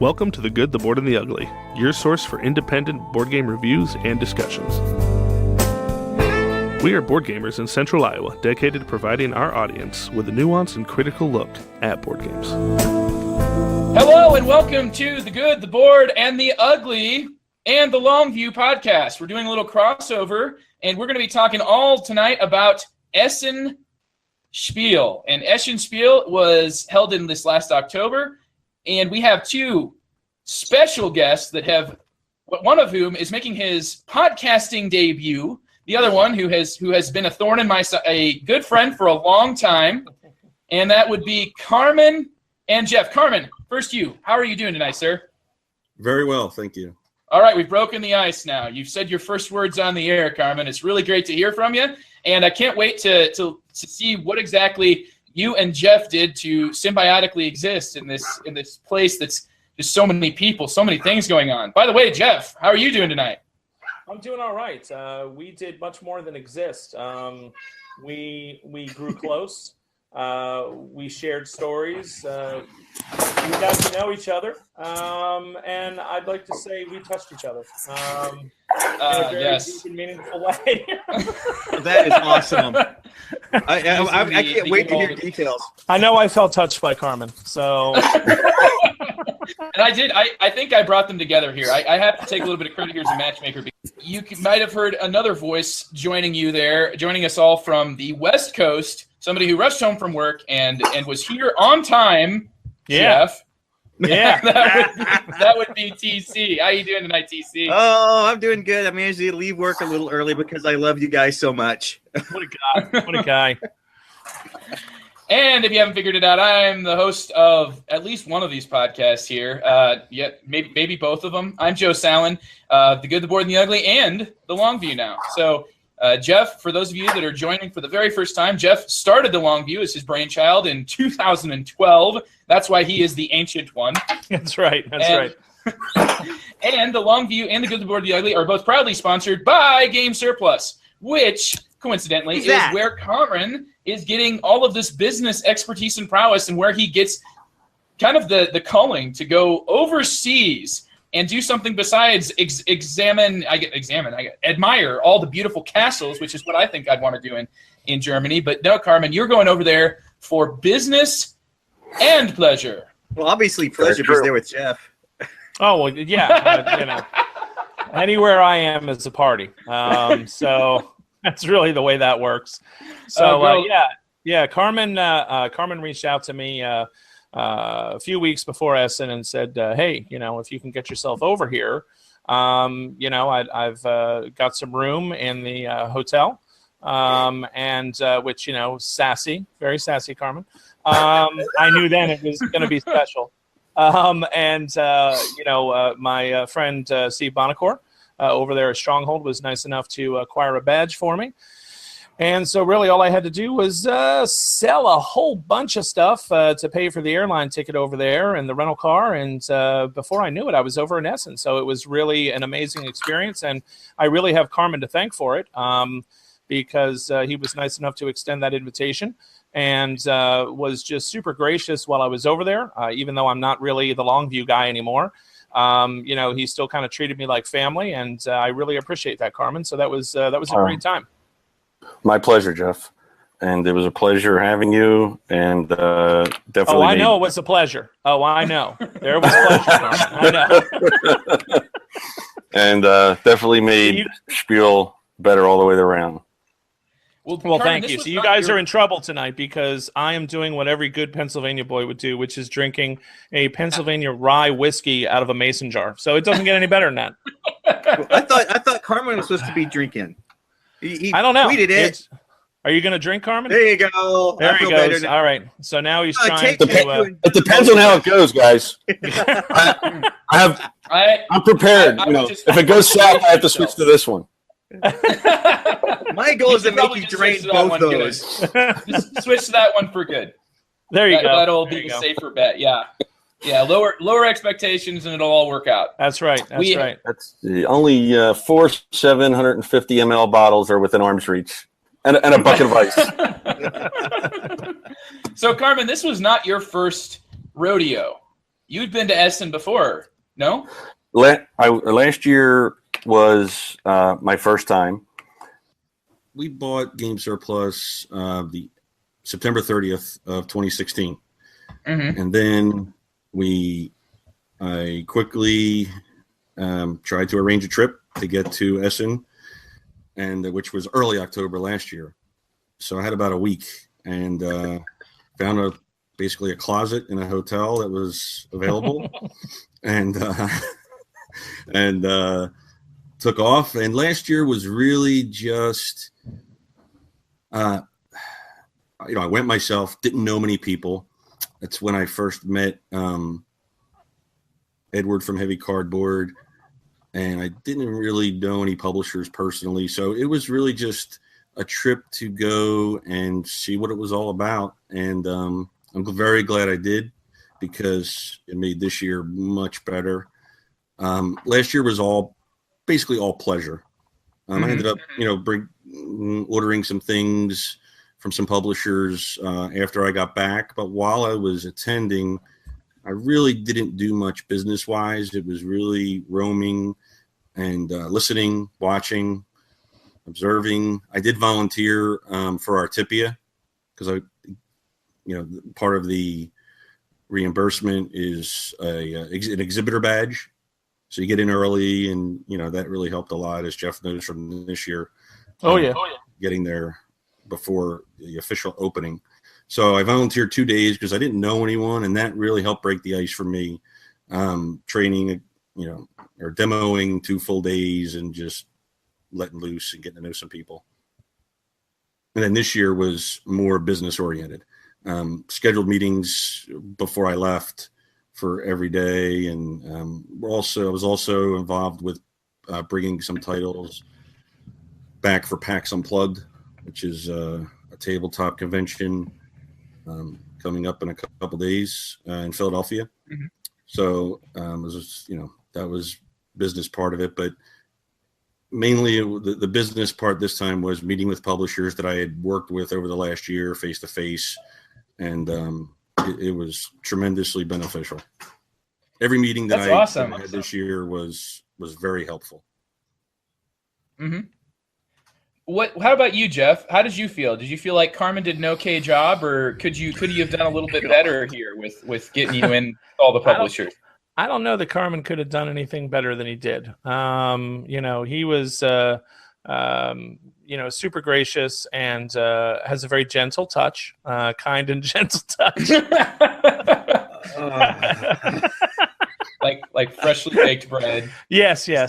Welcome to The Good, the Bored, and the Ugly, your source for independent board game reviews and discussions. We are board gamers in Central Iowa, dedicated to providing our audience with a nuanced and critical look at board games. Hello and welcome to The Good, the Bored, and the Ugly, and the Longview podcast. We're doing a little crossover, and we're going to be talking all tonight about Essen Spiel. And Essen Spiel was held in this last October, and we have two special guests that have, one of whom is making his podcasting debut, the other one who has been a thorn in my side, a good friend for a long time, and that would be Carmen and Geof. Carmen, first you. How are you doing tonight, sir? Very well, thank you. All right, we've broken the ice now. You've said your first words on the air, Carmen. It's really great to hear from you, and I can't wait to see what exactly you and Geof did to symbiotically exist in this place that's just so many people, so many things going on. By the way, Geof, how are you doing tonight? I'm doing all right. We did much more than exist. We grew close. We shared stories. We got to know each other, and I'd like to say we touched each other in a very deep and meaningful way. That is awesome. I can't wait to hear details. I know I felt touched by Carmen, so. And I did. I think I brought them together here. I have to take a little bit of credit here as a matchmaker. You might have heard another voice joining you there, joining us all from the West Coast, somebody who rushed home from work and was here on time. Yeah. Geof. Yeah. that would be TC. How you doing tonight, TC? Oh, I'm doing good. I managed to leave work a little early because I love you guys so much. What a guy. What a guy. And if you haven't figured it out, I'm the host of at least one of these podcasts here. Maybe both of them. I'm Joe Sallin, The Good, the Bored, and the Ugly, and The Longview now. So, Geof, for those of you that are joining for the very first time, Geof started The Longview as his brainchild in 2012. That's why he is the ancient one. That's right. That's right. And The Longview and The Good, the Bored, and the Ugly are both proudly sponsored by Game Surplus, which, coincidentally, is where Carmen is getting all of this business expertise and prowess, and where he gets kind of the calling to go overseas and do something besides admire all the beautiful castles, which is what I think I'd want to do in Germany. But no, Carmen, you're going over there for business and pleasure. Well, obviously pleasure because they're with Geof. Oh, well, yeah. Anywhere I am is a party. So that's really the way that works. So, Carmen reached out to me a few weeks before Essen and said, hey, if you can get yourself over here, I've got some room in the hotel, and which, sassy, very sassy Carmen. I knew then it was going to be special. My friend Steve Bonacore over there at Stronghold was nice enough to acquire a badge for me. And so really all I had to do was sell a whole bunch of stuff to pay for the airline ticket over there and the rental car. And before I knew it, I was over in Essen. So it was really an amazing experience. And I really have Carmen to thank for it because he was nice enough to extend that invitation and was just super gracious while I was over there, even though I'm not really the Longview guy anymore. He still kind of treated me like family, and I really appreciate that, Carmen. So that was a great time. My pleasure, Geof. And it was a pleasure having you. And definitely. Oh, I know it was a pleasure. Oh, I know. There was pleasure, Carmen. I know. And definitely made Spiel better all the way around. Well, Carmen, thank you. So you guys are in trouble tonight because I am doing what every good Pennsylvania boy would do, which is drinking a Pennsylvania rye whiskey out of a mason jar. So it doesn't get any better than that. I thought Carmen was supposed to be drinking. He I don't know. Tweeted it. Are you going to drink, Carmen? There you go. There he goes. All right. So now he's trying to. It depends on how it goes, guys. I'm prepared. If it goes south, I have to switch to this one. My goal is to make you drain both those. Just switch to that one for good. There you go. That'll be the safer bet. Yeah. Yeah, lower expectations, and it'll all work out. That's right. That's right. That's the only 4 750 ml bottles are within arm's reach, and a bucket of ice. So, Carmen, this was not your first rodeo. You'd been to Essen before, no? Last year was my first time. We bought Game Surplus the September 30th of 2016. And then I quickly tried to arrange a trip to get to Essen, which was early October last year. So I had about a week and found basically a closet in a hotel that was available and took off. And last year was really just, I went myself, didn't know many people. That's when I first met Edward from Heavy Cardboard, and I didn't really know any publishers personally. So it was really just a trip to go and see what it was all about. And I'm very glad I did, because it made this year much better. Last year was basically all pleasure. I ended up, ordering some things from some publishers after I got back. But while I was attending, I really didn't do much business-wise. It was really roaming and listening, watching, observing. I did volunteer for Artipia, because part of the reimbursement is an exhibitor badge. So you get in early, and that really helped a lot, as Jeff knows from this year. Getting there before the official opening. So I volunteered 2 days because I didn't know anyone, and that really helped break the ice for me. Training, or demoing 2 full days and just letting loose and getting to know some people. And then this year was more business oriented. Scheduled meetings before I left for every day, and I was also involved with bringing some titles back for PAX Unplugged, which is a tabletop convention coming up in a couple days in Philadelphia. So that was business part of it, but mainly the business part this time was meeting with publishers that I had worked with over the last year face to face, and it was tremendously beneficial. Every meeting that I had this year was very helpful. How about you, Jeff? How did you feel? Did you feel like Carmen did an okay job, or could you have done a little bit better here with getting you in all the publishers? I don't know that Carmen could have done anything better than he did. He was super gracious and has a very gentle touch, kind and gentle touch. Like freshly baked bread. Yes. No.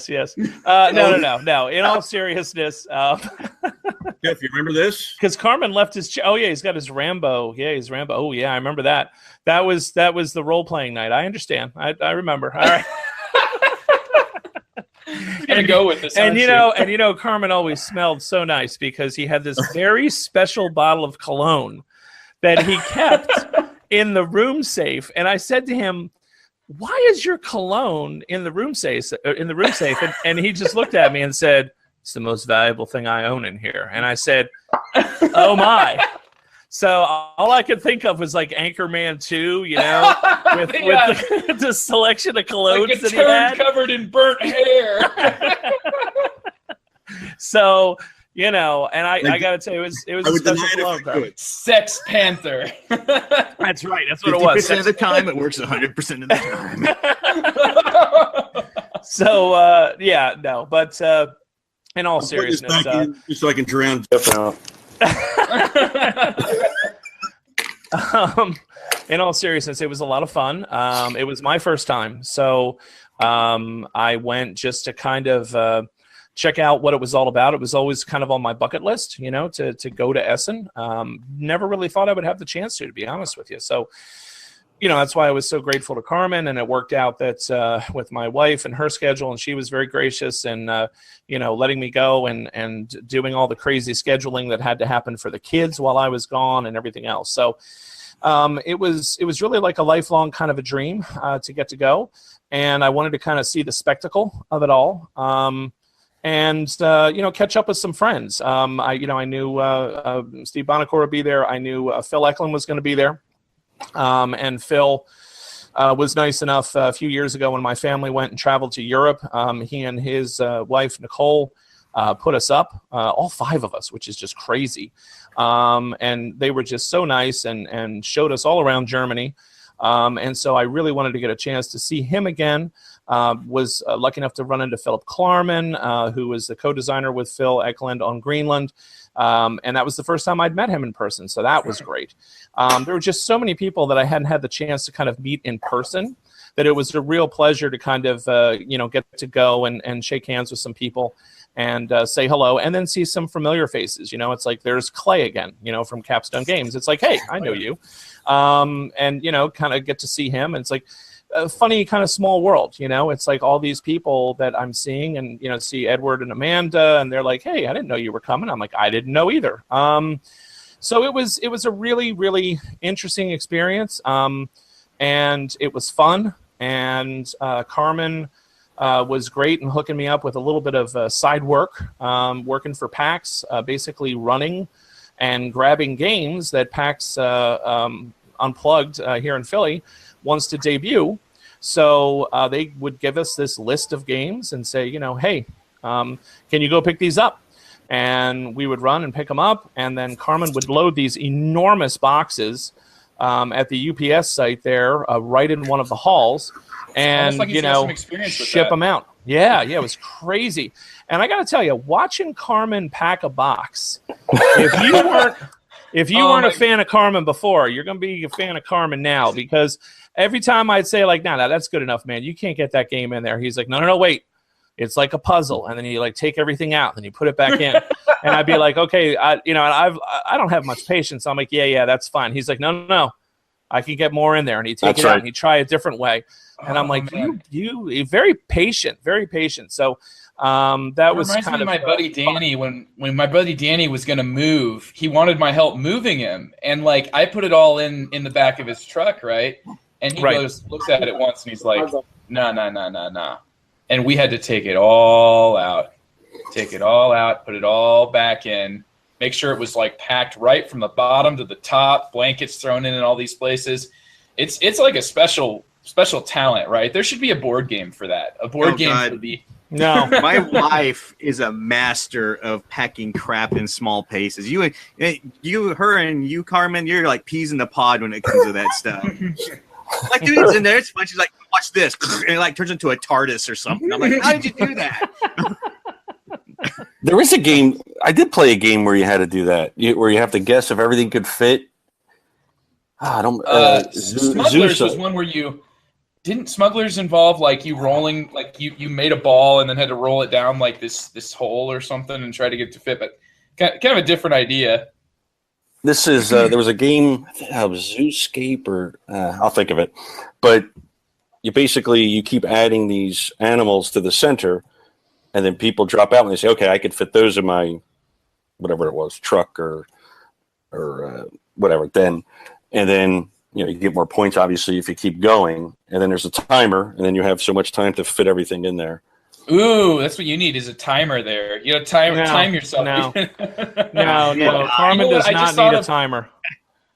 In all seriousness, Jeff, you remember this? Because Carmen left his. He's got his Rambo. Yeah, he's Rambo. Oh yeah, I remember that. That was the role playing night. I understand. I remember. All right. And go with this. And Carmen always smelled so nice because he had this very special bottle of cologne that he kept in the room safe. And I said to him, "Why is your cologne in the room safe?" And he just looked at me and said, "It's the most valuable thing I own in here." And I said, "Oh my." So all I could think of was like Anchorman 2, with the selection of colognes like that he had. Covered in burnt hair. So, and I got to tell you, it was a special cologne. Sex Panther. That's right. That's what it was. 50% of the time, it works 100% of the time. So, but in all seriousness. Just so I can drown Jeff out. In all seriousness, it was a lot of fun. It was my first time, so I went just to kind of check out what it was all about. It was always kind of on my bucket list, to go to Essen. Never really thought I would have the chance to be honest with you. So, that's why I was so grateful to Carmen, and it worked out that with my wife and her schedule, and she was very gracious and, letting me go and doing all the crazy scheduling that had to happen for the kids while I was gone and everything else. So it was really like a lifelong kind of a dream to get to go. And I wanted to kind of see the spectacle of it all. And catch up with some friends. I knew Steve Bonacore would be there. I knew Phil Eklund was going to be there. And Phil was nice enough a few years ago when my family went and traveled to Europe. He and his wife, Nicole, put us up, all 5 of us, which is just crazy. And they were just so nice and showed us all around Germany. And so I really wanted to get a chance to see him again. Was lucky enough to run into Philip Klarman, who was the co-designer with Phil Eklund on Greenland. And that was the first time I'd met him in person, so that was great. There were just so many people that I hadn't had the chance to kind of meet in person that it was a real pleasure to kind of, get to go and shake hands with some people and say hello, and then see some familiar faces. It's like there's Clay again, from Capstone Games. It's like, hey, I know you. And, kind of get to see him. And it's like a funny kind of small world, It's like all these people that I'm seeing and, see Edward and Amanda, and they're like, hey, I didn't know you were coming. I'm like, I didn't know either. So it was a really, really interesting experience. And it was fun. And Carmen was great in hooking me up with a little bit of side work, working for PAX, basically running and grabbing games that PAX Unplugged here in Philly wants to debut. So they would give us this list of games and say, hey, can you go pick these up? And we would run and pick them up, and then Carmen would load these enormous boxes at the UPS site there, right in one of the halls, and like some experience with ship that. them out. Yeah, it was crazy. And I got to tell you, watching Carmen pack a box, if you weren't a fan of Carmen before, you're going to be a fan of Carmen now, because every time I'd say like, no, that's good enough, man. You can't get that game in there. He's like, no, wait. It's like a puzzle, and then you like take everything out, and then you put it back in. And I'd be like, okay, I don't have much patience. I'm like, yeah, that's fine. He's like, no, I can get more in there, and he'd take it out and he'd try a different way. And I'm like, you very patient, very patient. So that was reminds kind me of my buddy Danny. When my buddy Danny was gonna move, he wanted my help moving him, and like I put it all in the back of his truck, right? And he looks at it once, and he's like, no. And we had to take it all out, put it all back in, make sure it was like packed right from the bottom to the top, blankets thrown in all these places. It's like a special talent, right? There should be a board game for that. A board game for the... No. My wife is a master of packing crap in small pieces. Her and you, Carmen, you're like peas in the pod when it comes to that stuff. Like, dude, it's in there. It's fun. She's like, watch this. And it like turns into a TARDIS or something. I'm like, how did you do that? There is a game. I did play a game where you had to do that, where you have to guess if everything could fit. Smugglers was one where you didn't. Smugglers involve like you rolling, like you made a ball and then had to roll it down like this hole or something and try to get it to fit, but kind of a different idea. This is there was a game, I think it was Zooscape, or I'll think of it, but you keep adding these animals to the center, and then people drop out and they say, okay, I could fit those in my whatever it was, truck or whatever. And then you get more points obviously if you keep going, and then there's a timer, and then you have so much time to fit everything in there. Ooh, that's what you need, is a timer there. Time yourself. No. Carmen does not need a timer.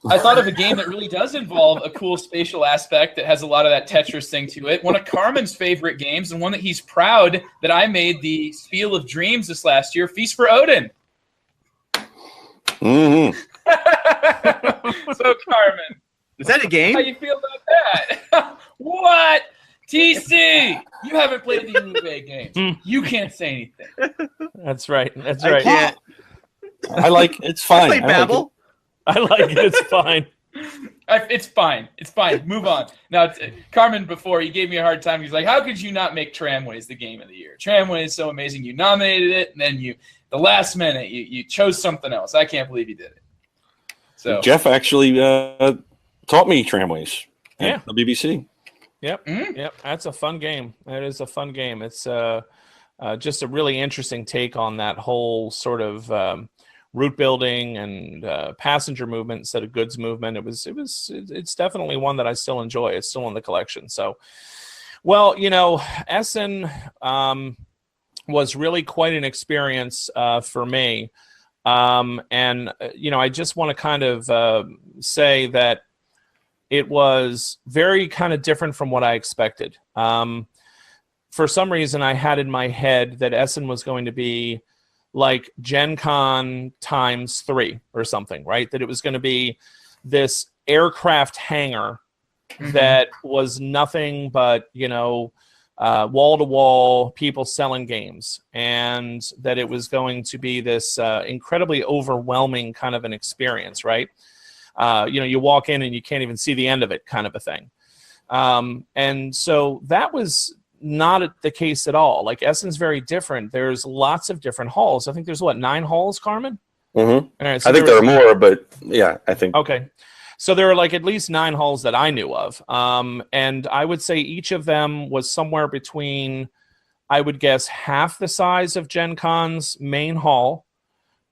I thought of a game that really does involve a cool spatial aspect that has a lot of that Tetris thing to it. One of Carmen's favorite games, and one that he's proud that I made the Spiel of Dreams this last year, Feast for Odin. Mm-hmm. So, Carmen. Is that a game? How you feel about that? What? TC, you haven't played the Uwe games. You can't say anything. That's right. I can't. I like it's fine. I play Babel. I like it. It's fine. It's fine. It's fine. Move on. Now, Carmen, before, he gave me a hard time. He's like, how could you not make Tramways the game of the year? Tramway is so amazing. You nominated it, and then the last minute, you chose something else. I can't believe you did it. So Geof actually taught me Tramways at the BBC. Yep. That's a fun game. That is a fun game. It's just a really interesting take on that whole sort of route building and passenger movement instead of goods movement. It's definitely one that I still enjoy. It's still in the collection. So, well, Essen was really quite an experience for me. And I just want to kind of say that it was very kind of different from what I expected. For some reason, I had in my head that Essen was going to be like GenCon times 3 or something, right? That it was going to be this aircraft hangar that was nothing but, wall-to-wall people selling games, and that it was going to be this incredibly overwhelming kind of an experience, right? You walk in and you can't even see the end of it kind of a thing. And so that was not the case at all. Like, Essen's very different. There's lots of different halls. I think there's 9 halls, Carmen? Mm-hmm. All right, so I think there are more, but yeah, I think. Okay. So there are like at least 9 halls that I knew of. And I would say each of them was somewhere between, I would guess, half the size of GenCon's main hall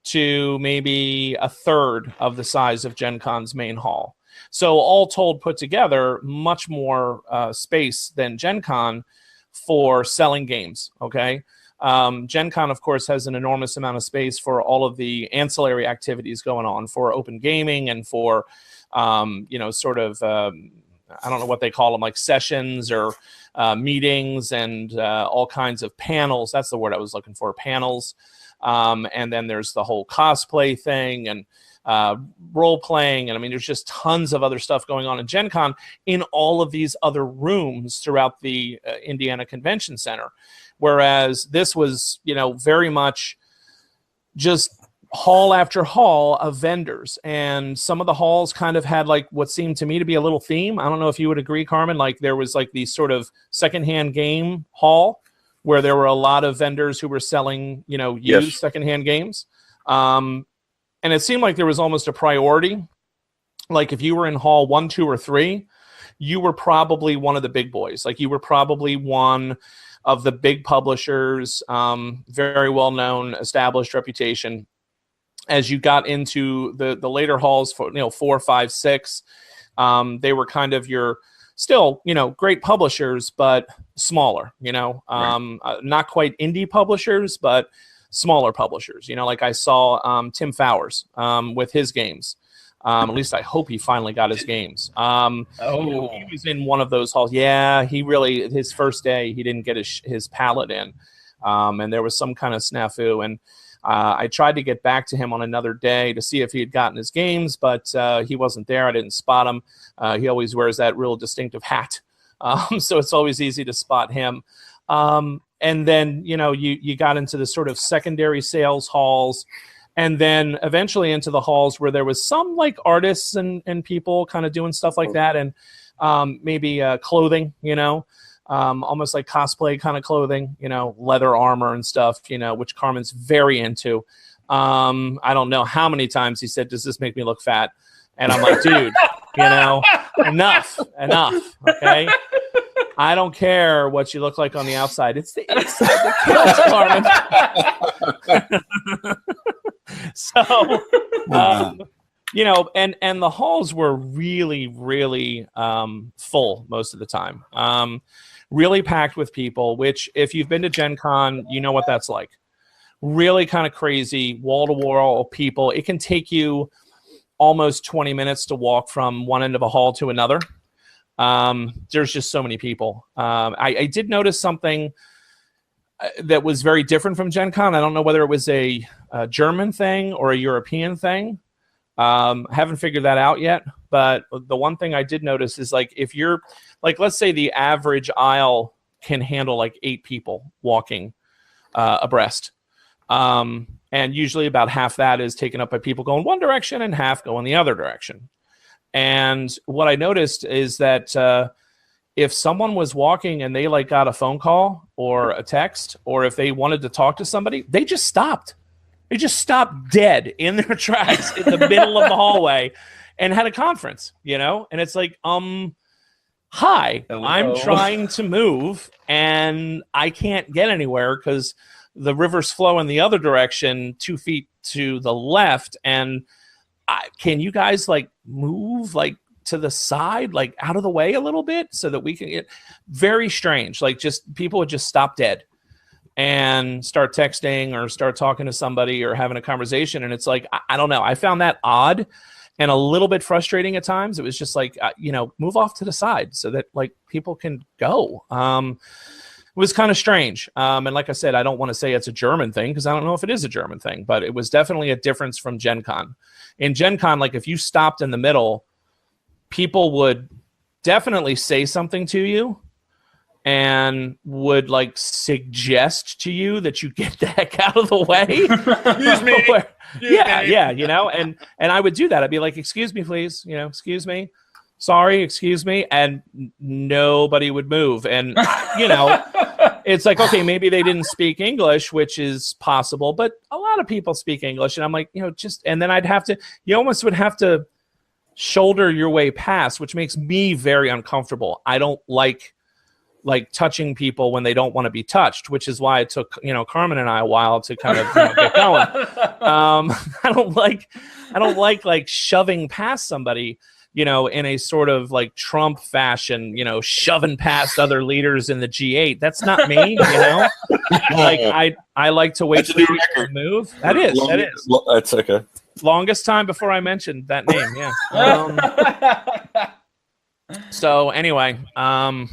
to maybe a third of the size of GenCon's main hall. So all told, put together, much more space than GenCon for selling games, okay? GenCon, of course, has an enormous amount of space for all of the ancillary activities going on, for open gaming and for, I don't know what they call them, like sessions or meetings and all kinds of panels. That's the word I was looking for, panels. And then there's the whole cosplay thing and role-playing. And I mean, there's just tons of other stuff going on in GenCon in all of these other rooms throughout the Indiana Convention Center. Whereas this was, very much just hall after hall of vendors. And some of the halls kind of had like what seemed to me to be a little theme. I don't know if you would agree, Carmen. Like, there was like the sort of secondhand game hall where there were a lot of vendors who were selling, used secondhand games. And it seemed like there was almost a priority. Like, if you were in hall 1, 2, or 3, you were probably one of the big boys. Like, you were probably one of the big publishers, very well-known, established reputation. As you got into the later halls, for 4, 5, 6, they were kind of your still great publishers, but smaller. Not quite indie publishers, but smaller publishers. Like I saw Tim Fowers with his games. At least I hope he finally got his games. He was in one of those halls. Yeah, he really, his first day, he didn't get his pallet in. And there was some kind of snafu. And I tried to get back to him on another day to see if he had gotten his games, but he wasn't there. I didn't spot him. He always wears that real distinctive hat. So it's always easy to spot him. And then, you got into the sort of secondary sales halls, and then eventually into the halls where there was some like artists and people kind of doing stuff like that. And maybe clothing, almost like cosplay kind of clothing, leather armor and stuff, which Carmen's very into. I don't know how many times he said, "Does this make me look fat?" And I'm like, dude, enough, okay? I don't care what you look like on the outside. It's the inside that counts, Carmen. So, and the halls were really, really full most of the time. Really packed with people, which if you've been to GenCon, you know what that's like. Really kind of crazy, wall-to-wall people. It can take you almost 20 minutes to walk from one end of a hall to another. There's just so many people. I did notice something that was very different from GenCon. I don't know whether it was a German thing or a European thing. Haven't figured that out yet. But the one thing I did notice is, like, if you're, like, let's say the average aisle can handle like 8 people walking abreast. And usually about half that is taken up by people going one direction and half going the other direction. And what I noticed is that if someone was walking and they like got a phone call or a text, or if they wanted to talk to somebody, they just stopped. They just stopped dead in their tracks in the middle of the hallway and had a conference, And it's like, hi, Hello. I'm trying to move and I can't get anywhere because the river's flowing the other direction 2 feet to the left. And can you guys like move like to the side, like out of the way a little bit so that we can get very strange. Like, just people would just stop dead and start texting or start talking to somebody or having a conversation. And it's like, I don't know. I found that odd. and a little bit frustrating at times. It was just like, move off to the side so that like people can go. It was kind of strange. And like I said, I don't want to say it's a German thing because I don't know if it is a German thing, but it was definitely a difference from GenCon. In GenCon, like if you stopped in the middle, people would definitely say something to you and would like suggest to you that you get the heck out of the way. Excuse me. Yeah, and I would do that. I'd be like, excuse me, please, excuse me. Sorry, excuse me. And nobody would move. And, it's like, okay, maybe they didn't speak English, which is possible, but a lot of people speak English. And I'm like, and then you almost would have to shoulder your way past, which makes me very uncomfortable. I don't like touching people when they don't want to be touched, which is why it took, Carmen and I a while to kind of get going. I don't like shoving past somebody, in a sort of like Trump fashion, shoving past other leaders in the G8. That's not me, Like I like to wait for you to move. That is. That's okay. Longest time before I mentioned that name, yeah. So anyway, so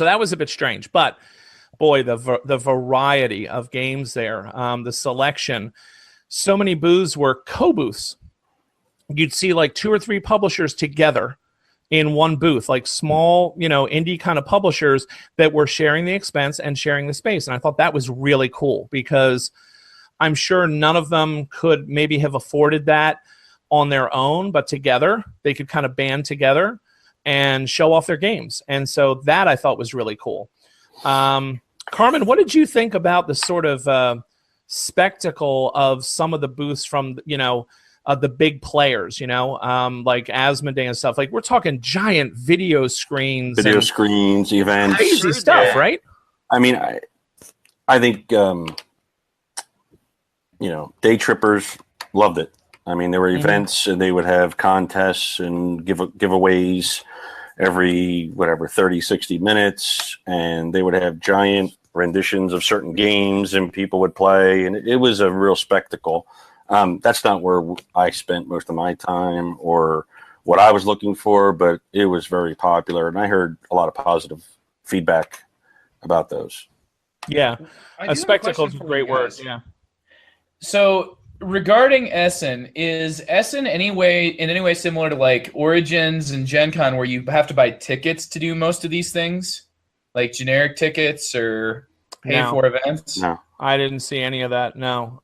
that was a bit strange. But boy, the variety of games there, the selection, so many booths were co-booths. You'd see like 2 or 3 publishers together in one booth, like small, indie kind of publishers that were sharing the expense and sharing the space. And I thought that was really cool because I'm sure none of them could maybe have afforded that on their own, but together they could kind of band together and show off their games. And so that I thought was really cool. Carmen, what did you think about the sort of spectacle of some of the booths from, the big players, like Asmodee and stuff? Like we're talking giant video screens, events, crazy stuff, right? I mean, I think day trippers loved it. I mean, there were events and they would have contests and giveaways every 30, 60 minutes, and they would have giant renditions of certain games and people would play, and it was a real spectacle. That's not where I spent most of my time or what I was looking for, but it was very popular, and I heard a lot of positive feedback about those. Yeah, a spectacle is a great word. Yeah. So regarding Essen, is Essen in any way similar to like Origins and GenCon, where you have to buy tickets to do most of these things, like generic tickets or pay for events? No, I didn't see any of that. No.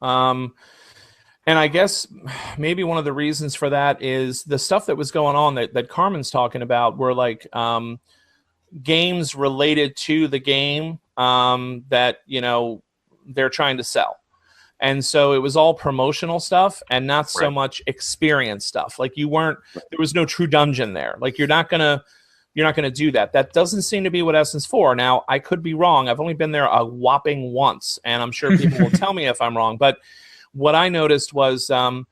And I guess maybe one of the reasons for that is the stuff that was going on that Carmen's talking about were like games related to the game that, they're trying to sell. And so it was all promotional stuff and not so much experience stuff. Like there was no true dungeon there. Like you're not gonna do that. That doesn't seem to be what Essen's for. Now, I could be wrong. I've only been there a whopping once, and I'm sure people will tell me if I'm wrong. But what I noticed was, the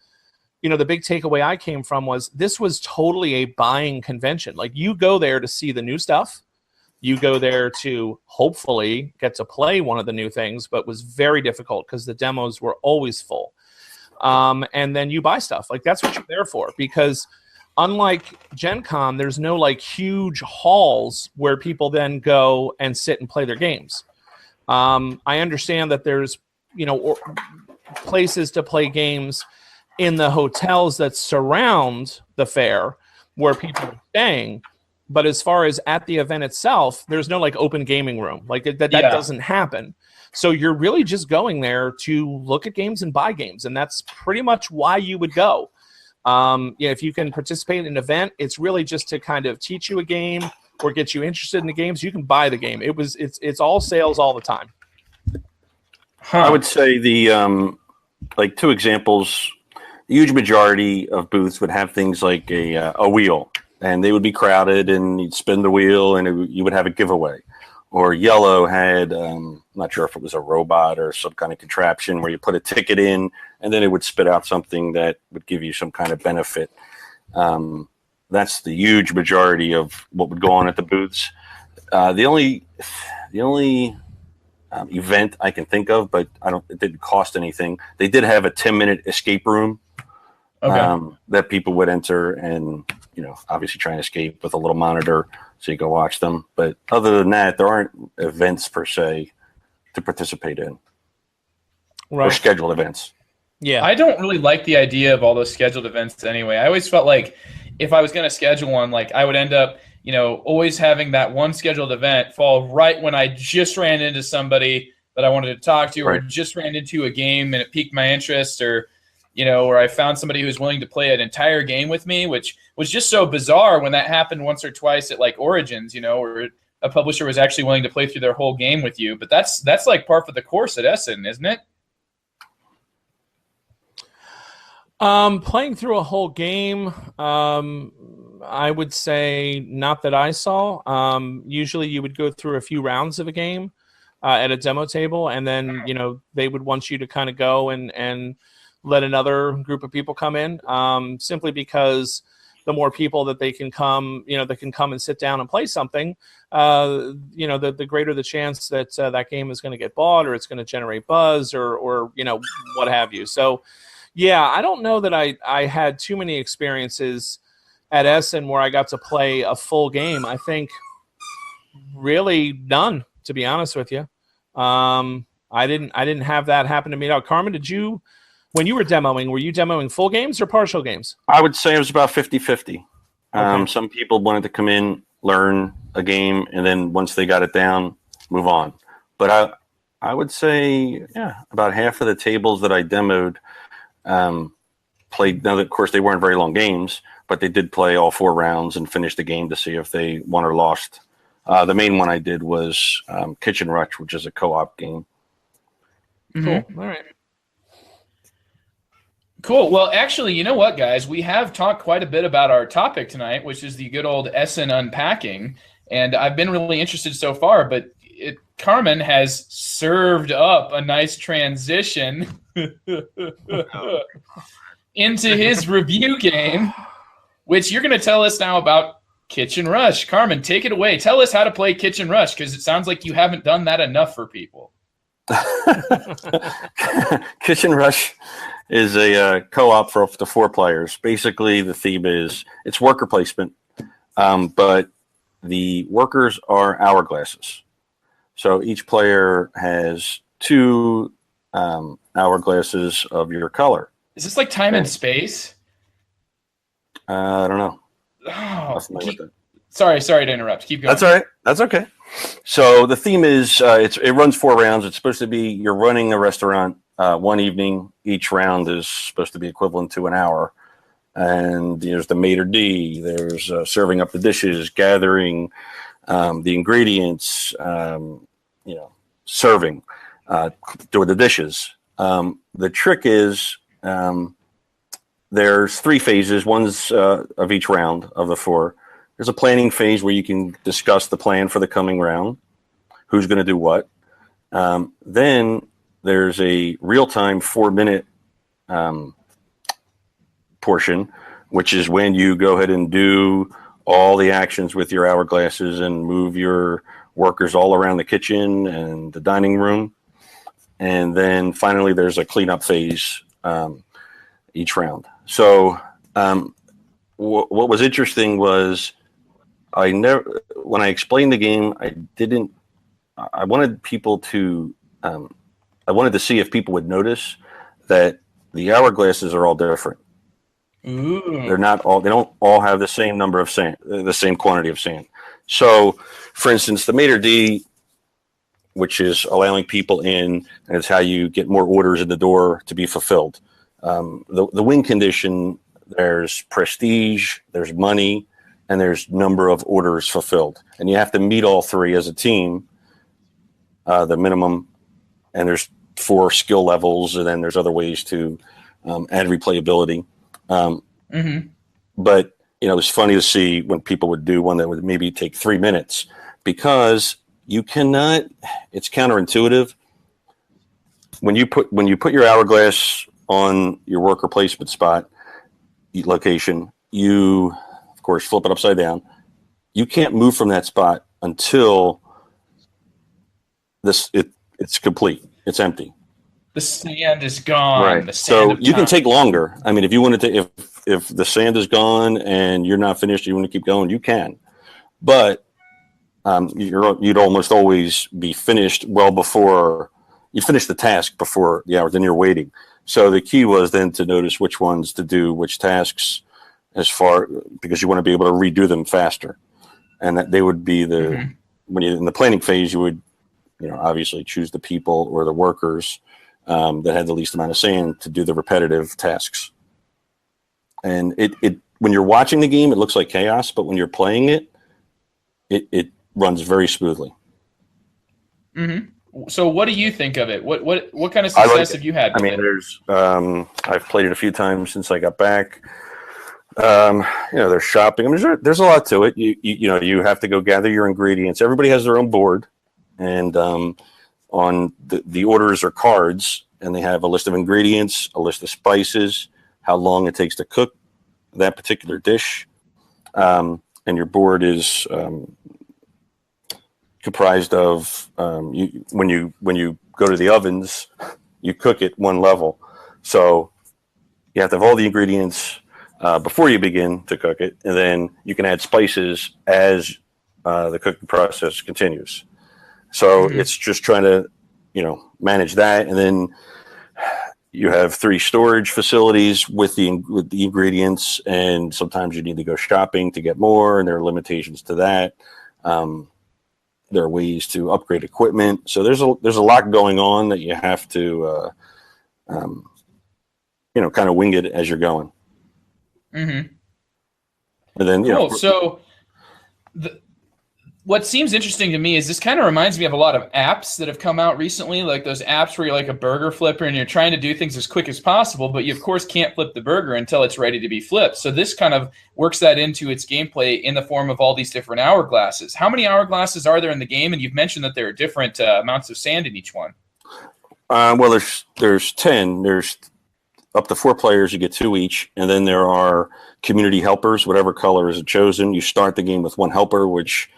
big takeaway I came from was this was totally a buying convention. Like you go there to see the new stuff. You go there to hopefully get to play one of the new things, but was very difficult because the demos were always full. And then you buy stuff. Like that's what you're there for, because unlike GenCon, there's no like huge halls where people then go and sit and play their games. I understand that there's, places to play games in the hotels that surround the fair where people are staying. But as far as at the event itself, there's no like open gaming room. Like that doesn't happen. So you're really just going there to look at games and buy games. And that's pretty much why you would go. If you can participate in an event, it's really just to kind of teach you a game or get you interested in the games. You can buy the game. It's all sales all the time. I would say the like 2 examples. The huge majority of booths would have things like a wheel, and they would be crowded, and you'd spin the wheel, and you would have a giveaway. Or Yellow had, I'm not sure if it was a robot or some kind of contraption where you put a ticket in, and then it would spit out something that would give you some kind of benefit. That's the huge majority of what would go on at the booths. The only event I can think of, but it didn't cost anything. They did have a 10-minute escape room that people would enter and, obviously try and escape with a little monitor so you can watch them. But other than that, there aren't events per se to participate in or scheduled events. Yeah. I don't really like the idea of all those scheduled events anyway. I always felt like if I was going to schedule one, like I would end up, always having that one scheduled event fall right when I just ran into somebody that I wanted to talk to, or just ran into a game and it piqued my interest, or I found somebody who was willing to play an entire game with me, which was just so bizarre when that happened once or twice at like Origins, where a publisher was actually willing to play through their whole game with you. But that's like par for the course at Essen, isn't it? Playing through a whole game, I would say not that I saw. Usually you would go through a few rounds of a game at a demo table, and then, they would want you to kind of go and let another group of people come in, simply because the more people that they can come, that can come and sit down and play something, the greater the chance that that game is going to get bought, or it's going to generate buzz, or what have you. So, yeah, I don't know that I had too many experiences at Essen where I got to play a full game. I think really none, to be honest with you. I didn't have that happen to me. Now, Carmen, did you, when you were you demoing full games or partial games? I would say it was about 50-50. Some people wanted to come in, learn a game, and then once they got it down, move on. But I would say, about half of the tables that I demoed played. Now, of course, they weren't very long games, but they did play all 4 rounds and finish the game to see if they won or lost. The main one I did was Kitchen Rush, which is a co-op game. Cool. All right. Cool. Well, actually, you know what, guys? We have talked quite a bit about our topic tonight, which is the good old Essen unpacking. And I've been really interested so far, but Carmen has served up a nice transition into his review game, which you're going to tell us now about Kitchen Rush. Carmen, take it away. Tell us how to play Kitchen Rush, because it sounds like you haven't done that enough for people. Kitchen Rush is a co-op for up to 4 players. Basically, the theme is it's worker placement, but the workers are hourglasses. So each player has 2 hourglasses of your color. Is this like time and space? I don't know. Oh, sorry to interrupt. Keep going. That's all right. That's okay. So the theme is it runs 4 rounds. It's supposed to be you're running a restaurant one evening. Each round is supposed to be equivalent to an hour. And there's the maitre d'. There's serving up the dishes, gathering the ingredients, serving, doing the dishes. The trick is there's 3 phases. One's of each round of the 4. There's a planning phase where you can discuss the plan for the coming round, who's going to do what. Then there's a real-time 4-minute portion, which is when you go ahead and do all the actions with your hourglasses and move your workers all around the kitchen and the dining room. And then finally, there's a cleanup phase each round. So what was interesting was when I explained the game, I wanted people to, I wanted to see if people would notice that the hourglasses are all different. Ooh. They don't all have the same number of sand, the same quantity of sand. So, for instance, the maitre d', which is allowing people in, and it's how you get more orders in the door to be fulfilled. The win condition, there's prestige, there's money, and there's number of orders fulfilled. And you have to meet all 3 as a team, the minimum, and there's 4 skill levels, and then there's other ways to add replayability. But it's funny to see when people would do one that would maybe take 3 minutes, because you cannot. It's counterintuitive. When you put your hourglass on your worker placement spot location, you of course flip it upside down. You can't move from that spot until it's complete. It's empty. The sand is gone. Right. The sand So of you can time. take longer. I mean, if you wanted to, if the sand is gone and you're not finished, you want to keep going, you can. But you'd almost always be finished well before you finish the task before the hour. Then you're waiting. So the key was then to notice which ones to do, which tasks, because you want to be able to redo them faster, and that they would be when you're in the planning phase, you would, obviously choose the people or the workers that had the least amount of sand to do the repetitive tasks. And it when you're watching the game, it looks like chaos, but when you're playing it, it runs very smoothly. Mm-hmm. So what do you think of it? What kind of success have you had with it? There's I've played it a few times since I got back. There's shopping. I mean, there's a lot to it. You have to go gather your ingredients. Everybody has their own board, and on the orders are cards, and they have a list of ingredients, a list of spices, how long it takes to cook that particular dish, and your board is comprised of when you go to the ovens, you cook it one level, so you have to have all the ingredients before you begin to cook it, and then you can add spices as the cooking process continues. So it's just trying to manage that, and then you have 3 storage facilities with the ingredients, and sometimes you need to go shopping to get more, and there are limitations to that. There are ways to upgrade equipment. So there's a lot going on that you have to kind of wing it as you're going. Mm-hmm. And then cool. So what seems interesting to me is this kind of reminds me of a lot of apps that have come out recently, like those apps where you're like a burger flipper and you're trying to do things as quick as possible, but you of course can't flip the burger until it's ready to be flipped. So this kind of works that into its gameplay in the form of all these different hourglasses. How many hourglasses are there in the game? And you've mentioned that there are different amounts of sand in each one. Well, there's 10. There's up to 4 players. You get 2 each, and then there are community helpers. Whatever color is chosen, you start the game with 1 helper, which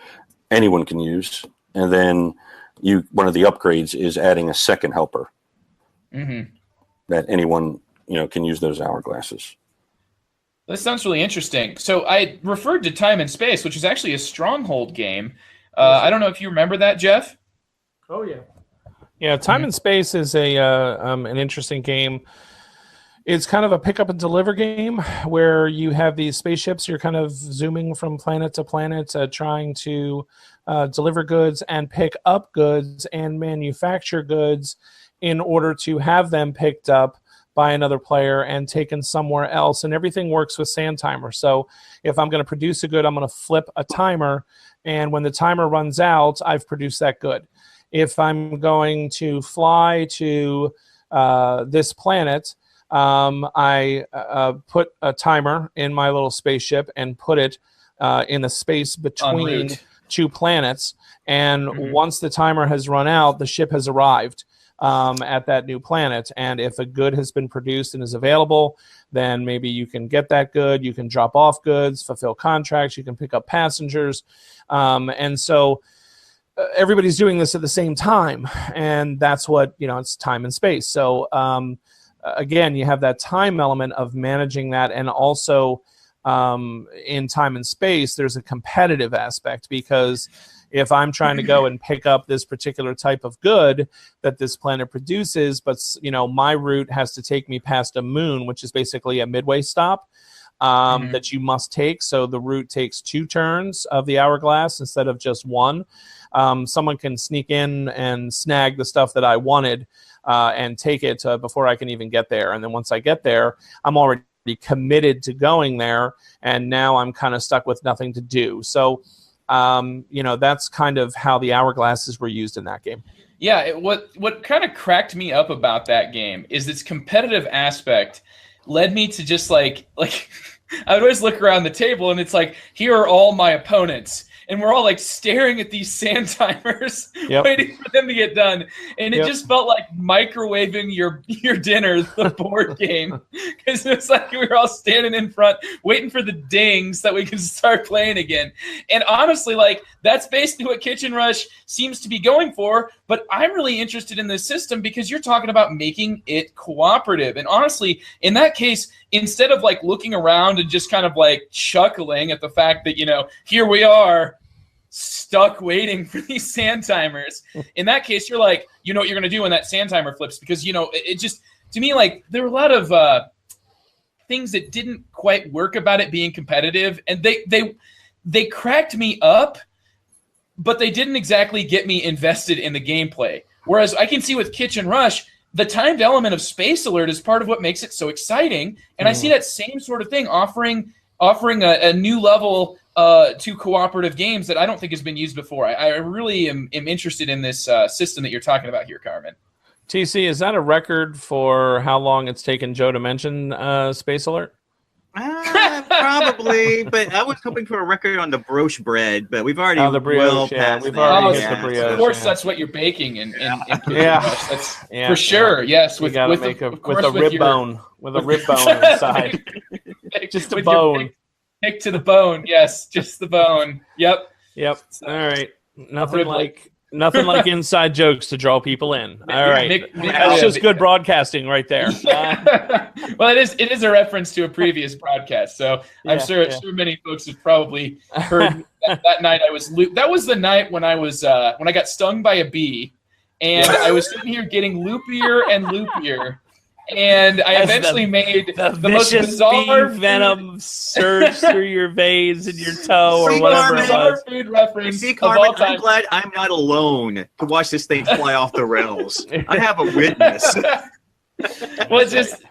anyone can use, and then one of the upgrades is adding a second helper that anyone can use those hourglasses. That sounds really interesting. So I referred to Time and Space, which is actually a Stronghold game. I don't know if you remember that, Geoff. Oh yeah, yeah. Time and Space is an interesting game. It's kind of a pick up and deliver game where you have these spaceships. You're kind of zooming from planet to planet, trying to deliver goods and pick up goods and manufacture goods in order to have them picked up by another player and taken somewhere else. And everything works with sand timer. So if I'm going to produce a good, I'm going to flip a timer. And when the timer runs out, I've produced that good. If I'm going to fly to this planet, I put a timer in my little spaceship and put it in the space between 2 planets. And once the timer has run out, the ship has arrived at that new planet. And if a good has been produced and is available, then maybe you can get that good. You can drop off goods, fulfill contracts. You can pick up passengers. And so everybody's doing this at the same time. And that's what, it's time and space. So, again, you have that time element of managing that, and also in Time and Space, there's a competitive aspect, because if I'm trying to go and pick up this particular type of good that this planet produces, but my route has to take me past a moon, which is basically a midway stop that you must take. So the route takes 2 turns of the hourglass instead of just 1. Someone can sneak in and snag the stuff that I wanted and take it before I can even get there. And then once I get there, I'm already committed to going there, and now I'm kind of stuck with nothing to do. So, that's kind of how the hourglasses were used in that game. Yeah, what kind of cracked me up about that game is its competitive aspect led me to just like I would always look around the table, and it's like, here are all my opponents. And we're all like staring at these sand timers, waiting for them to get done. And it just felt like microwaving your dinner, the board game. Because it was like we were all standing in front, waiting for the dings that we could start playing again. And honestly, like, that's basically what Kitchen Rush seems to be going for. But I'm really interested in this system because you're talking about making it cooperative. And honestly, in that case, instead of like looking around and just kind of like chuckling at the fact that, here we are stuck waiting for these sand timers. In that case, you're like, you know what you're going to do when that sand timer flips, because, it just, to me, like, there were a lot of things that didn't quite work about it being competitive, and they cracked me up, but they didn't exactly get me invested in the gameplay. Whereas I can see with Kitchen Rush, the timed element of Space Alert is part of what makes it so exciting, and I see that same sort of thing offering a new level to cooperative games that I don't think has been used before. I really am interested in this system that you're talking about here, Carmen. TC, is that a record for how long it's taken Joe to mention Space Alert? Probably, but I was hoping for a record on the brioche bread, but we've already the brioche, past we've that. already hit the brioche. Of course, that's what you're baking in That's Yeah, for sure. Yes, with a rib bone inside, just a bone. Pick to the bone. Yes, just the bone. Yep. All right. Nothing like inside jokes to draw people in. All right. That's just good broadcasting right there. Well, it is a reference to a previous broadcast, so I'm sure many folks have probably heard that night I was that was the night when I was when I got stung by a bee, and I was sitting here getting loopier and loopier. And I eventually made the most bizarre venom surge through your veins and your toe or whatever it was. Food reference. See, Carmen, I'm glad I'm not alone to watch this thing fly off the rails. I have a witness. Well, it's just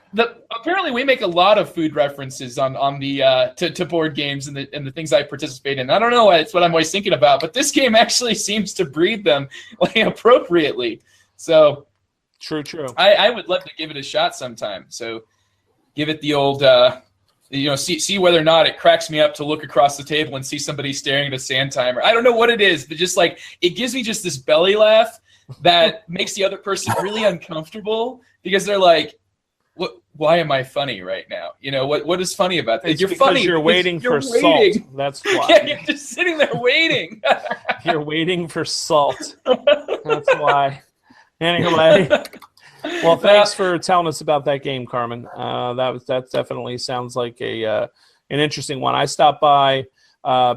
apparently we make a lot of food references on the to board games and the things I participate in. I don't know, it's what I'm always thinking about, but this game actually seems to breed them like appropriately. So. True. I would love to give it a shot sometime. So give it the old, see whether or not it cracks me up to look across the table and see somebody staring at a sand timer. I don't know what it is, but just like it gives me just this belly laugh that makes the other person really uncomfortable because they're like, why am I funny right now? What is funny about this? You're funny. You're waiting for salt. That's why. Yeah, you're just sitting there waiting. You're waiting for salt. That's why. Anyway, well, thanks for telling us about that game, Carmen. That definitely sounds like an interesting one. I stopped by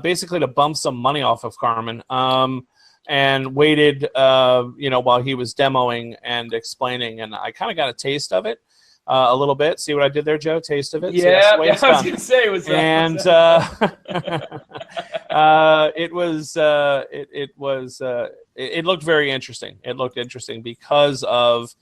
basically to bump some money off of Carmen and waited, while he was demoing and explaining, and I kind of got a taste of it a little bit. See what I did there, Joe? Taste of it. Yeah, I was going to say it was. And it looked very interesting. It looked interesting because of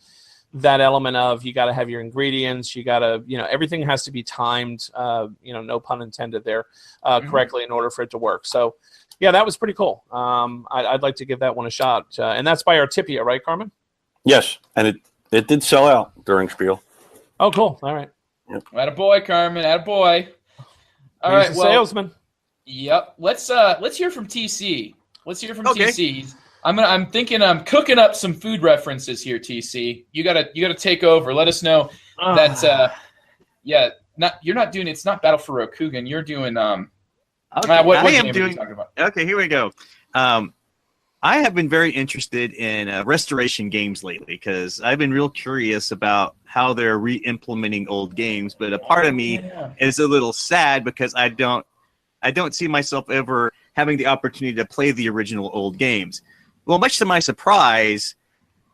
that element of you got to have your ingredients. You got to, everything has to be timed, no pun intended there, correctly in order for it to work. So, yeah, that was pretty cool. I'd like to give that one a shot. And that's by Artipia, right, Carmen? Yes, and it did sell out during Spiel. Oh, cool. All right. Yep. Attaboy, Carmen. Attaboy. All right, well, salesman. Yep. Let's hear from TC. Let's hear from TC. I'm thinking I'm cooking up some food references here, TC. You gotta take over. Let us know that you're not doing it's not Battle for Rokugan. You're doing what game are you talking about? Okay, here we go. I have been very interested in restoration games lately because I've been real curious about how they're re-implementing old games. But a part of me is a little sad because I don't see myself ever having the opportunity to play the original old games. Well, much to my surprise,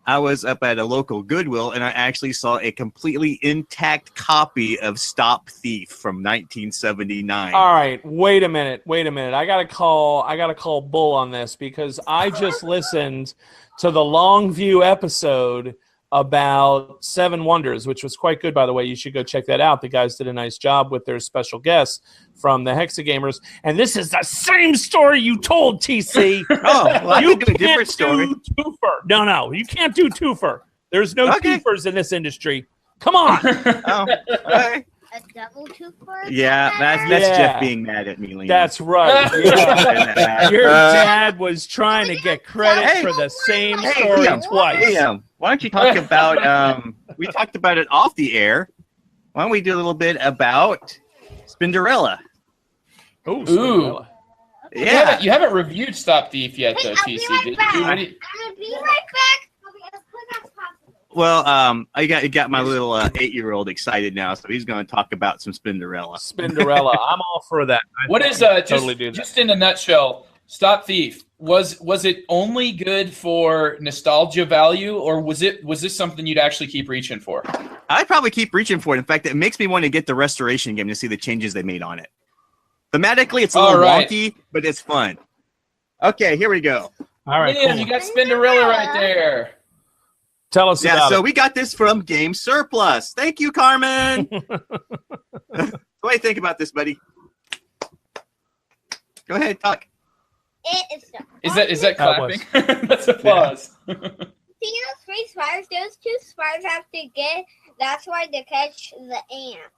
I was up at a local Goodwill and I actually saw a completely intact copy of Stop Thief from 1979. All right, wait a minute. I gotta call Bull on this because I just listened to the Longview episode about Seven Wonders, which was quite good, by the way. You should go check that out. The guys did a nice job with their special guests from the Hexagamers. And this is the same story you told, TC. You do a different story. Twofer. No, you can't do twofer. There's no twofers in this industry. Come on. Okay. a double two-card? Yeah, that's Jeff being mad at me, Liam. That's right. Yeah. Your dad was trying to get credit for the same story twice. Liam, why don't you talk about, we talked about it off the air. Why don't we do a little bit about Spinderella? Ooh, Spinderella. Yeah. You haven't reviewed Stop Thief yet, though, TC. I'm Did gonna you? be right back. I'll be as quick as possible. Well, I got my little 8-year-old excited now, so he's going to talk about some Spinderella. Spinderella. I'm all for that. What is just in a nutshell? Stop Thief. Was it only good for nostalgia value, or was this something you'd actually keep reaching for? I'd probably keep reaching for it. In fact, it makes me want to get the restoration game to see the changes they made on it. Thematically, it's a little wonky, but it's fun. Okay, here we go. All right, Liam, you got Spinderella right there. Tell us about it. So we got this from Game Surplus. Thank you, Carmen. What do you think about this, buddy? Go ahead, talk. Is that clapping? That's applause. See those 3 spiders? Those 2 spiders have to get. That's why they catch the ant.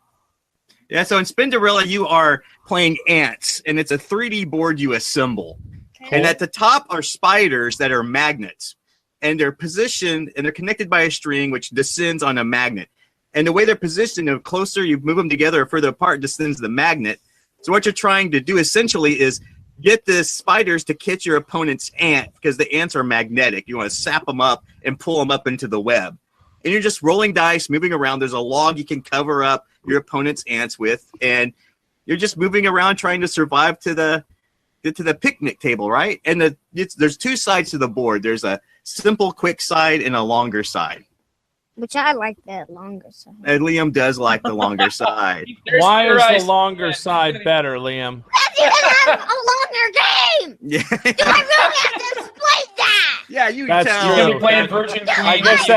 Yeah, so in Spinderella, you are playing ants, and it's a 3D board you assemble. Okay. And at the top are spiders that are magnets. And they're positioned, and they're connected by a string, which descends on a magnet. And the way they're positioned, the closer you move them together or further apart, descends the magnet. So what you're trying to do, essentially, is get the spiders to catch your opponent's ant, because the ants are magnetic. You want to sap them up and pull them up into the web. And you're just rolling dice, moving around. There's a log you can cover up your opponent's ants with, and you're just moving around trying to survive to the picnic table, right? And there's 2 sides to the board. There's a simple, quick side and a longer side. Which I like the longer side. And Liam does like the longer side. Why is the longer side better, Liam? That's even a longer game! Yeah. Do I really have to explain that? Yeah, you That's tell. You're gonna be playing version 3. I guess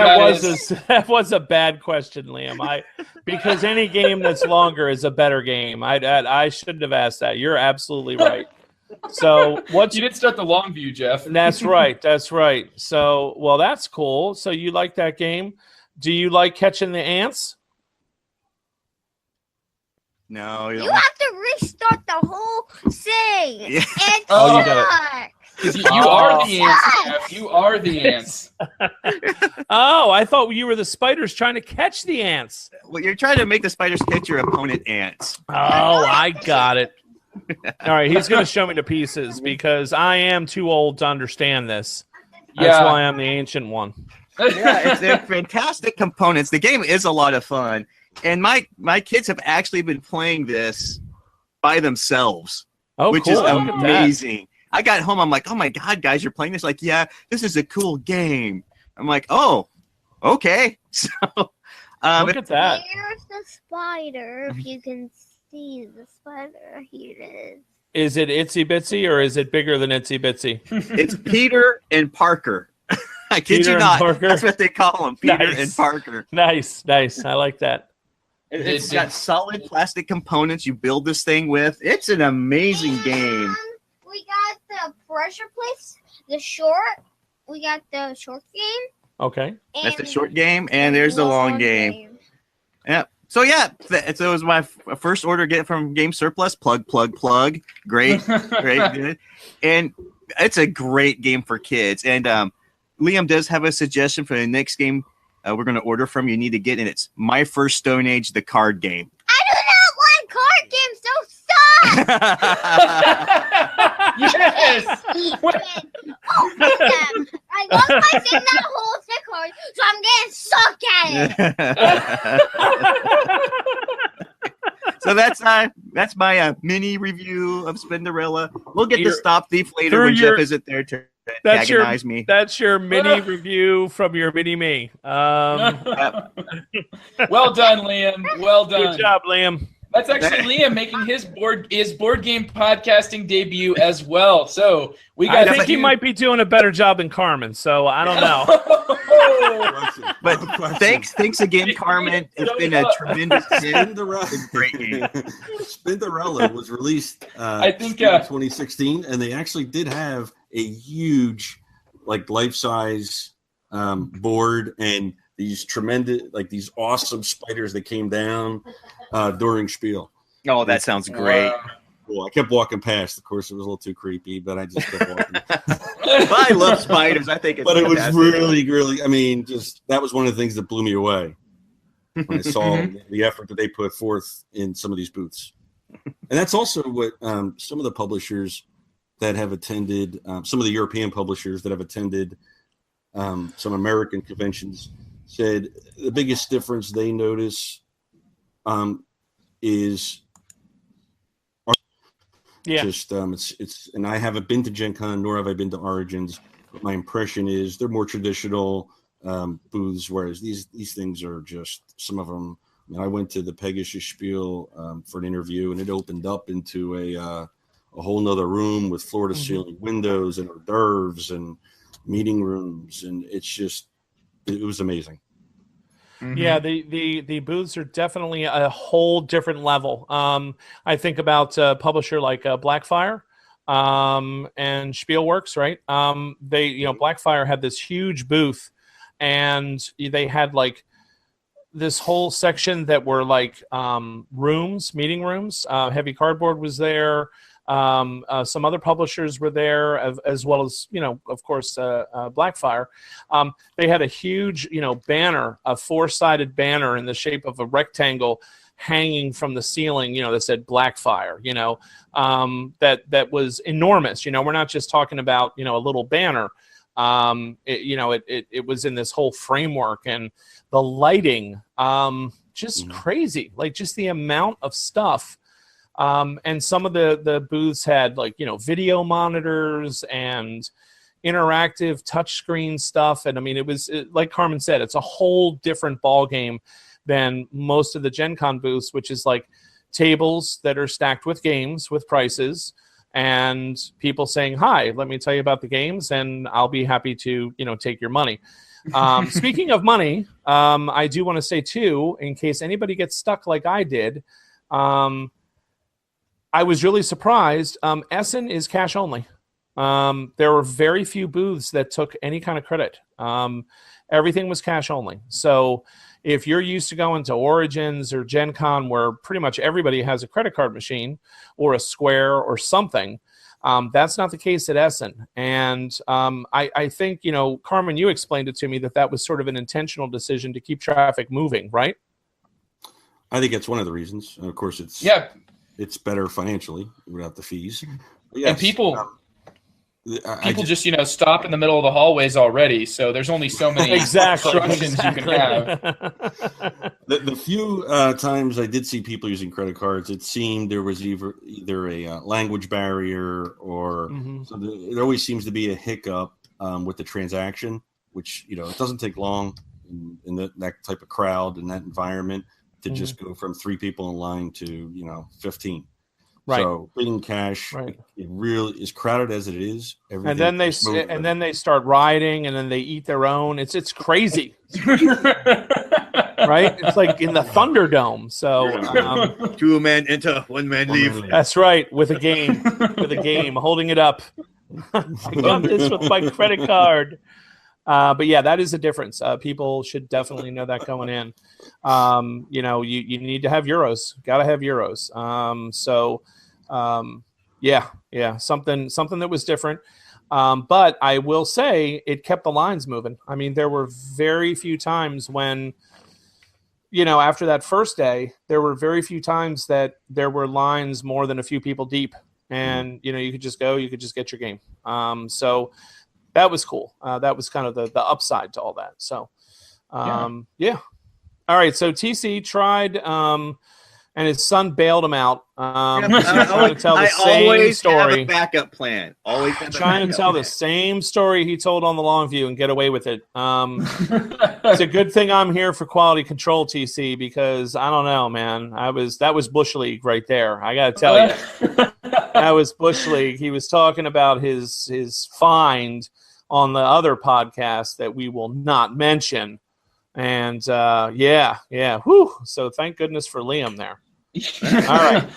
that was a bad question, Liam. Because any game that's longer is a better game. I shouldn't have asked that. You're absolutely right. So you did start the long view, Jeff. That's right. That's right. So that's cool. So you like that game? Do you like catching the ants? No, you have to restart the whole thing. Yeah. It you got it. You are the ants, Jeff. You are the ants. Oh, I thought you were the spiders trying to catch the ants. Well, you're trying to make the spiders catch your opponent ants. Oh, I got it. All right, he's going to show me the pieces because I am too old to understand this. That's why I'm the ancient one. Yeah, they're fantastic components. The game is a lot of fun. And my kids have actually been playing this by themselves, which is amazing. I got home, I'm like, oh my God, guys, you're playing this? Like, yeah, this is a cool game. I'm like, oh, okay. So look at that. Here's the spider. If you can see the spider, here it is. Is it Itsy Bitsy or is it bigger than Itsy Bitsy? It's Peter and Parker. I kid Peter you not. Parker. That's what they call them, Peter and Parker. Nice. I like that. It's got solid plastic components you build this thing with. It's an amazing game. We got the pressure plates, the short. We got the short game. Okay. That's the short game, and there's the long game. Yeah. So yeah, so it was my first order get from Game Surplus. Plug. Great, good. And it's a great game for kids. And Liam does have a suggestion for the next game we're going to order from. You need to get, and it's My First Stone Age, the card game. I do not want card games. Those suck. Yes. I love my thing that holds the card, so I'm getting sucked at it. So that's my mini review of Spinderella. We'll get to Stop Thief later when Jeff isn't there to antagonize me. That's your mini review from your mini me. Well done, Liam. Well done. Good job, Liam. That's actually Liam making his board game podcasting debut as well. So I think he might be doing a better job than Carmen. So I don't know. But thanks again, Carmen. It's been a tremendous great game. Spinderella was released I think in 2016, and they actually did have a huge, like, life-size board, and these tremendous, like these awesome spiders that came down during Spiel. Oh, that sounds great. Cool. I kept walking past. Of course, it was a little too creepy, but I just kept walking. I love spiders. I think it's But it was fantastic. really, I mean, just that was one of the things that blew me away when I saw the effort that they put forth in some of these booths. And that's also what some of the publishers that have attended, some of the European publishers that have attended some American conventions said the biggest difference they notice is just it's and I haven't been to GenCon nor have I been to Origins, but my impression is they're more traditional booths, whereas these things are just some of them. I mean, I went to the Pegasus Spiel for an interview, and it opened up into a whole nother room with floor to ceiling windows and hors d'oeuvres and meeting rooms, and it was amazing. Yeah, the booths are definitely a whole different level. I think about a publisher like Blackfire and Spielworks, right? Blackfire had this huge booth, and they had like this whole section that were like rooms, meeting rooms. Heavy Cardboard was there. Some other publishers were there, as well as, of course, Blackfire. They had a huge, banner, a 4-sided banner in the shape of a rectangle hanging from the ceiling, that said Blackfire, that was enormous. We're not just talking about, a little banner. It was in this whole framework, and the lighting, just crazy, like just the amount of stuff. And some of the booths had video monitors and interactive touchscreen stuff. And I mean, it was like Carmen said, it's a whole different ball game than most of the GenCon booths, which is like tables that are stacked with games with prices and people saying, "Hi, let me tell you about the games, and I'll be happy to take your money." Speaking of money, I do want to say too, in case anybody gets stuck like I did. I was really surprised. Essen is cash only. There were very few booths that took any kind of credit. Everything was cash only. So if you're used to going to Origins or GenCon, where pretty much everybody has a credit card machine or a Square or something, that's not the case at Essen. And I think, Carmen, you explained it to me that was sort of an intentional decision to keep traffic moving, right? I think that's one of the reasons. Of course, it's better financially without the fees. Yes, and people just stop in the middle of the hallways already. So there's only so many instructions you can have. The few times I did see people using credit cards, it seemed there was either a language barrier or so there always seems to be a hiccup with the transaction, which it doesn't take long in that type of crowd and that environment to just go from 3 people in line to 15. Right. So being cash, it really is crowded as it is. And then they start riding, and then they eat their own. It's crazy, right? It's like in the Thunderdome. So 2 men enter, 1 man leave. That's right. With a game, holding it up. I got this with my credit card. But yeah, that is a difference. People should definitely know that going in. You need to have euros. Got to have euros. Something that was different. But I will say it kept the lines moving. I mean, there were very few times when, after that first day, there were very few times that there were lines more than a few people deep. And, you could just go, you could just get your game. So that was cool. That was kind of the upside to all that. So, yeah. All right. So TC tried, and his son bailed him out. Trying to tell the same story. Have a backup plan. Always trying to tell the same story he told on the Longview and get away with it. It's a good thing I'm here for quality control, TC, because I don't know, man. That was Bush League right there. I got to tell you, that was Bush League. He was talking about his find on the other podcast that we will not mention. And whew. So thank goodness for Liam there. All right.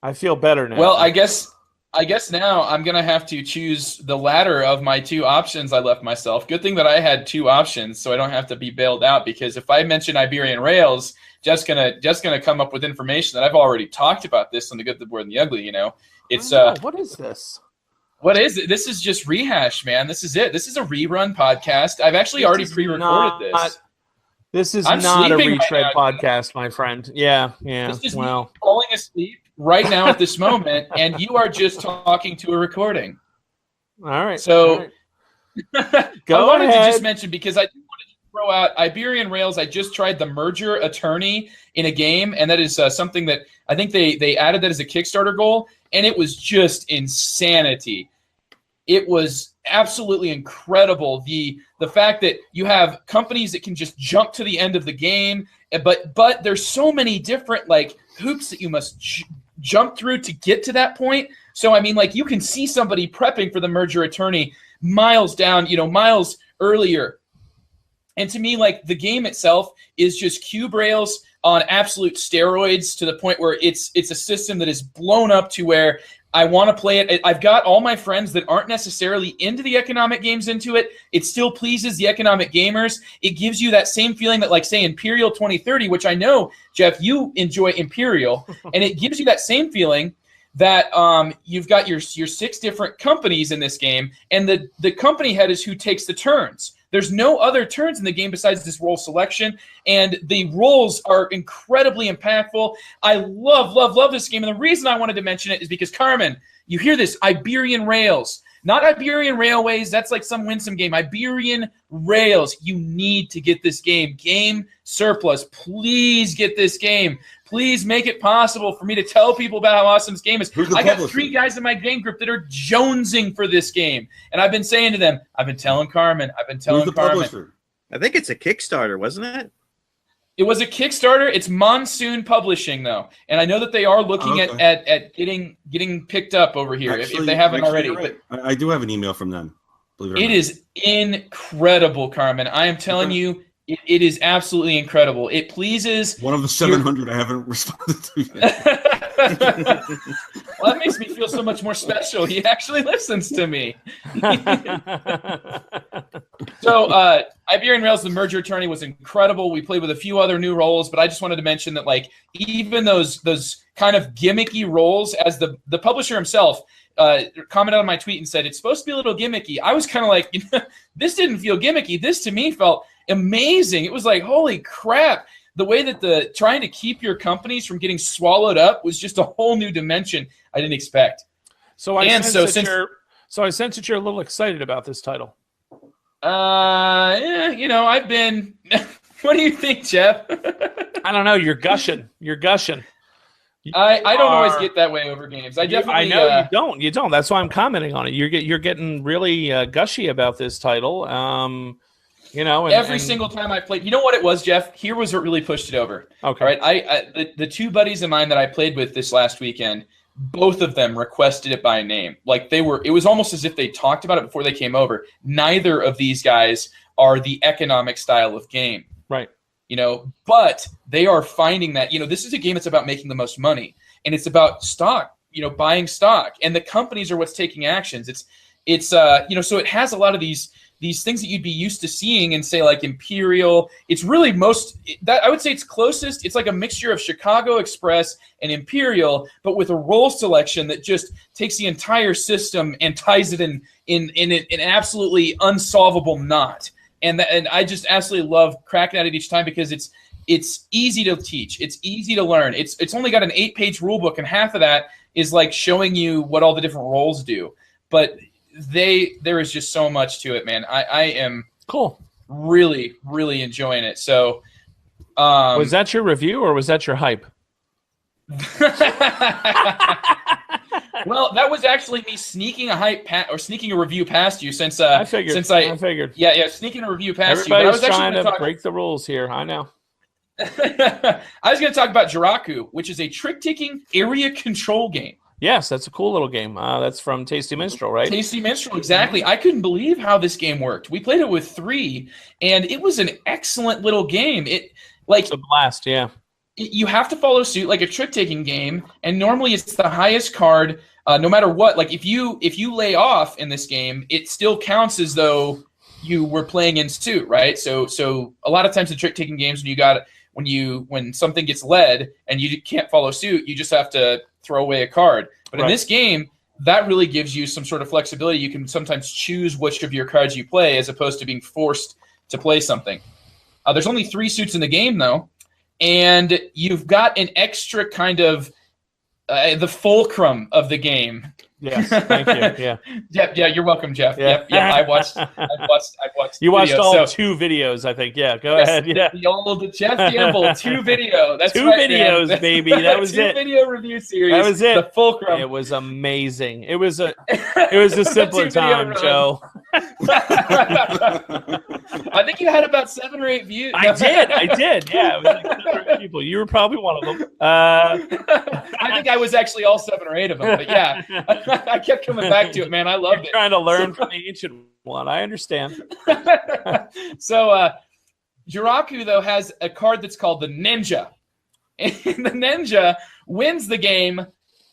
I feel better now. Well, I guess I guess now I'm going to have to choose the latter of my two options I left myself. Good thing that I had two options so I don't have to be bailed out, because if I mention Iberian Rails, just gonna come up with information that I've already talked about this on the Good, the Bored, and the Ugly, It's what is this? What is it? This is just rehash, man. This is it. This is a rerun podcast. I've actually already pre-recorded this. This is I'm not a sleeping right retread now, podcast, my friend. Yeah. This is Well, me falling asleep right now at this moment, and you are just talking to a recording. all right. So all right. Go I wanted ahead. to just mention, because I wanted to throw out Iberian Rails. I just tried the merger attorney in a game, and that is something that I think they added that as a Kickstarter goal, and it was just insanity. It was absolutely incredible. The fact that you have companies that can just jump to the end of the game, but there's so many different hoops that you must jump through to get to that point. So I mean, you can see somebody prepping for the merger attorney miles down, miles earlier. And to me, the game itself is just cube rails on absolute steroids, to the point where it's a system that is blown up to where I want to play it. I've got all my friends that aren't necessarily into the economic games into it. It still pleases the economic gamers. It gives you that same feeling that, say, Imperial 2030, which I know, Geoff, you enjoy Imperial, and it gives you that same feeling that you've got your 6 different companies in this game, and the company head is who takes the turns. There's no other turns in the game besides this role selection, and the roles are incredibly impactful. I love this game, and the reason I wanted to mention it is because, Carmen, you hear this, Iberian Rails. Not Iberian Railways, that's like some winsome game. Iberian Rails, you need to get this game. Game Surplus, please get this game. Please make it possible for me to tell people about how awesome this game is. I got 3 guys in my game group that are jonesing for this game. And I've been saying to them, I've been telling Carmen, Who's the publisher? I think it's a Kickstarter, wasn't it? It was a Kickstarter. It's Monsoon Publishing, though. And I know that they are looking at getting picked up over here, if they haven't already. Right. But I do have an email from them. Believe it or not. It is incredible, Carmen. I am telling you, it is absolutely incredible. It pleases one of the 700 I haven't responded to yet. Well, that makes me feel so much more special. He actually listens to me. So Iberian Rails, the merger attorney, was incredible. We played with a few other new roles, but I just wanted to mention that even those kind of gimmicky roles, as the publisher himself commented on my tweet and said, it's supposed to be a little gimmicky. I was kind of this didn't feel gimmicky. This to me felt amazing. It was holy crap. The way that trying to keep your companies from getting swallowed up was just a whole new dimension I didn't expect. So I sense that you're a little excited about this title. Yeah, I've been. What do you think, Geoff? I don't know. You're gushing. I don't always get that way over games. I know you don't. That's why I'm commenting on it. You're getting really gushy about this title. Every single time I played, you know what it was, Geoff? Here was what really pushed it over. Okay. All right. The 2 buddies of mine that I played with this last weekend, both of them requested it by name. It was almost as if they talked about it before they came over. Neither of these guys are the economic style of game. Right. But they are finding that, this is a game that's about making the most money, and it's about stock, buying stock, and the companies are what's taking actions. It's so it has a lot of these things that you'd be used to seeing in, say, Imperial. It's really I would say it's closest. It's like a mixture of Chicago Express and Imperial, but with a role selection that just takes the entire system and ties it in an absolutely unsolvable knot. And I just absolutely love cracking at it each time, because it's easy to teach. It's easy to learn. It's only got an 8-page rule book, and half of that is showing you what all the different roles do. But there is just so much to it, man. I am really, really enjoying it. So, was that your review or was that your hype? Well, that was actually me sneaking a sneaking a review past you, since I figured. Yeah, sneaking a review past you. Everybody's trying to break the rules here. I know. I was going to talk about Joraku, which is a trick-taking area control game. Yes, that's a cool little game. That's from Tasty Minstrel, right? Tasty Minstrel, exactly. I couldn't believe how this game worked. We played it with 3, and it was an excellent little game. It's a blast, yeah. You have to follow suit like a trick-taking game, and normally it's the highest card no matter what, like if you lay off in this game, it still counts as though you were playing in suit, right? So a lot of times in trick-taking games, when something gets led and you can't follow suit, you just have to throw away a card. But in this game, that really gives you some sort of flexibility. You can sometimes choose which of your cards you play as opposed to being forced to play something. There's only 3 suits in the game, though, and you've got an extra kind of the fulcrum of the game. Yes, thank you. Yeah. Yeah, you're welcome, Jeff. Yeah. Yep. I've watched. You watched videos, all 2 videos, I think. Yeah, go ahead. Yeah. The old Jeff Gambill 2 video. That's 2 right, videos, man. baby. That was 2 it. video review series. That was it. The fulcrum. It was amazing. It was a simpler time, Joe. I think you had about 7 or 8 views. I did. Yeah, it was like 7 or 8 people. You were probably one of them. I think I was actually all 7 or 8 of them. But yeah, I kept coming back to it, man. I loved it. Trying to learn from the ancient one. I understand. So Joraku, though, has a card that's called the Ninja. And the Ninja wins the game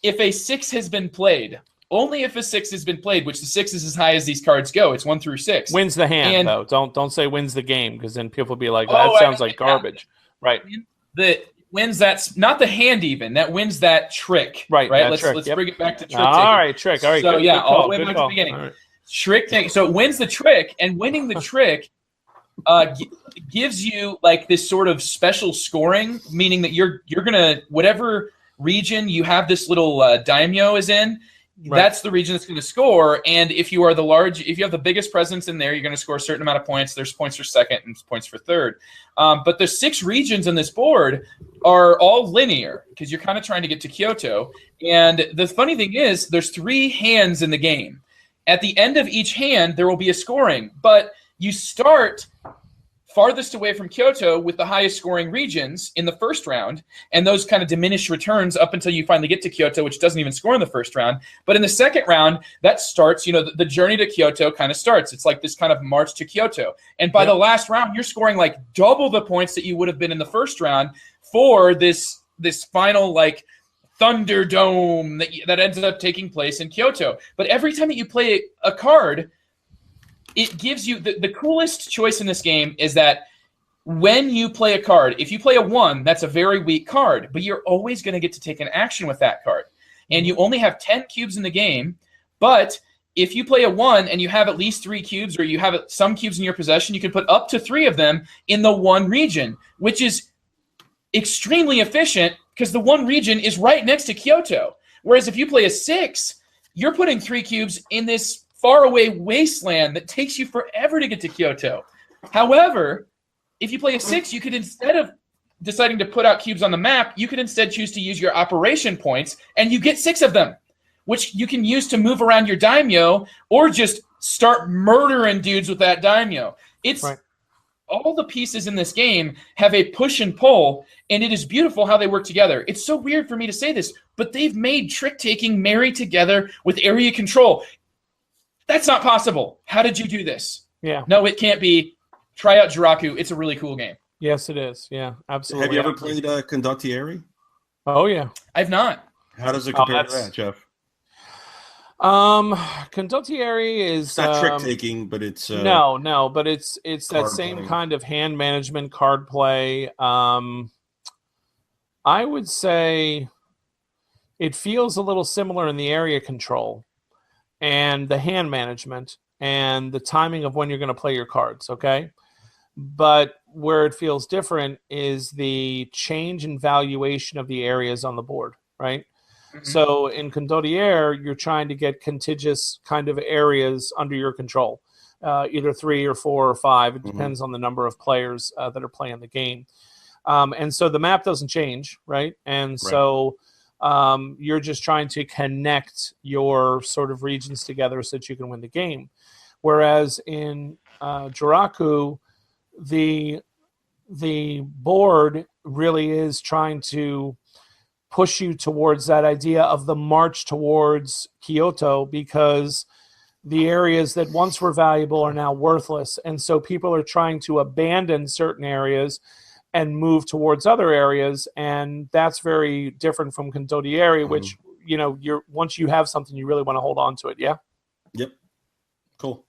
if a 6 has been played. Only if a 6 has been played, which the 6 is as high as these cards go. It's 1 through 6. Wins the hand, though. Don't say wins the game, because then people will be like, that sounds like garbage. Right. That wins that, not the hand even. That wins that trick. Right. Let's bring it back to trick. All right, trick. All right. So good all the way call, back to the beginning. Right. Trick thing. So it wins the trick, and winning the trick gives you like this sort of special scoring, meaning that you're gonna, whatever region you have this little daimyo is in, that's the region that's going to score. And if you are if you have the biggest presence in there, you're going to score a certain amount of points. There's points for second and points for third. But the 6 regions on this board are all linear because you're kind of trying to get to Kyoto. And the funny thing is, there's 3 hands in the game. At the end of each hand, there will be a scoring, but you start farthest away from Kyoto with the highest scoring regions in the first round, and those kind of diminish returns up until you finally get to Kyoto, which doesn't even score in the first round. But in the second round, that starts, the journey to Kyoto kind of starts. It's like this kind of march to Kyoto. And by the last round, you're scoring like double the points that you would have been in the first round for this final like Thunderdome that ends up taking place in Kyoto. But every time that you play a card, it gives you the coolest choice in this game is that when you play a card, if you play a 1, that's a very weak card, but you're always going to get to take an action with that card. And you only have 10 cubes in the game, but if you play a 1 and you have at least 3 cubes, or you have some cubes in your possession, you can put up to 3 of them in the 1 region, which is extremely efficient because the 1 region is right next to Kyoto. Whereas if you play a 6, you're putting 3 cubes in this faraway wasteland that takes you forever to get to Kyoto. However, if you play a 6, you could, instead of deciding to put out cubes on the map, you could instead choose to use your operation points, and you get 6 of them, which you can use to move around your daimyo or just start murdering dudes with that daimyo. It's all the pieces in this game have a push and pull, and it is beautiful how they work together. It's so weird for me to say this, but they've made trick-taking marry together with area control. That's not possible. How did you do this? Yeah. No, it can't be. Try out Joraku. It's a really cool game. Yes, it is. Yeah, absolutely. Have you ever played Condottieri? Oh, yeah. I've not. How does it compare to that, Jeff? Condottieri is... It's not trick-taking, but it's... No, but it's that same kind of hand management, card play. I would say it feels a little similar in the area control and the hand management and the timing of when you're going to play your cards, okay? But where it feels different is the change in valuation of the areas on the board, right? Mm-hmm. So in Condottieri, you're trying to get contiguous kind of areas under your control, either 3 or 4 or 5. It depends on the number of players that are playing the game. And so the map doesn't change, right? And so... you're just trying to connect your sort of regions together so that you can win the game. Whereas in Joraku, the board really is trying to push you towards that idea of the march towards Kyoto, because the areas that once were valuable are now worthless. And so people are trying to abandon certain areas and move towards other areas, and that's very different from Condottieri, which once you have something, you really want to hold on to it. Yeah. Yep. Cool.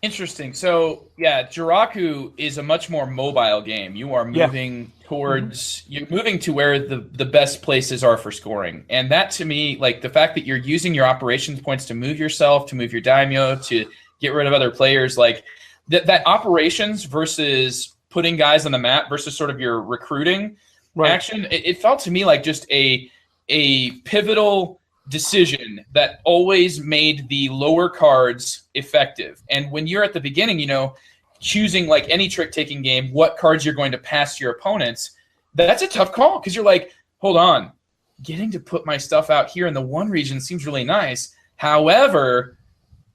Interesting. So yeah, Joraku is a much more mobile game. You are moving towards you're moving to where the best places are for scoring. And that to me, like the fact that you're using your operations points to move yourself, to move your daimyo, to get rid of other players, like that operations versus putting guys on the map versus sort of your recruiting action, it felt to me like just a pivotal decision that always made the lower cards effective. And when you're at the beginning, choosing like any trick-taking game, what cards you're going to pass to your opponents, that's a tough call because you're like, hold on, getting to put my stuff out here in the one region seems really nice. However,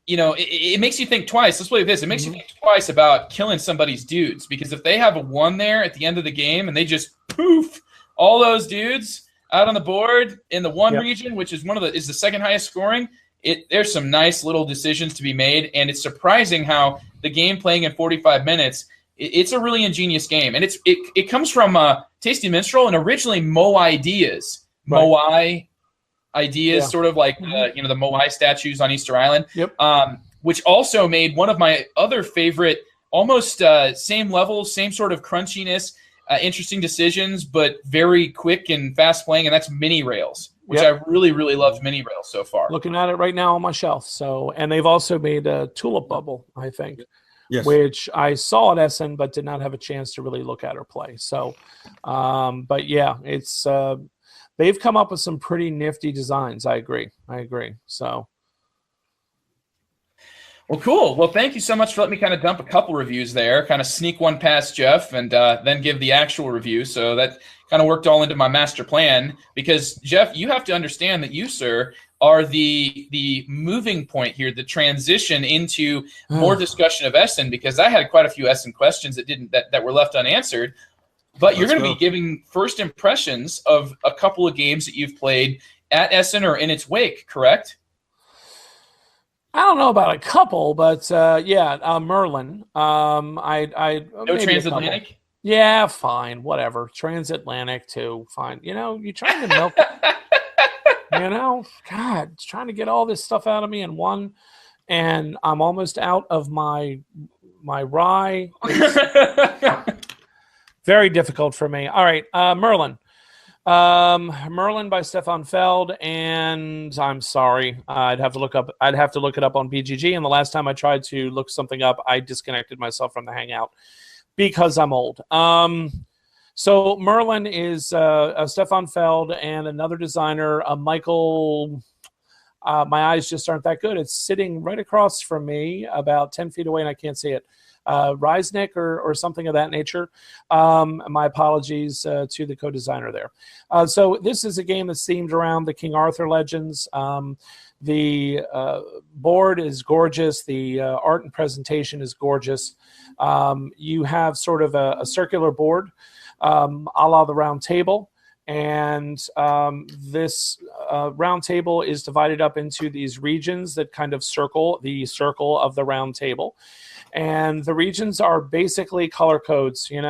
it makes you think twice. Let's play this. It makes you think twice about killing somebody's dudes, because if they have a 1 there at the end of the game and they just poof all those dudes out on the board in the one region, which is is the second highest scoring, there's some nice little decisions to be made, and it's surprising how the game playing in 45 minutes, it's a really ingenious game, and it comes from Tasty Minstrel and originally Moai Ideas. Moai Ideas, sort of like the Moai statues on Easter Island, which also made one of my other favorite, almost same level, same sort of crunchiness, interesting decisions, but very quick and fast playing, and that's Mini Rails, which I really, really loved Mini Rails so far. Looking at it right now on my shelf. So, and they've also made a Tulip Bubble, I think, which I saw at Essen, but did not have a chance to really look at or play. So, but yeah, it's they've come up with some pretty nifty designs. I agree. So. Well, cool. Well, thank you so much for letting me kind of dump a couple reviews there, kind of sneak one past Geof, and then give the actual review. So that kind of worked all into my master plan, because, Geof, you have to understand that you, sir, are the moving point here, the transition into more discussion of Essen, because I had quite a few Essen questions that were left unanswered. But you're going to be giving first impressions of a couple of games that you've played at Essen or in its wake, correct? I don't know about a couple, but Merlin. No Transatlantic? Yeah, fine, whatever. Transatlantic too, fine. You're trying to milk it. God, trying to get all this stuff out of me in one, and I'm almost out of my rye. Very difficult for me. All right, Merlin. Merlin by Stefan Feld, and I'm sorry, I'd have to look it up on BGG, and the last time I tried to look something up, I disconnected myself from the Hangout because I'm old. So Merlin is Stefan Feld and another designer, Michael. My eyes just aren't that good. It's sitting right across from me, about 10 feet away, and I can't see it. Reisnick or something of that nature. My apologies to the co-designer there. So this is a game that's themed around the King Arthur legends. The board is gorgeous. The art and presentation is gorgeous. You have sort of a circular board, a la the round table. And this round table is divided up into these regions that kind of circle the circle of the round table. And the regions are basically color codes. You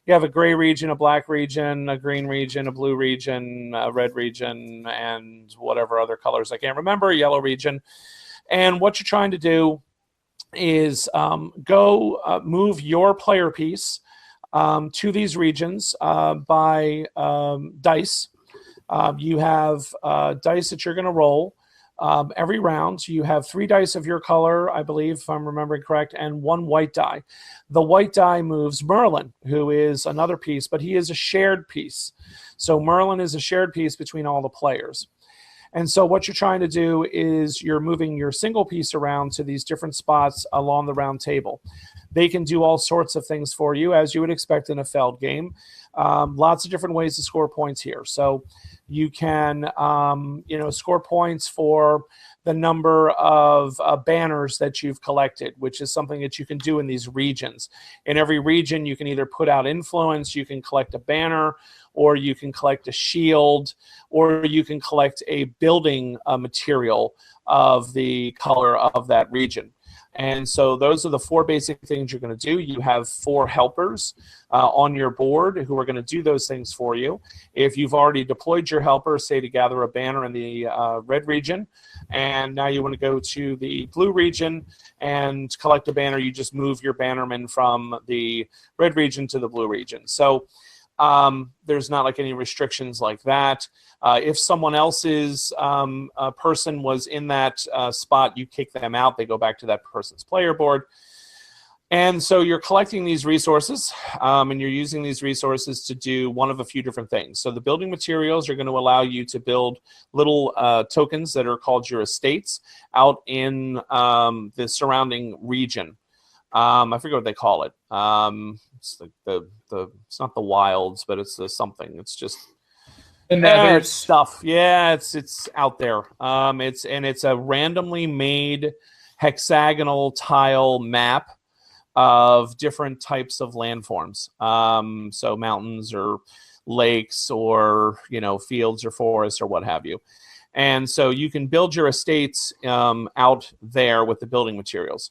have a gray region, a black region, a green region, a blue region, a red region, and whatever other colors I can't remember, a yellow region. And what you're trying to do is move your player piece to these regions by dice. You have dice that you're going to roll. Every round, you have 3 dice of your color, I believe, if I'm remembering correct, and 1 white die. The white die moves Merlin, who is another piece, but he is a shared piece. So Merlin is a shared piece between all the players. And so what you're trying to do is you're moving your single piece around to these different spots along the round table. They can do all sorts of things for you, as you would expect in a Feld game. Lots of different ways to score points here. So you can, score points for the number of banners that you've collected, which is something that you can do in these regions. In every region, you can either put out influence, you can collect a banner, or you can collect a shield, or you can collect a building material of the color of that region. And so those are the 4 basic things you're going to do. You have 4 helpers on your board who are going to do those things for you. If you've already deployed your helper, say to gather a banner in the red region, and now you want to go to the blue region and collect a banner, you just move your bannerman from the red region to the blue region. So there's not like any restrictions like that. If someone else's person was in that spot, you kick them out. They go back to that person's player board. And so you're collecting these resources, and you're using these resources to do one of a few different things. So the building materials are going to allow you to build little tokens that are called your estates out in the surrounding region. I forget what they call it. It's it's not the wilds, but it's the something. It's just The nethers. stuff. Yeah, it's out there. It's a randomly made hexagonal tile map of different types of landforms. So mountains or lakes or fields or forests or what have you. And so you can build your estates out there with the building materials.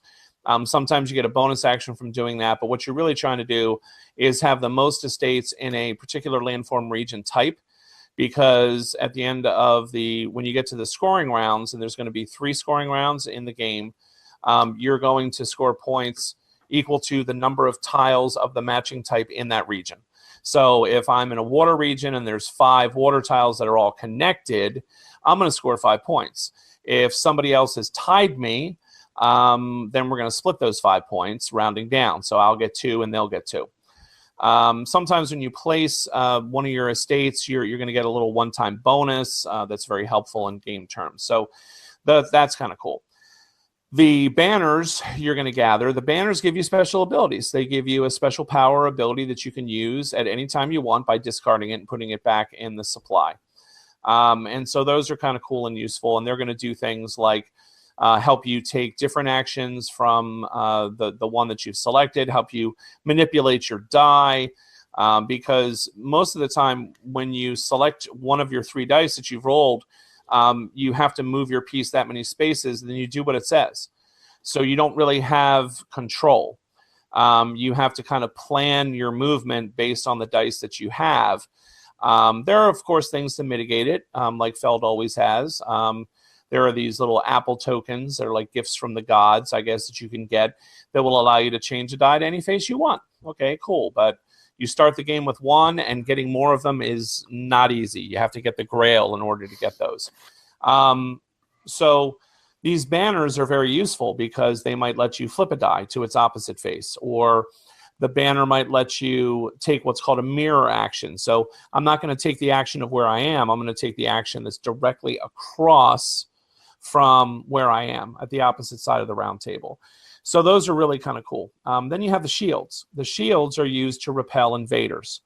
Sometimes you get a bonus action from doing that, but what you're really trying to do is have the most estates in a particular landform region type, because at the end of when you get to the scoring rounds, and there's going to be 3 scoring rounds in the game, you're going to score points equal to the number of tiles of the matching type in that region. So if I'm in a water region and there's 5 water tiles that are all connected, I'm going to score 5 points. If somebody else has tied me, then we're going to split those 5 points, rounding down. So I'll get 2 and they'll get 2. Sometimes when you place one of your estates, you're going to get a little one-time bonus that's very helpful in game terms. So that's kind of cool. The banners you're going to gather, the banners give you special abilities. They give you a special power ability that you can use at any time you want by discarding it and putting it back in the supply. And so those are kind of cool and useful, and they're going to do things like help you take different actions from the one that you've selected, help you manipulate your die, because most of the time when you select one of your 3 dice that you've rolled, you have to move your piece that many spaces, and then you do what it says. So you don't really have control. You have to kind of plan your movement based on the dice that you have. There are, of course, things to mitigate it, like Feld always has. There are these little apple tokens that are like gifts from the gods, I guess, that you can get that will allow you to change a die to any face you want. Okay, cool. But you start the game with 1, and getting more of them is not easy. You have to get the Grail in order to get those. So these banners are very useful because they might let you flip a die to its opposite face, or the banner might let you take what's called a mirror action. So I'm not going to take the action of where I am. I'm going to take the action that's directly across from where I am at the opposite side of the round table. So those are really kind of cool. Then you have the shields. The shields are used to repel invaders.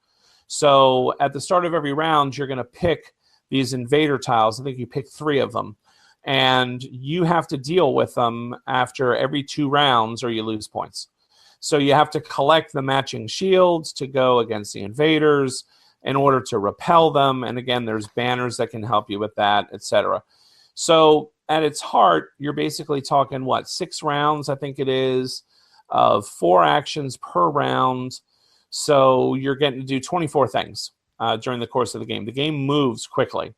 So at the start of every round, you're going to pick these invader tiles. I think you pick 3 of them. And you have to deal with them after every 2 rounds or you lose points. So you have to collect the matching shields to go against the invaders in order to repel them. And again, there's banners that can help you with that, etc. So at its heart, you're basically talking, 6 rounds, I think it is, of 4 actions per round. So you're getting to do 24 things during the course of the game. The game moves quickly.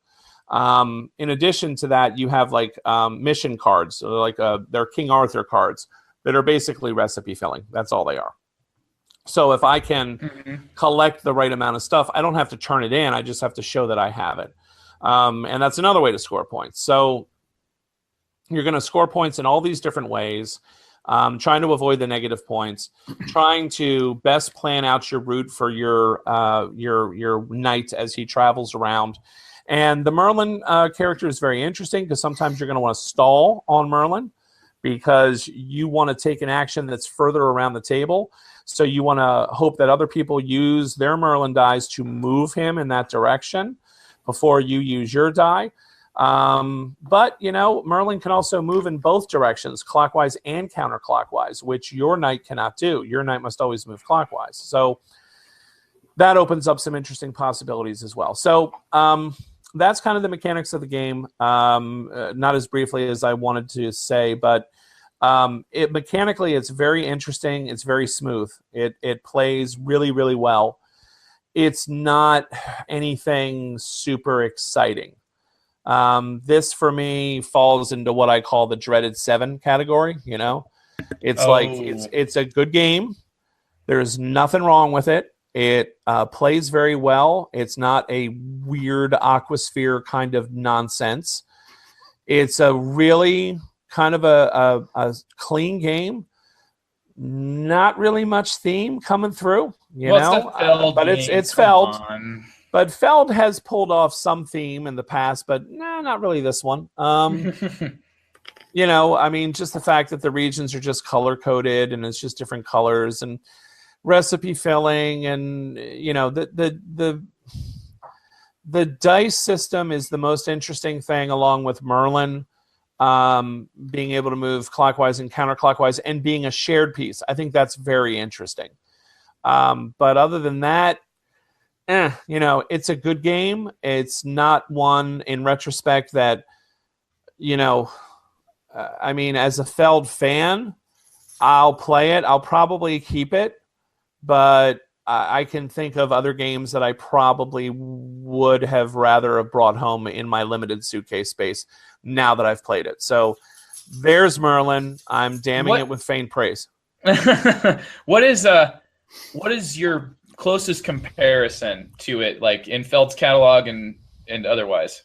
In addition to that, you have like mission cards, like they're King Arthur cards that are basically recipe filling. That's all they are. So if I can collect the right amount of stuff, I don't have to turn it in. I just have to show that I have it. And that's another way to score points. So you're going to score points in all these different ways, trying to avoid the negative points, trying to best plan out your route for your knight as he travels around. And the Merlin character is very interesting because sometimes you're going to want to stall on Merlin because you want to take an action that's further around the table. So you want to hope that other people use their Merlin dice to move him in that direction before you use your die. But, Merlin can also move in both directions, clockwise and counterclockwise, which your knight cannot do. Your knight must always move clockwise. So that opens up some interesting possibilities as well. So that's kind of the mechanics of the game. Not as briefly as I wanted to say, but It mechanically, it's very interesting. It's very smooth. It plays really, really well. It's not anything super exciting. This for me falls into what I call the dreaded 7 category. You know, it's like it's a good game. There's nothing wrong with it. It plays very well. It's not a weird aquasphere kind of nonsense. It's a really kind of a clean game. Not really much theme coming through, you know. But it's Feld. But Feld has pulled off some theme in the past, but not really this one. You know, I mean, just the fact that the regions are just color coded and it's just different colors and recipe filling, and you know, the dice system is the most interesting thing, along with Merlin, being able to move clockwise and counterclockwise and being a shared piece. I think that's very interesting. But other than that, you know, it's a good game. It's not one in retrospect that, you know, I mean, as a Feld fan, I'll play it. I'll probably keep it. But I can think of other games that I probably would have rather have brought home in my limited suitcase space now that I've played it. So there's Merlin. I'm damning it with faint praise. What is your closest comparison to it, like in Feld's catalog and otherwise?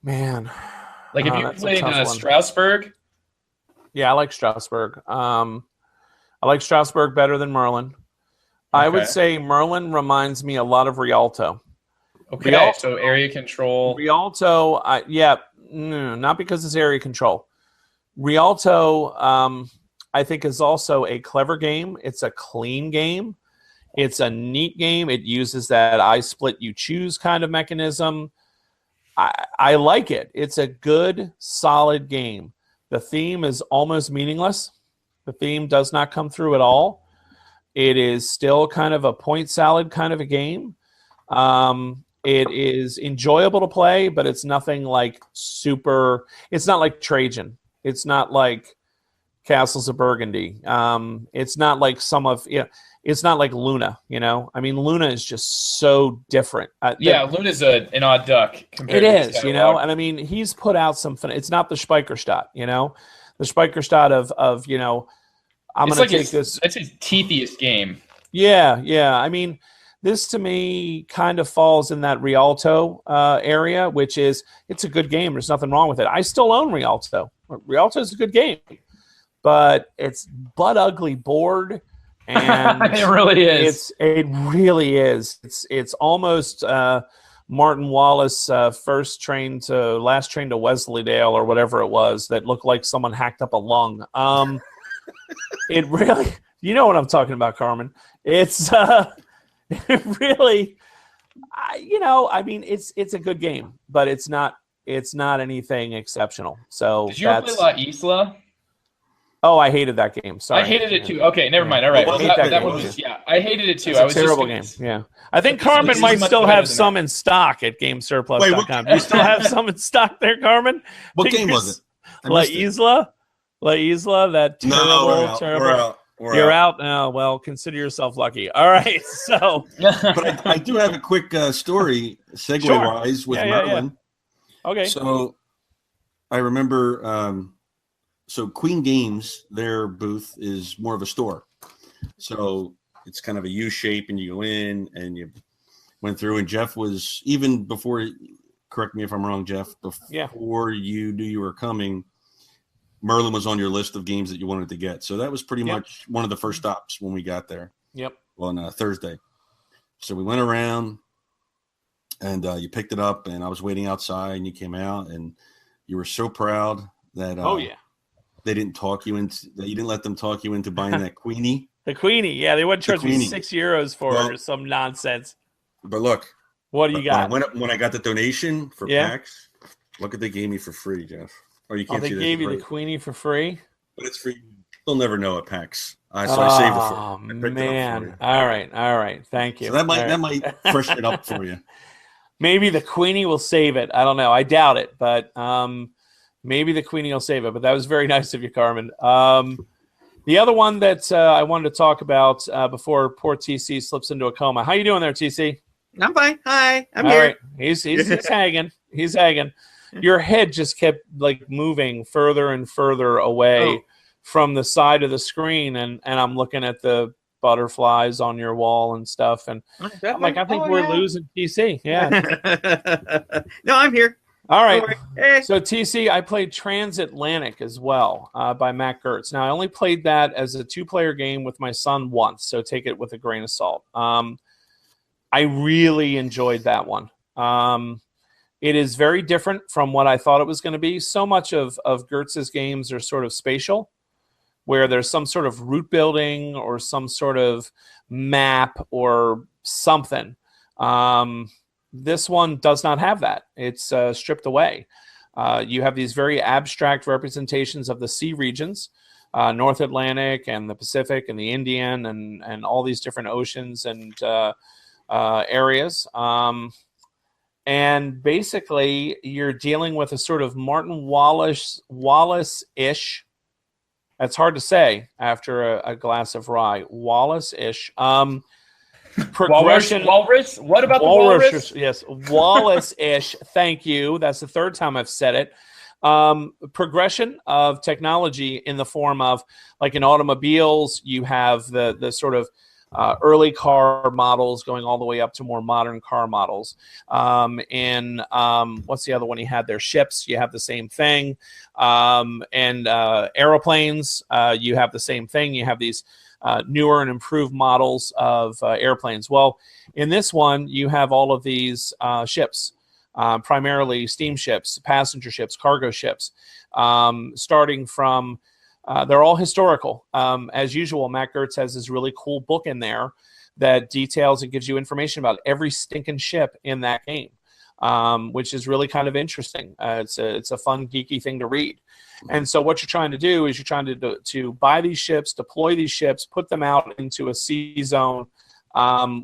Man. Like, if you played Strasbourg? Yeah, I like Strasbourg. I like Strasbourg better than Merlin. Okay. I would say Merlin reminds me a lot of Rialto. Okay, Rialto, so area control. Rialto, not because it's area control. Rialto, I think, is also a clever game. It's a clean game. It's a neat game. It uses that I split, you choose kind of mechanism. I like it. It's a good, solid game. The theme is almost meaningless. The theme does not come through at all. It is still kind of a point salad kind of a game. It is enjoyable to play, but it's nothing like super. It's not like Trajan. It's not like Castles of Burgundy. It's not like it's not like Luna. You know, I mean, Luna is just so different. Luna's an odd duck. It is, you know, and I mean, he's put out some fun. It's not the Speicherstadt, you know. The Speicherstadt of you know, I'm going to take this. It's his teethiest game. Yeah. I mean, this to me kind of falls in that Rialto area, which is, it's a good game. There's nothing wrong with it. I still own Rialto. Rialto is a good game, but it's butt ugly board, and it really is. It really is. It's almost Martin Wallace last train to Wesleydale or whatever it was, that looked like someone hacked up a lung. It really, you know what I'm talking about, Carmen. It's it really, you know, I mean, it's a good game, but it's not anything exceptional. So did you ever play La Isla? Oh, I hated that game. Sorry, I hated it too. Okay, never mind. All right, well, that one was I hated it too. It's a terrible game. Yeah, I think Carmen might still have some in stock at GameSurplus.com. Do you still have some in stock there, Carmen? What game was it? La Isla. That terrible. You're out now. Well, consider yourself lucky. All right, so. But I do have a quick story, segue-wise, with Merlin. Yeah. Okay. So I remember, so Queen Games, their booth is more of a store. So it's kind of a U shape, and you go in, and you went through, and Jeff was, even before, correct me if I'm wrong, Jeff, before you knew you were coming, Merlin was on your list of games that you wanted to get. So that was pretty much one of the first stops when we got there. Yep. On Thursday. So we went around, and you picked it up, and I was waiting outside, and you came out, and you were so proud that they didn't talk you into, that you didn't let them talk you into buying that Queenie. The Queenie, yeah, they wouldn't charge me €6 for it or some nonsense. But look, what do you got? When I got the donation for PAX, look what they gave me for free, Jeff. Or you can't see they gave you the Queenie for free? But it's free. They'll never know at PAX. So I saved it for you. Man. All right. Thank you. So that might freshen it up for you. Maybe the Queenie will save it. I don't know. I doubt it. But Maybe the Queenie will save it, but that was very nice of you, Carmen. The other one that I wanted to talk about before poor TC slips into a coma. How you doing there, TC? I'm fine. Hi, I'm All here. right. He's hanging. He's hanging. Your head just kept like moving further and further away from the side of the screen, and I'm looking at the butterflies on your wall and stuff, and I'm like, I think we're losing TC. Yeah. No, I'm here. All right. Hey. So TC, I played Transatlantic as well by Matt Gertz. Now I only played that as a 2-player game with my son once, so take it with a grain of salt. I really enjoyed that one. It is very different from what I thought it was going to be. So much of Gertz's games are sort of spatial, where there's some sort of route building or some sort of map or something. This one does not have that. It's stripped away. You have these very abstract representations of the sea regions, North Atlantic and the Pacific and the Indian and all these different oceans and areas. And basically, you're dealing with a sort of Martin Wallace-ish. That's hard to say after a glass of rye. Wallace-ish. Progression. Walrus? What about the walrus? Yes, Wallace-ish. Thank you. That's the third time I've said it. Progression of technology in the form of, like in automobiles, you have the sort of early car models going all the way up to more modern car models. In what's the other one he had there? Ships, you have the same thing. And aeroplanes, you have the same thing. You have these newer and improved models of airplanes. Well, in this one, you have all of these ships, primarily steamships, passenger ships, cargo ships, starting from, they're all historical. As usual, Matt Gertz has this really cool book in there that details and gives you information about every stinking ship in that game, which is really kind of interesting. It's a fun, geeky thing to read. And so what you're trying to do is you're trying to buy these ships, deploy these ships, put them out into a sea zone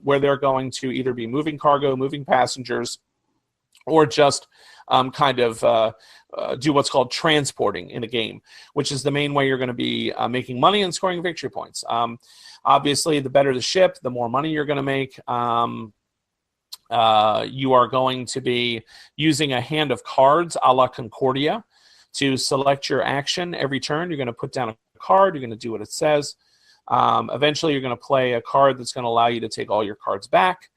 where they're going to either be moving cargo, moving passengers, or just kind of do what's called transporting in a game, which is the main way you're going to be making money and scoring victory points. Obviously, the better the ship, the more money you're going to make. You are going to be using a hand of cards a la Concordia to select your action every turn. You're going to put down a card. You're going to do what it says. Eventually, you're going to play a card that's going to allow you to take all your cards back.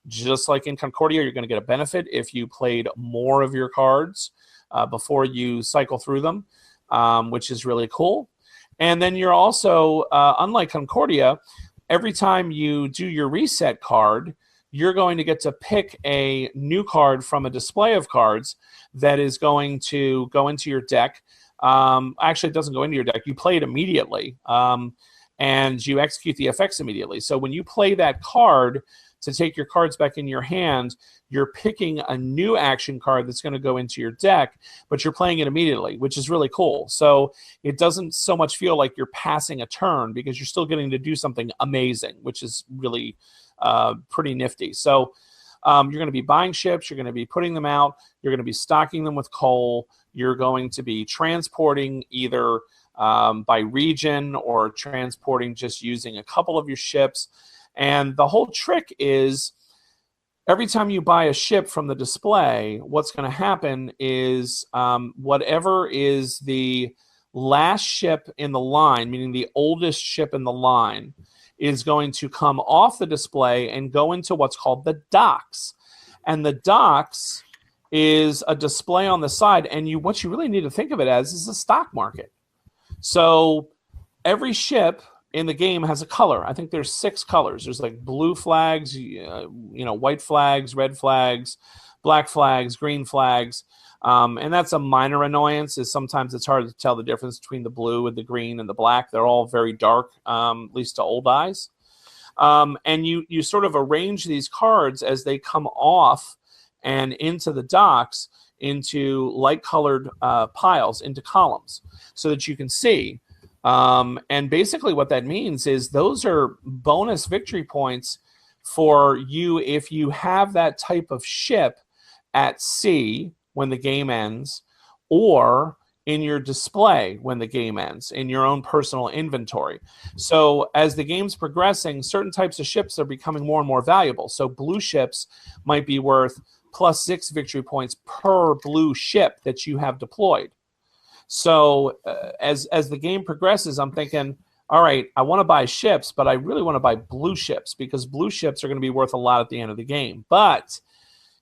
Just like in Concordia, you're going to get a benefit if you played more of your cards before you cycle through them, which is really cool. And then you're also, unlike Concordia, every time you do your reset card, you're going to get to pick a new card from a display of cards that is going to go into your deck. Actually, it doesn't go into your deck. You play it immediately, and you execute the effects immediately. So when you play that card to take your cards back in your hand, you're picking a new action card that's going to go into your deck, but you're playing it immediately, which is really cool. So it doesn't so much feel like you're passing a turn because you're still getting to do something amazing, which is really pretty nifty. So you're going to be buying ships, you're going to be putting them out, you're going to be stocking them with coal, you're going to be transporting either by region or transporting just using a couple of your ships. And the whole trick is every time you buy a ship from the display, what's going to happen is whatever is the last ship in the line, meaning the oldest ship in the line, is going to come off the display and go into what's called the docks. And the docks is a display on the side, and what you really need to think of it as is a stock market. So every ship in the game has a color. I think there's 6 colors. There's like blue flags, white flags, red flags, black flags, green flags. And that's a minor annoyance, is sometimes it's hard to tell the difference between the blue and the green and the black. They're all very dark, at least to old eyes. And you sort of arrange these cards as they come off and into the docks into light-colored piles, into columns, so that you can see. And basically what that means is those are bonus victory points for you if you have that type of ship at sea when the game ends, or in your display when the game ends, in your own personal inventory. So as the game's progressing, certain types of ships are becoming more and more valuable. So blue ships might be worth +6 victory points per blue ship that you have deployed. So as the game progresses, I'm thinking, all right, I want to buy ships, but I really want to buy blue ships because blue ships are going to be worth a lot at the end of the game. But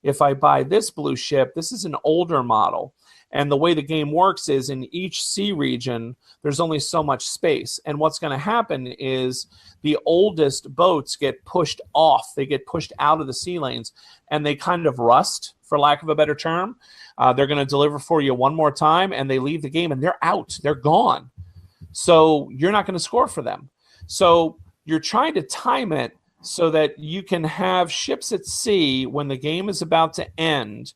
if I buy this blue ship, this is an older model. And the way the game works is in each sea region, there's only so much space. And what's going to happen is the oldest boats get pushed off. They get pushed out of the sea lanes, and they kind of rust, for lack of a better term. They're going to deliver for you one more time, and they leave the game, and they're out. They're gone. So you're not going to score for them. So you're trying to time it so that you can have ships at sea when the game is about to end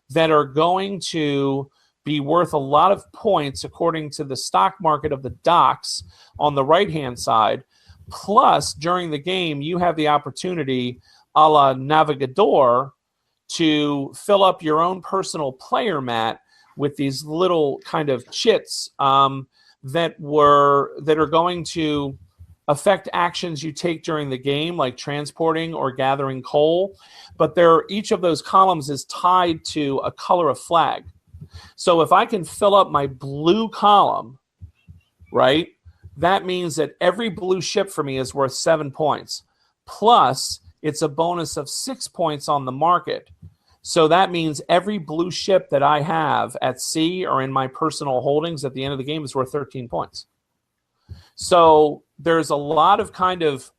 that are going to be worth a lot of points according to the stock market of the docks on the right-hand side. Plus, during the game, you have the opportunity, a la Navigador, to fill up your own personal player mat with these little kind of chits that are going to affect actions you take during the game, like transporting or gathering coal. But each of those columns is tied to a color of flag. So if I can fill up my blue column, right, that means that every blue ship for me is worth 7 points. Plus, it's a bonus of 6 points on the market. So that means every blue ship that I have at sea or in my personal holdings at the end of the game is worth 13 points. So there's a lot of kind of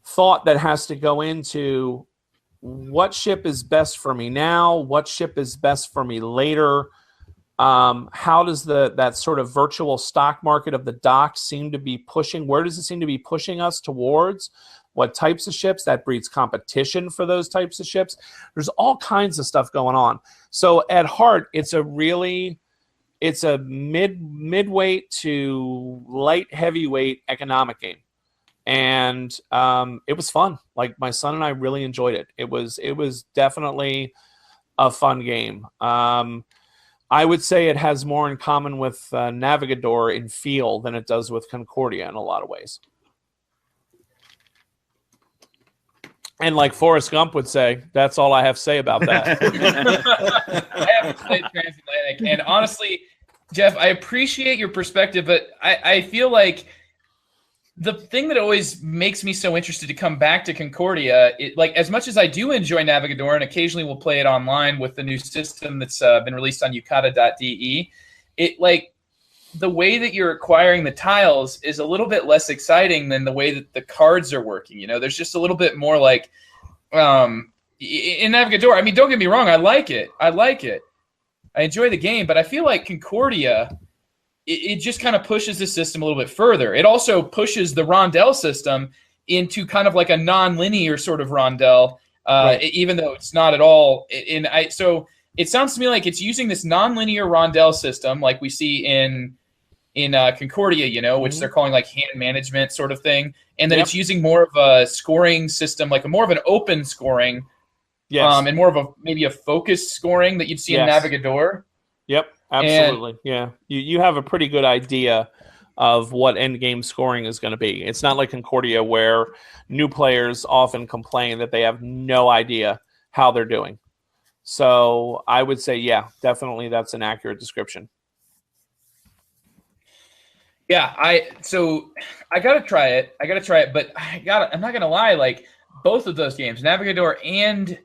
thought that has to go into what ship is best for me now, what ship is best for me later. How does that sort of virtual stock market of the docks seem to be pushing? Where does it seem to be pushing us towards? What types of ships? That breeds competition for those types of ships. There's all kinds of stuff going on. So at heart, it's a midweight to light heavyweight economic game. And it was fun. Like, my son and I really enjoyed it. It was definitely a fun game. I would say it has more in common with Navigador in feel than it does with Concordia in a lot of ways. And like Forrest Gump would say, that's all I have to say about that. I haven't played Transatlantic, and honestly, Geoff, I appreciate your perspective, but I feel like the thing that always makes me so interested to come back to Concordia, like, as much as I do enjoy Navigador and occasionally we'll play it online with the new system that's been released on Yucata.de, it, like, the way that you're acquiring the tiles is a little bit less exciting than the way that the cards are working. You know, there's just a little bit more like in Navigador. I mean, don't get me wrong, I like it. I enjoy the game, but I feel like Concordia, it just kind of pushes the system a little bit further. It also pushes the rondel system into kind of like a non-linear sort of rondel, right, even though it's not at all. So it sounds to me like it's using this non-linear rondel system like we see in Concordia, you know, which they're calling like hand management sort of thing. And then it's using more of a scoring system, like more of an open scoring, and more of maybe a focused scoring that you'd see in Navigador. Yep. Absolutely. You have a pretty good idea of what end game scoring is going to be. It's not like Concordia where new players often complain that they have no idea how they're doing. So I would say, definitely that's an accurate description. Yeah, I gotta try it. But I'm not gonna lie, like, both of those games, Navigador and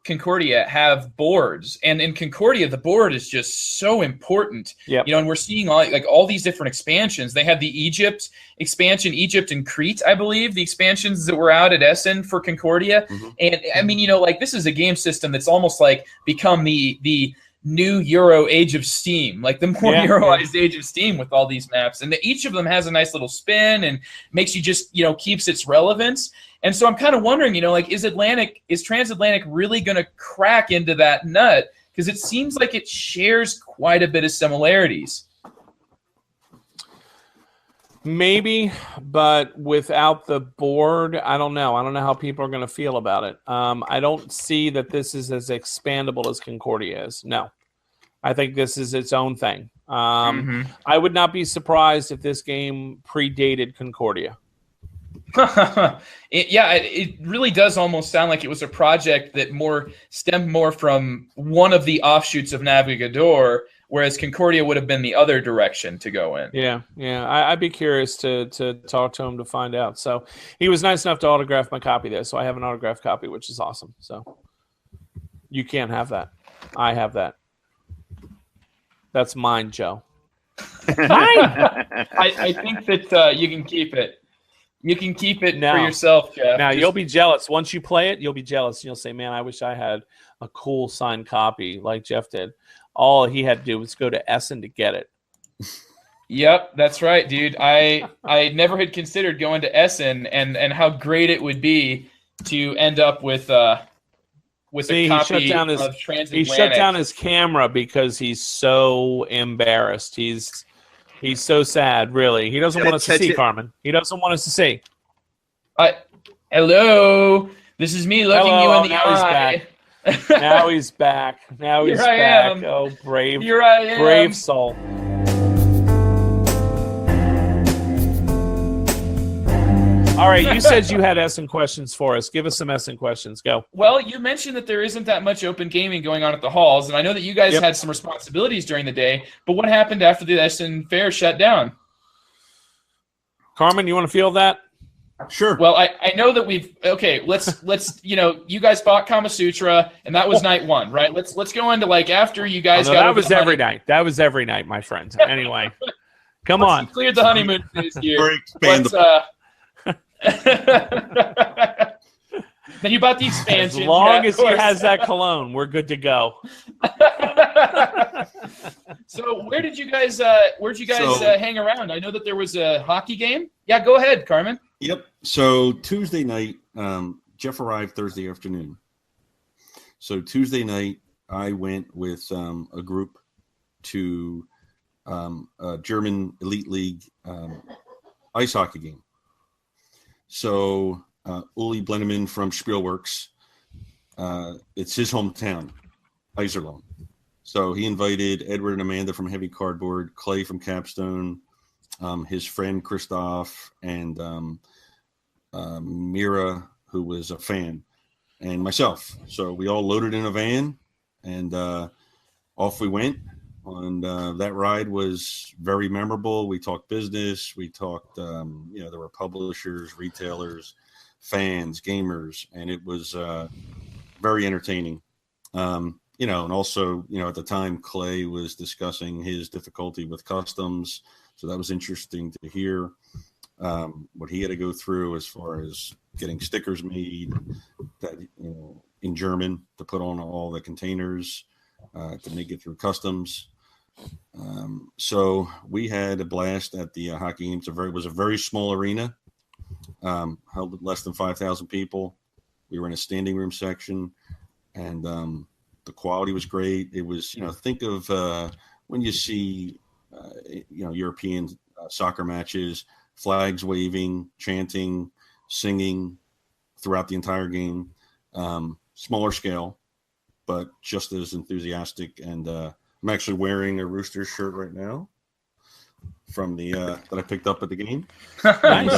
Concordia, have boards, and in Concordia the board is just so important. You know, and we're seeing all these different expansions. They have the Egypt expansion, Egypt and Crete, I believe, the expansions that were out at Essen for Concordia. And I mean, you know, like, this is a game system that's almost like become the new Euro Age of Steam, like the more Euroized Age of Steam with all these maps, and each of them has a nice little spin and makes you just, you know, keeps its relevance. And so I'm kind of wondering, you know, like, is Transatlantic really going to crack into that nut? Because it seems like it shares quite a bit of similarities. Maybe, but without the board, I don't know. I don't know how people are going to feel about it. I don't see that this is as expandable as Concordia is. No, I think this is its own thing. I would not be surprised if this game predated Concordia. It really does almost sound like it was a project that stemmed more from one of the offshoots of Navigador, whereas Concordia would have been the other direction to go in. Yeah. I'd be curious to talk to him to find out. So he was nice enough to autograph my copy there, so I have an autographed copy, which is awesome. So you can't have that. I have that. That's mine, Joe. I think that you can keep it. You can keep it for yourself, Geoff. Now, you'll be jealous. Once you play it, you'll be jealous. You'll say, man, I wish I had a cool signed copy like Geoff did. All he had to do was go to Essen to get it. Yep, that's right, dude. I never had considered going to Essen and how great it would be to end up with a copy of Transatlantic. He shut down his camera because he's so embarrassed. He's so sad, really. He doesn't want us to see, Carmen. He doesn't want us to see. Hello. This is me looking you in the eye. Now he's back. Now he's back. Oh, brave. Here I am. Brave soul. All right, you said you had Essen questions for us. Give us some Essen questions. Go. Well, you mentioned that there isn't that much open gaming going on at the halls, and I know that you guys had some responsibilities during the day, but what happened after the Essen fair shut down? Carmen, you want to field that? Sure. Well, I know that let's you guys bought Kamasutra, and that was night one, right? Let's go into after you guys got that was every night. That was every night, my friend. Anyway, come on. Cleared the honeymoon phase here. Then you bought the expansion. As long as he has that cologne, we're good to go. So where'd you guys hang around? I know that there was a hockey game. Yeah, go ahead, Carmen. Yep. So Tuesday night, Geoff arrived Thursday afternoon. So Tuesday night, I went with a group to a German Elite League ice hockey game. So Uli Blenneman from Spielworks, it's his hometown, Iserlohn. So he invited Edward and Amanda from Heavy Cardboard, Clay from Capstone, his friend Christoph, and Mira, who was a fan, and myself. So we all loaded in a van, and off we went. And that ride was very memorable. We talked business. We talked, there were publishers, retailers, fans, gamers, and it was very entertaining. And also, at the time, Clay was discussing his difficulty with customs. So that was interesting to hear what he had to go through as far as getting stickers made that, in German to put on all the containers to make it through customs. So we had a blast at the hockey games. It was a very small arena, held less than 5,000 people. We were in a standing room section, and the quality was great. It was, think of when you see, European soccer matches, flags waving, chanting, singing throughout the entire game. Smaller scale, but just as enthusiastic. And I'm actually wearing a Roosters shirt right now from the that I picked up at the game. Nice. And,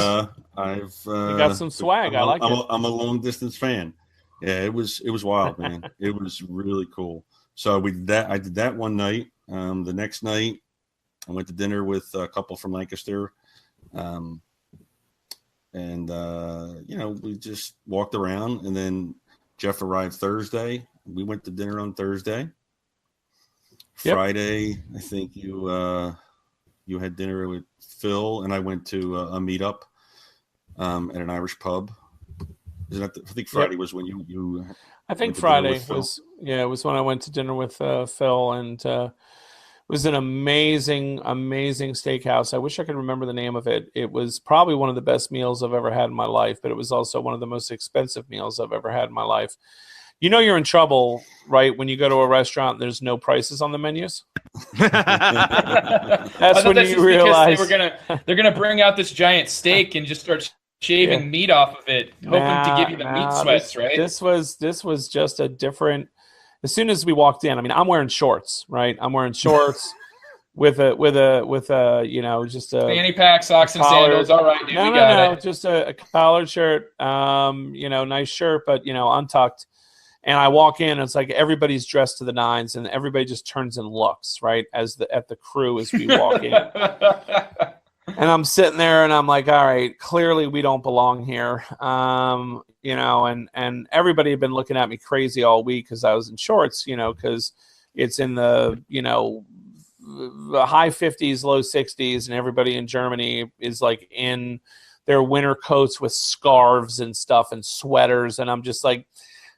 I've you got some swag. I like it. I'm a long distance fan. Yeah, it was wild, man. It was really cool. So I did that one night. The next night, I went to dinner with a couple from Lancaster, and we just walked around. And then Geoff arrived Thursday. We went to dinner on Thursday. Yep. Friday, I think you had dinner with Phil, and I went to a meetup at an Irish pub. I think Friday was when you. I think Friday was it was when I went to dinner with Phil, and it was an amazing steakhouse. I wish I could remember the name of it. It was probably one of the best meals I've ever had in my life, but it was also one of the most expensive meals I've ever had in my life. You're in trouble, right, when you go to a restaurant and there's no prices on the menus? That's when you realize they're gonna bring out this giant steak and just start shaving meat off of it, hoping to give you the meat sweats, right? This was just a different. As soon as we walked in, I'm wearing shorts, right? I'm wearing shorts, with a you know, just a fanny pack, socks, and collar. sandals. All right, dude, No, we got no, it. just a collared shirt. You know, nice shirt, but you know, untucked. And I walk in, and it's like everybody's dressed to the nines, and everybody just turns and looks right at the crew as we walk in. And I'm sitting there, and I'm like, all right, clearly we don't belong here. You know, and everybody had been looking at me crazy all week because I was in shorts. You know, because it's in the, you know, the high 50s, low 60s, and everybody in Germany is like in their winter coats with scarves and stuff and sweaters, and I'm just like,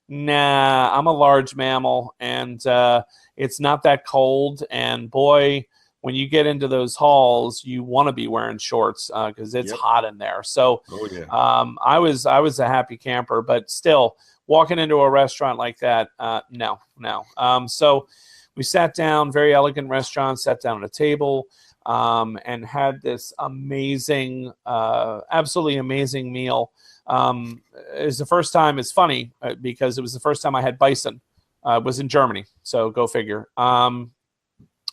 nah, I'm a large mammal, and it's not that cold. And boy, when you get into those halls, you want to be wearing shorts because it's hot in there. So I was a happy camper, but still walking into a restaurant like that, no. So we sat down, very elegant restaurant, sat down at a table, and had this amazing, absolutely amazing meal. It's the first time. It's funny because it was the first time I had bison. It was in Germany, so go figure.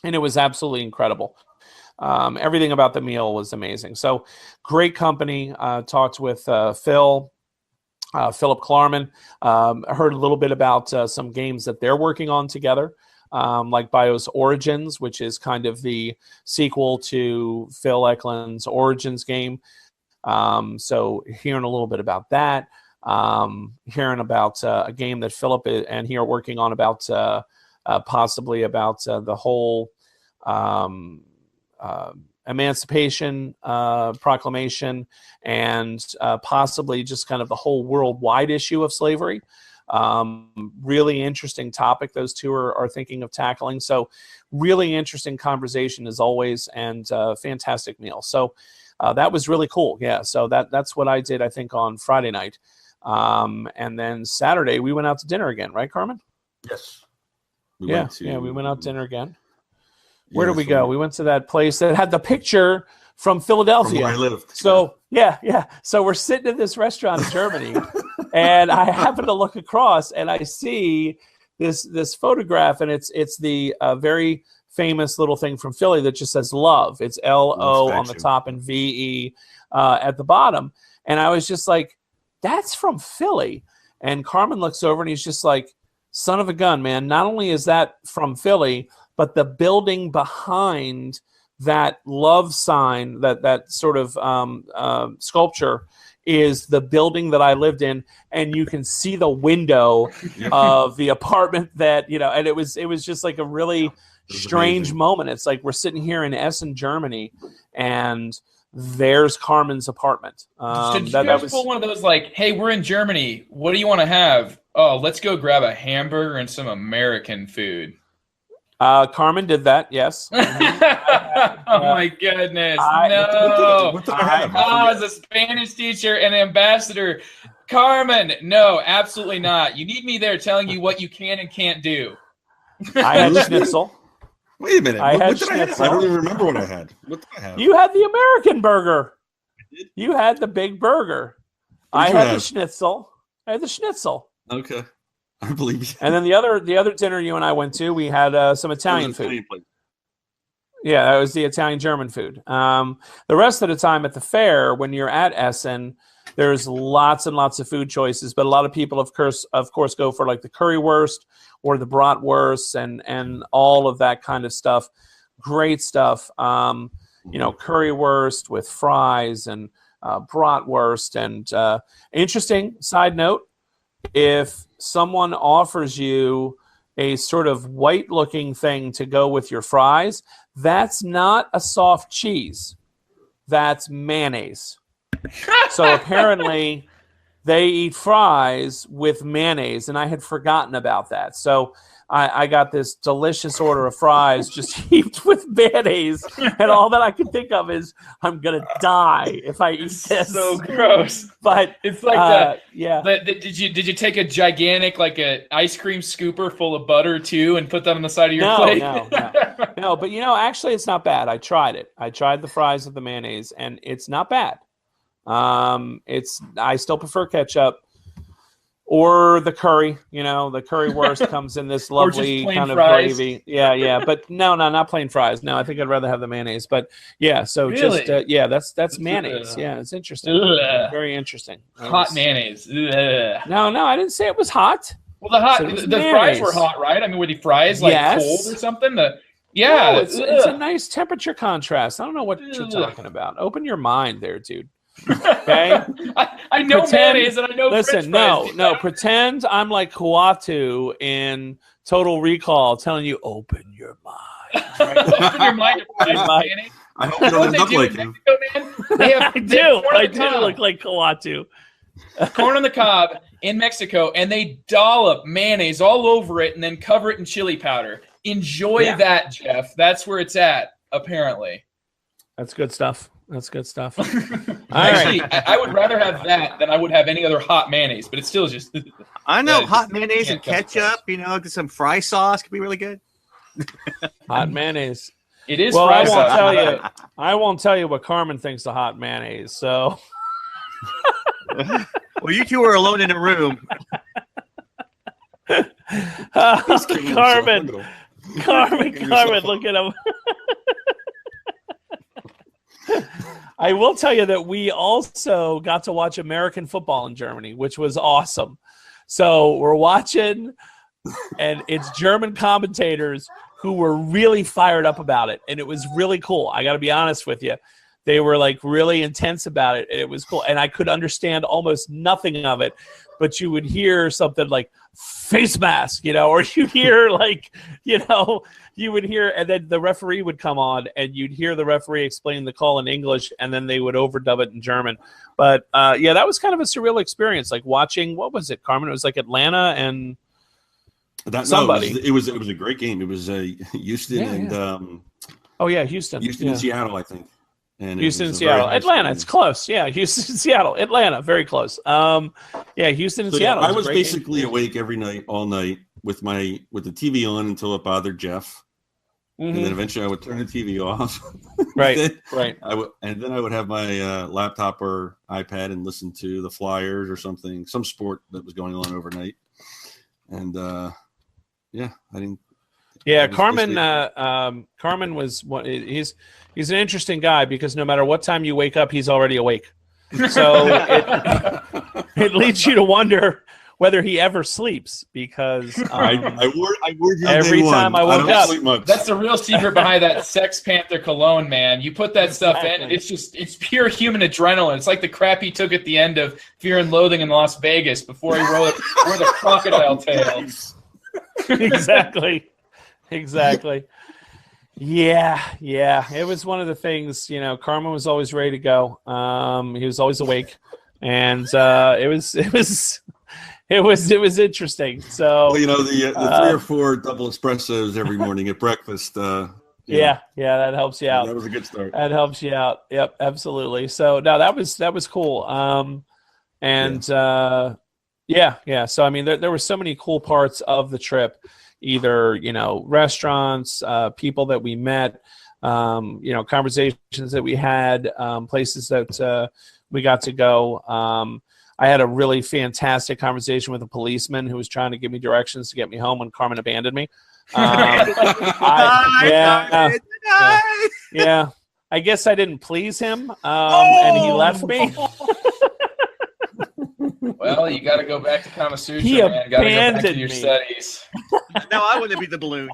And it was absolutely incredible. Everything about the meal was amazing. So great company. Talked with Philip Klarman. Heard a little bit about some games that they're working on together. Like Bios Origins, which is kind of the sequel to Phil Eklund's Origins game. So hearing a little bit about that, hearing about a game that Philip and he are working on about possibly about the whole Emancipation Proclamation and possibly just kind of the whole worldwide issue of slavery. Really interesting topic those two are thinking of tackling. So really interesting conversation as always, and fantastic meal. So that was really cool. Yeah. So that's what I did, I think, on Friday night. And then Saturday we went out to dinner again, right, Carmen? Yes. We went out to dinner again. Where did we go? We went to that place that had the picture from Philadelphia. From where I lived. So yeah. So we're sitting at this restaurant in Germany, and I happen to look across, and I see this photograph, and it's the very famous little thing from Philly that just says love. It's LO on the top and VE at the bottom. And I was just like, that's from Philly. And Carmen looks over, and he's just like, son of a gun, man. Not only is that from Philly, but the building behind that love sign, that sort of sculpture, is the building that I lived in, and you can see the window of the apartment that, you know, and it was just like a really strange moment. It's like we're sitting here in Essen, Germany, and there's Carmen's apartment. Did you guys pull one of those like, hey, we're in Germany, what do you want to have? Oh, let's go grab a hamburger and some American food. Carmen did that, yes. Oh my goodness. No. What did I have? As a Spanish teacher and ambassador. Carmen, no, absolutely not. You need me there telling you what you can and can't do. I had schnitzel. Wait a minute. I What did I have? I don't even remember what I had. What did I have? You had the American burger. You had the big burger. I had the schnitzel. I had the schnitzel. Okay. I believe you. And then the other dinner you and I went to, we had some Italian food. Yeah, that was the Italian-German food. The rest of the time at the fair, when you're at Essen, there's lots and lots of food choices, but a lot of people, of course, go for like the currywurst or the bratwurst and all of that kind of stuff. Great stuff. You know, currywurst with fries and bratwurst. And interesting side note, if someone offers you a sort of white-looking thing to go with your fries, that's not a soft cheese. That's mayonnaise. So apparently they eat fries with mayonnaise, and I had forgotten about that. So I got this delicious order of fries just heaped with mayonnaise, and all that I could think of is I'm gonna die if I eat this. So gross. But it's like yeah. Did you take a gigantic like a ice cream scooper full of butter too and put that on the side of your plate? No. But you know, actually, it's not bad. I tried it. I tried the fries with the mayonnaise, and it's not bad. I still prefer ketchup. Or the curry, the currywurst comes in this lovely plain kind of fries. gravy. Yeah. But no, not plain fries. No, I think I'd rather have the mayonnaise. But yeah, so Really? just that's mayonnaise. Yeah, it's interesting. Ugh. Very interesting. Hot mayonnaise. Ugh. No, I didn't say it was hot. Well, the fries were hot, right? I mean, were the fries like cold or something? No, it's a nice temperature contrast. I don't know what you're talking about. Open your mind there, dude. Okay, I know mayonnaise and I know. Listen, French fries. no. Pretend I'm like Kuatu in Total Recall, telling you open your mind. Open your mind to mayonnaise. I hope you don't look like him. I do look like Kuatu. Corn on the cob in Mexico, and they dollop mayonnaise all over it and then cover it in chili powder. Enjoy that, Jeff. That's where it's at, apparently. That's good stuff. Actually, I would rather have that than I would have any other hot mayonnaise, but it's still just. I know hot mayonnaise and ketchup. Some fry sauce could be really good. Hot mayonnaise. It is. Well, fry sauce. I won't tell you what Carmen thinks of hot mayonnaise. So. Well, you two are alone in a room. Carmen, look at him. I will tell you that we also got to watch American football in Germany, which was awesome. So we're watching, and it's German commentators who were really fired up about it, and it was really cool. I got to be honest with you. They were like really intense about it, and it was cool. And I could understand almost nothing of it, but you would hear something like face mask, or you hear you would hear, and then the referee would come on, and you'd hear the referee explain the call in English, and then they would overdub it in German. But that was kind of a surreal experience, like watching, what was it, Carmen? It was like Atlanta and somebody. No, it was a great game. It was Houston and Houston and Seattle, I think. And Houston and Seattle. Atlanta, it's close. Yeah, Houston, Seattle. Atlanta, very close. Houston and Seattle. I was basically awake every night, all night, with the TV on until it bothered Jeff. Mm-hmm. And then eventually I would turn the TV off. Right. And then I would have my laptop or iPad and listen to the Flyers or something, some sport that was going on overnight. And I didn't. Yeah, Carmen. Carmen was what he's an interesting guy because no matter what time you wake up, he's already awake. So it leads you to wonder whether he ever sleeps because I wore you every time I woke up. That's the real secret behind that Sex Panther cologne, man. You put that stuff in, it's pure human adrenaline. It's like the crap he took at the end of Fear and Loathing in Las Vegas before he wore the crocodile tail. Exactly. Yeah. It was one of the things, Carmen was always ready to go. He was always awake, and it was interesting. So the 3 or 4 double espressos every morning at breakfast. That helps you out. That was a good start. That helps you out. Yep, absolutely. So no, that was cool. So I mean, there were so many cool parts of the trip. Either, restaurants, people that we met, conversations that we had, places that we got to go. I had a really fantastic conversation with a policeman who was trying to give me directions to get me home when Carmen abandoned me. I guess I didn't please him, and he left me. Well, you got to go back to Kamasutra, he man. Got to go back to your me. studies. No, I want to be the balloon.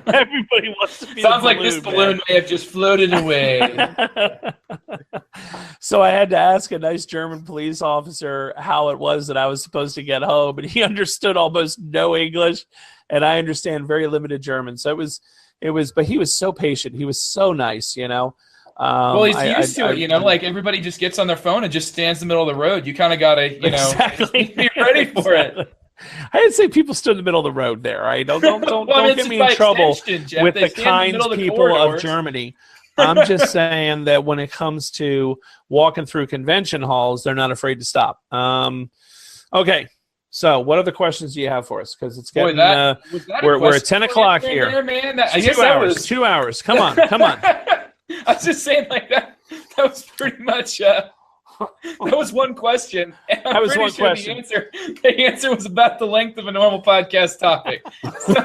Everybody wants to be. Sounds the like balloon, this balloon may have just floated away. So I had to ask a nice German police officer how it was that I was supposed to get home, and he understood almost no English, and I understand very limited German. So it was, but he was so patient. He was so nice, Well, he's used to it, like everybody just gets on their phone and just stands in the middle of the road. You kind of got to, exactly. be ready for it. I didn't say people stood in the middle of the road there. Right? Don't get me in trouble with the kind people of Germany. I'm just saying that when it comes to walking through convention halls, they're not afraid to stop. Okay. So, what other questions do you have for us? Because it's getting we're at 10 o'clock here. There, man. I guess that was 2 hours. Come on. I was just saying, like that was pretty much. That was one question. And I'm That was pretty one sure question. The answer was about the length of a normal podcast topic. So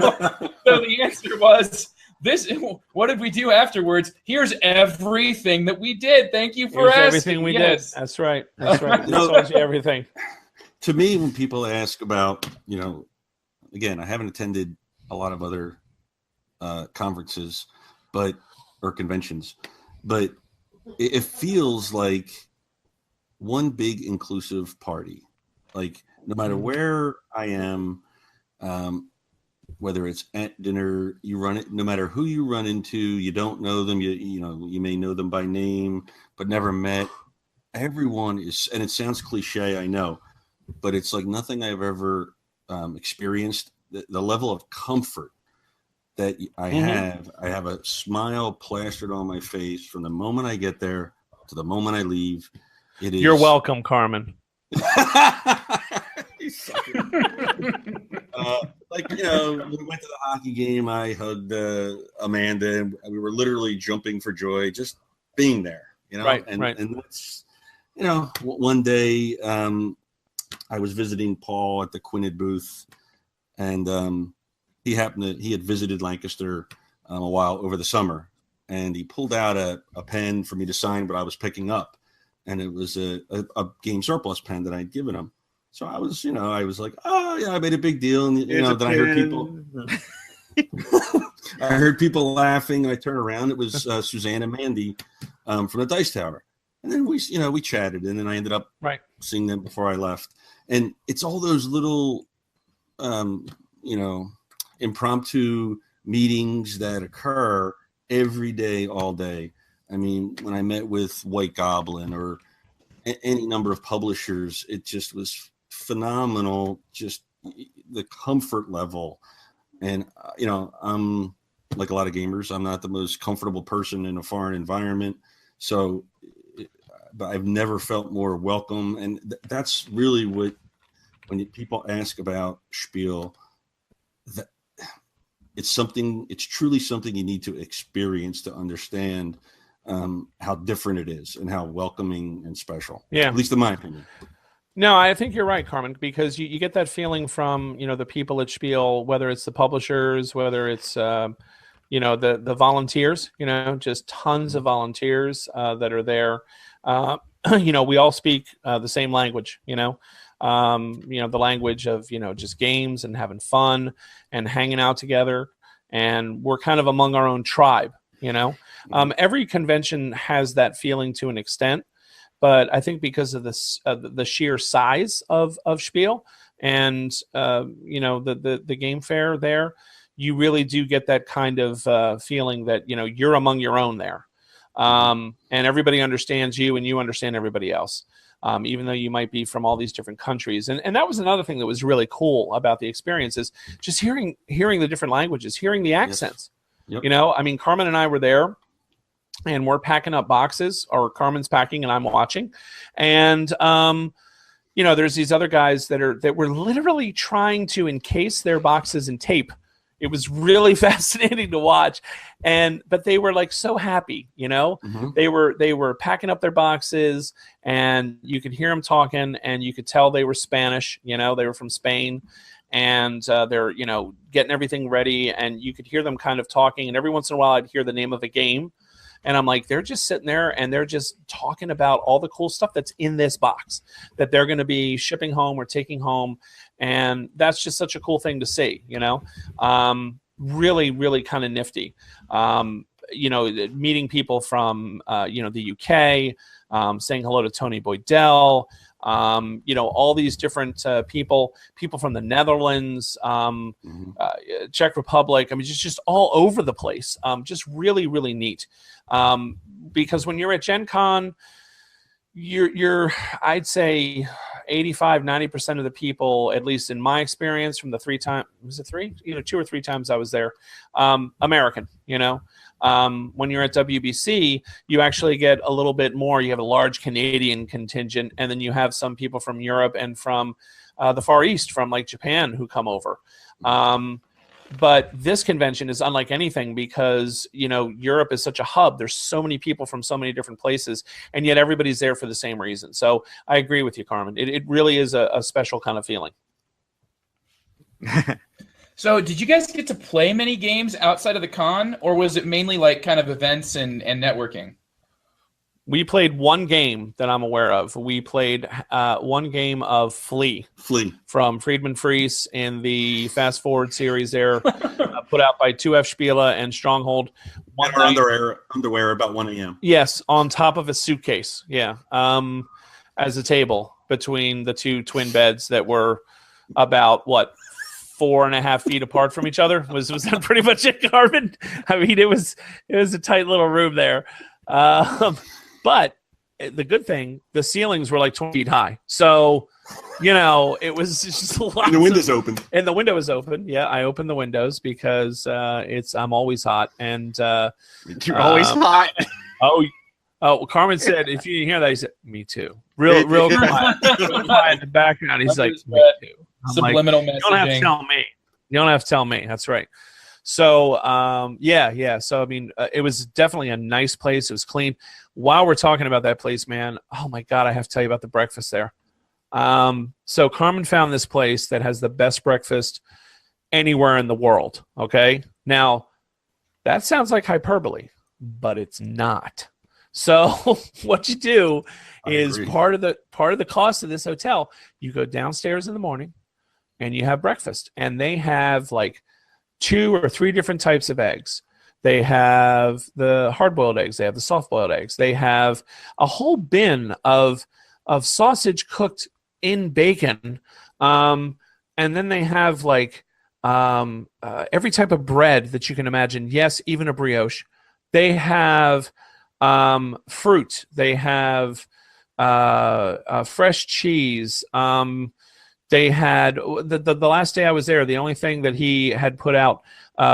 the answer was this. What did we do afterwards? Here's everything that we did. Thank you for Here's asking. everything we Yes. did. That's right. That's right. We told you everything. To me, when people ask about, again, I haven't attended a lot of other conferences, or conventions, but it feels like one big inclusive party. Like no matter where I am, whether it's at dinner, you run it. No matter who you run into, you don't know them. You may know them by name, but never met. Everyone is, and it sounds cliche, I know, but it's like nothing I've ever experienced. The level of comfort that I have a smile plastered on my face from the moment I get there to the moment I leave. It is. You're welcome, Carmen. You sucker. When we went to the hockey game, I hugged Amanda, and we were literally jumping for joy just being there. Right. And that's, one day I was visiting Paul at the Quinted booth, and he had visited Lancaster a while over the summer, and he pulled out a pen for me to sign what I was picking up, and it was a game surplus pen that I'd given him. So I was like, oh yeah, I made a big deal, and then I heard people, laughing, and I turned around. It was Suzanne and Mandy from the Dice Tower, and then we chatted, and then I ended up seeing them before I left. And it's all those little, impromptu meetings that occur every day, all day. I mean, when I met with White Goblin or any number of publishers, it just was phenomenal. Just the comfort level. And, I'm like a lot of gamers. I'm not the most comfortable person in a foreign environment. So, but I've never felt more welcome. And that's really when people ask about Spiel, that it's truly something you need to experience to understand how different it is and how welcoming and special. Yeah. At least in my opinion. No, I think you're right, Carmen, because you get that feeling from, the people at Spiel, whether it's the publishers, whether it's, the volunteers, just tons of volunteers that are there. We all speak the same language, the language of, just games and having fun and hanging out together. And we're kind of among our own tribe, Every convention has that feeling to an extent. But I think because of this, the sheer size of Spiel and, the game fair there, you really do get that kind of feeling that, you're among your own there. And everybody understands you and you understand everybody else, even though you might be from all these different countries. And that was another thing that was really cool about the experience is just hearing the different languages, hearing the accents. Yes. Yep. Carmen and I were there. And we're packing up boxes, or Carmen's packing, and I'm watching. And there's these other guys that were literally trying to encase their boxes in tape. It was really fascinating to watch, but they were like so happy. Mm-hmm. They were packing up their boxes, and you could hear them talking, and you could tell they were Spanish. They were from Spain. And they're getting everything ready, and you could hear them kind of talking. And every once in a while, I'd hear the name of a game. And I'm like, they're just sitting there and they're just talking about all the cool stuff that's in this box that they're going to be shipping home or taking home. And that's just such a cool thing to see, really, really kind of nifty. Meeting people from, the UK, saying hello to Tony Boydell, all these different people from the Netherlands, Czech Republic. Just all over the place. Just really, really neat. Because when you're at GenCon, you're I'd say 85-90% of the people, at least in my experience from the 2 or 3 times I was there, American. When you're at WBC, you actually get a little bit more. You have a large Canadian contingent, and then you have some people from Europe and from the Far East, from like Japan, who come over. But this convention is unlike anything because, you know, Europe is such a hub. There's so many people from so many different places, and yet everybody's there for the same reason. So I agree with you, Carmen. It really is a special kind of feeling. So did you guys get to play many games outside of the con, or was it mainly like kind of events and networking? We played one game that I'm aware of. We played one game of Flea from Friedman Fries in the Fast Forward series there, put out by 2F Spiele and Stronghold. In our underwear about 1 a.m. Yes, on top of a suitcase. Yeah, as a table between the two twin beds that were about, what, 4.5 feet apart from each other. Was that pretty much it, Carmen? I mean, it was a tight little room there. But the good thing, the ceilings were like 20 feet high. So, you know, it was just a lot. And the window's open. And the window was open. Yeah, I opened the windows because I'm always hot. And you're always hot. Oh, Carmen said, if you didn't hear that, he said, me too. Real quiet. Real quiet in the background. He's like, me too. I'm Subliminal like, messaging. You don't have to tell me. You don't have to tell me. That's right. So, yeah. So, I mean, it was definitely a nice place. It was clean. While we're talking about that place, man, oh my God, I have to tell you about the breakfast there. So Carmen found this place that has the best breakfast anywhere in the world. Okay. Now, that sounds like hyperbole, but it's not. So what you do is part of the cost of this hotel, you go downstairs in the morning and you have breakfast, and they have like 2 or 3 different types of eggs. They have the hard-boiled eggs. They have the soft-boiled eggs. They have a whole bin of sausage cooked in bacon, and then they have like every type of bread that you can imagine. Yes, even a brioche. They have fruit. They have fresh cheese. They had the last day I was there, the only thing that he had put out,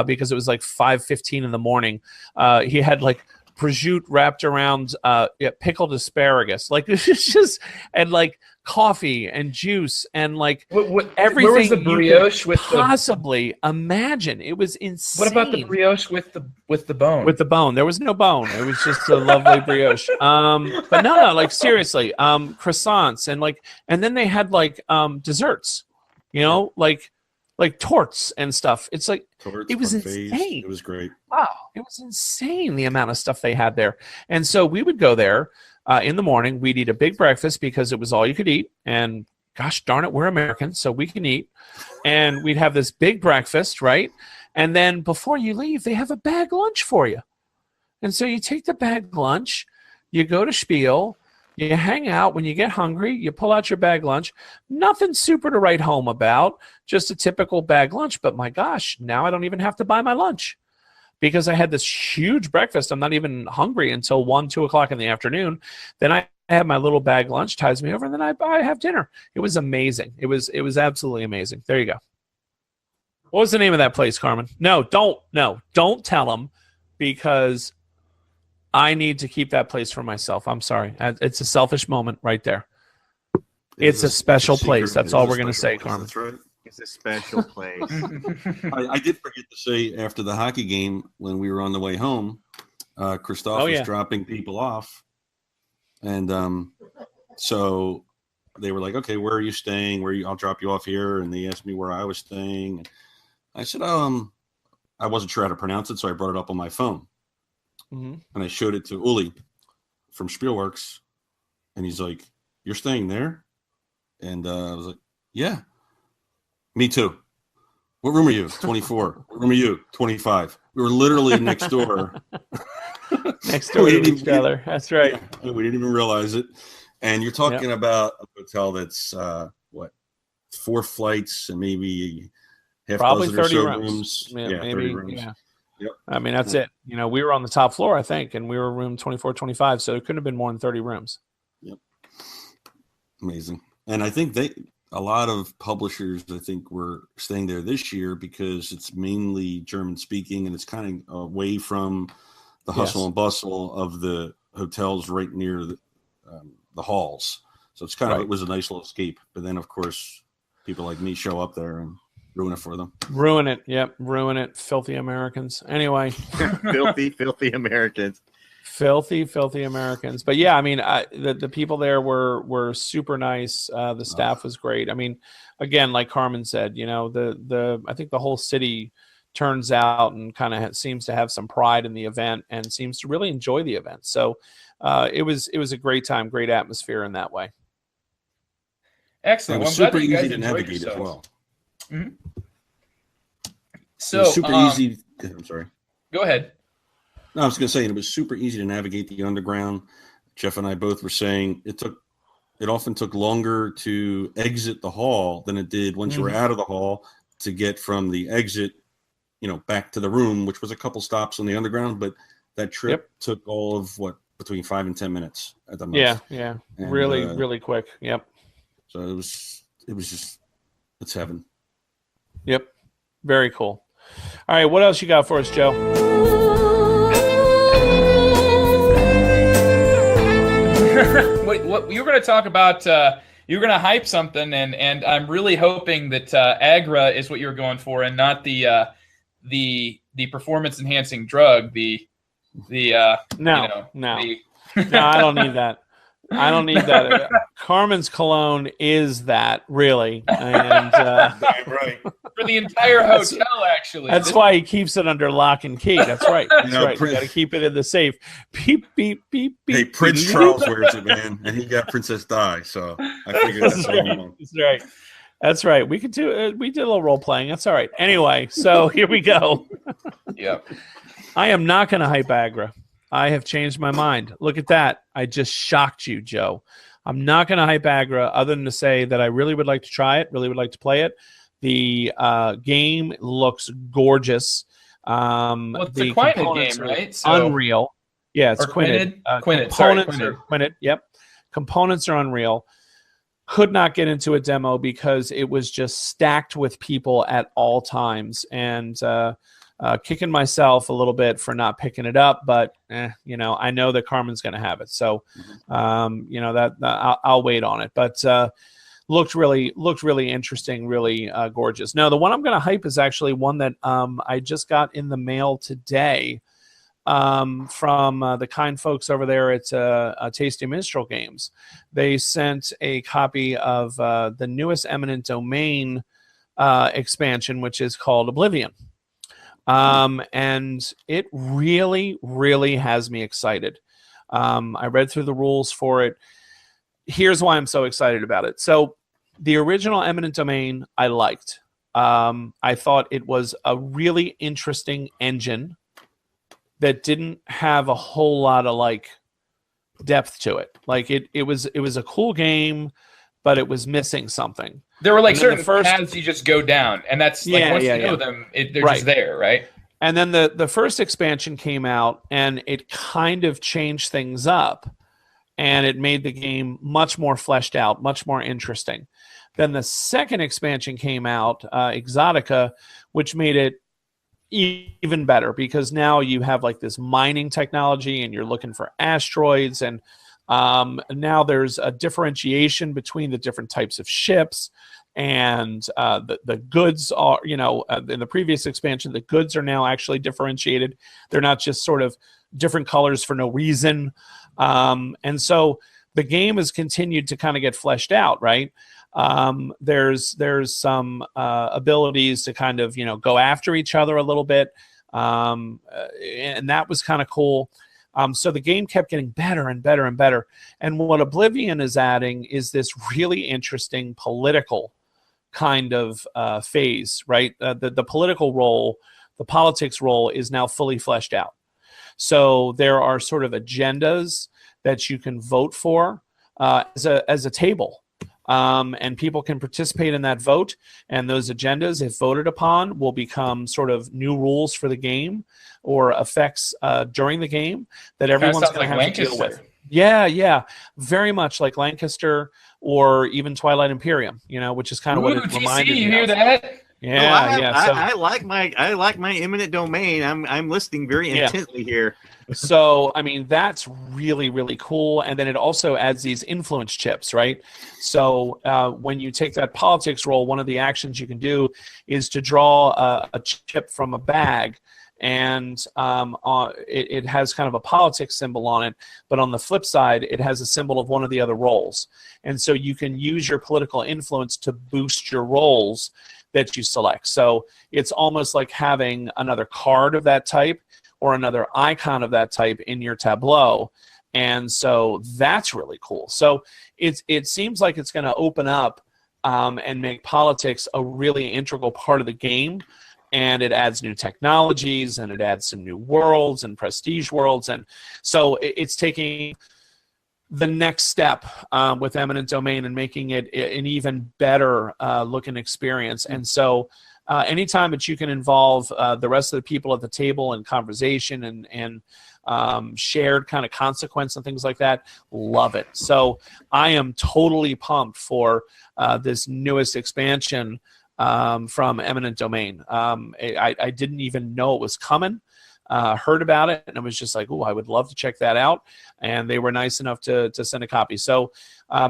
because it was like 5:15 in the morning, he had like prosciutto wrapped around pickled asparagus, like it's just, and like coffee and juice and like everything. Where was the brioche with possibly imagine? It was insane. What about the brioche with the bone? With the bone, there was no bone. It was just a lovely brioche. But no, like seriously, croissants and then they had like desserts, you know, like torts and stuff. It's like it was insane. It was great. Wow, it was insane the amount of stuff they had there. And so we would go there in the morning. We'd eat a big breakfast because it was all you could eat. And gosh darn it, we're Americans, so we can eat. And we'd have this big breakfast, right? And then before you leave, they have a bag lunch for you. And so you take the bag lunch, you go to Spiel, you hang out. When you get hungry, you pull out your bag lunch. Nothing super to write home about, just a typical bag lunch. But my gosh, now I don't even have to buy my lunch because I had this huge breakfast. I'm not even hungry until 1, 2 o'clock in the afternoon. Then I have my little bag lunch, ties me over, and then I have dinner. It was amazing. It was absolutely amazing. There you go. What was the name of that place, Carmen? No, don't tell them, because I need to keep that place for myself. I'm sorry. It's a selfish moment right there. It's a special place. That's all we're going to say, Carmen. That's right. It's a special place. I did forget to say, after the hockey game, when we were on the way home, Christoph was dropping people off. And so they were like, okay, where are you staying? I'll drop you off here. And they asked me where I was staying. And I said, I wasn't sure how to pronounce it, so I brought it up on my phone. Mm-hmm. And I showed it to Uli from Spielworks. And he's like, you're staying there? And I was like, yeah. Me too. What room are you? 24. What room are you? 25. We were literally next door. Next door to each other. That's right. Yeah, we didn't even realize it. And you're talking about a hotel that's 4 flights and maybe half probably dozen 30 or so rooms. Yeah, maybe 30 rooms. Yeah. Yep. I mean, that's it. You know, we were on the top floor, I think, and we were room 24, 25, so it couldn't have been more than 30 rooms. Yep. Amazing. And I think a lot of publishers, I think, were staying there this year because it's mainly German speaking and it's kind of away from the hustle and bustle of the hotels right near the halls. So it's kind of, it was a nice little escape. But then, of course, people like me show up there and ruin it for them. Ruin it. Yep, ruin it. Filthy Americans. Anyway. filthy Americans. Filthy Americans. But yeah, I mean, the people there were super nice. The staff was great. I mean, again, like Carmen said, you know, I think the whole city turns out and kind of seems to have some pride in the event and seems to really enjoy the event. So it was a great time, great atmosphere in that way. Excellent. It was Well, I'm super glad that you easy guys to enjoyed navigate as yourselves. well. Mm-hmm. It So was super easy. I'm sorry. Go ahead. No, I was going to say it was super easy to navigate the underground. Jeff and I both were saying it often took longer to exit the hall than it did once you were out of the hall to get from the exit, you know, back to the room, which was a couple stops on the underground. But that trip took all of between 5 and 10 minutes at the most. Yeah, and, really quick. Yep. So it was just it's heaven. Yep. Very cool. All right, what else you got for us, Joe? What you were going to talk about? You were going to hype something, and I'm really hoping that Agra is what you're going for, and not the performance enhancing drug. No, I don't need that. I don't need that. Carmen's cologne is that, really, and Right. For the entire hotel, actually. That's why he keeps it under lock and key. That's right. That's You know, right. You got to keep it in the safe. Beep beep beep beep. Hey, Prince beep. Charles wears it, man, and he got Princess Di, so I figured that's right. That's right. That's right. We could do. We did a little role playing. That's all right. Anyway, so here we go. Yep. I am not going to hype Agra. I have changed my mind. Look at that. I just shocked you, Joe. I'm not going to hype Agra other than to say that I really would like to try it, really would like to play it. The game looks gorgeous. Well, it's a Quinted game, right? So, unreal. Yeah, it's or Quinted. Quinted. Components Sorry, are Quinted. Yep. Components are unreal. Could not get into a demo because it was just stacked with people at all times, and kicking myself a little bit for not picking it up, but you know, I know that Carmen's going to have it, so you know that I'll wait on it. But looked really interesting, really gorgeous. Now, the one I'm going to hype is actually one that I just got in the mail today from the kind folks over there at Tasty Minstrel Games. They sent a copy of the newest Eminent Domain expansion, which is called Oblivion. And it really has me excited. I read through the rules for it. Here's why I'm so excited about it. So the original Eminent Domain I liked. I thought it was a really interesting engine that didn't have a whole lot of like depth to it. Like it was a cool game, but it was missing something. There were like certain paths you just go down, and that's like once you know them, they're just there, right? And then the first expansion came out, and it kind of changed things up, and it made the game much more fleshed out, much more interesting. Then the second expansion came out, Exotica, which made it even better because now you have like this mining technology, and you're looking for asteroids, and now there's a differentiation between the different types of ships, and the goods are, you know, in the previous expansion, the goods are now actually differentiated. They're not just sort of different colors for no reason. And so the game has continued to kind of get fleshed out, right? There's some abilities to kind of, you know, go after each other a little bit. And that was kind of cool. So the game kept getting better and better and better. And what Oblivion is adding is this really interesting political kind of phase, right? The political role, the politics role is now fully fleshed out. So there are sort of agendas that you can vote for as a table. And people can participate in that vote, and those agendas, if voted upon, will become sort of new rules for the game or effects during the game that everyone's going to have to deal with. Yeah, very much like Lancaster or even Twilight Imperium, you know, which is kind of what it reminds me of. You hear that? I like my eminent domain. I'm listening very intently here. So, I mean, that's really, really cool. And then it also adds these influence chips, right? So when you take that politics roll, one of the actions you can do is to draw a chip from a bag. And it has kind of a politics symbol on it. But on the flip side, it has a symbol of one of the other rolls. And so you can use your political influence to boost your rolls that you select. So it's almost like having another card of that type or another icon of that type in your tableau. And so that's really cool. So it seems like it's going to open up and make politics a really integral part of the game. And it adds new technologies, and it adds some new worlds and prestige worlds. And so it's taking the next step with Eminent Domain and making it an even better looking experience. And so anytime that you can involve the rest of the people at the table in conversation and shared kind of consequence and things like that, love it. So I am totally pumped for this newest expansion from Eminent Domain. I didn't even know it was coming. Heard about it, and I was just like, oh, I would love to check that out. And they were nice enough to send a copy. So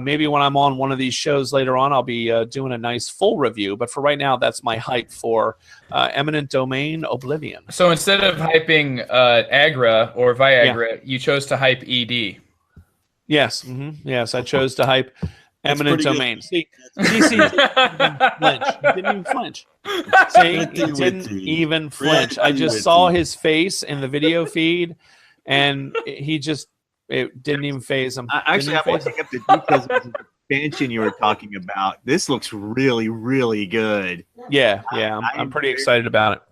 maybe when I'm on one of these shows later on, I'll be doing a nice full review. But for right now, that's my hype for Eminent Domain Oblivion. So instead of hyping Agra or Viagra, you chose to hype ED. Yes. Mm-hmm. Yes, I chose to hype Eminent Domain. See, DC didn't even flinch. See, he didn't even flinch. I just saw his face in the video feed, and it didn't even phase him. Actually, I'm looking up the details of the expansion you were talking about. This looks really, really good. Yeah, I'm pretty excited about it.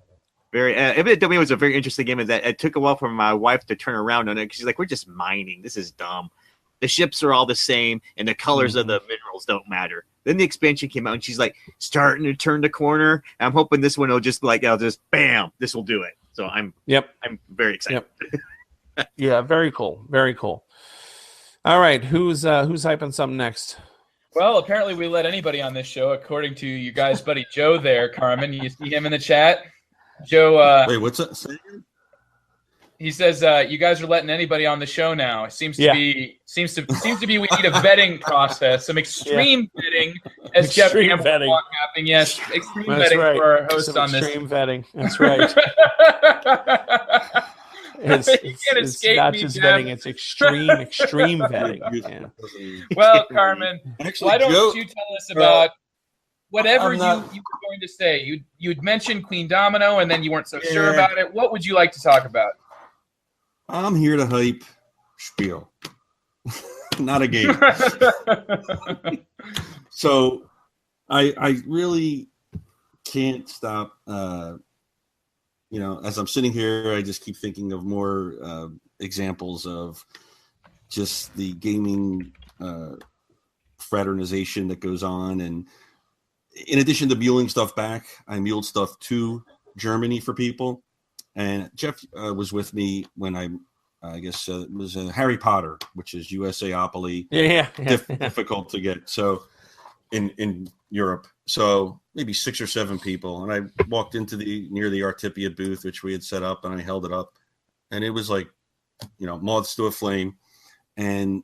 Eminent Domain was a very interesting game. That it took a while for my wife to turn around on it because she's like, "We're just mining. This is dumb. The ships are all the same, and the colors of the minerals don't matter." Then the expansion came out, and she's like, starting to turn the corner. I'm hoping this one will just bam, this will do it. So I'm very excited. Yep. Yeah, very cool, very cool. All right, who's hyping something next? Well, apparently we let anybody on this show, according to you guys' buddy Joe there, Carmen. You see him in the chat, Joe. Wait, what's that? Say again? He says you guys are letting anybody on the show now. It seems to be we need a vetting process, some extreme vetting, as Geof Carmen happening. Yes, extreme vetting for our host on this. Extreme vetting. That's right. It's not just vetting; it's extreme vetting. Yeah. Well, Carmen, why don't you tell us about whatever you were going to say? You'd mentioned Queen Domino, and then you weren't so sure about it. What would you like to talk about? I'm here to hype Spiel, not a game. So I really can't stop. As I'm sitting here, I just keep thinking of more examples of just the gaming fraternization that goes on. And in addition to muling stuff back, I muled stuff to Germany for people. And Geof was with me when I guess it was Harry Potter, which is USAopoly. Yeah. Difficult to get. So in Europe, so maybe 6 or 7 people. And I walked into near the Artipia booth, which we had set up, and I held it up. And it was like, moths to a flame. And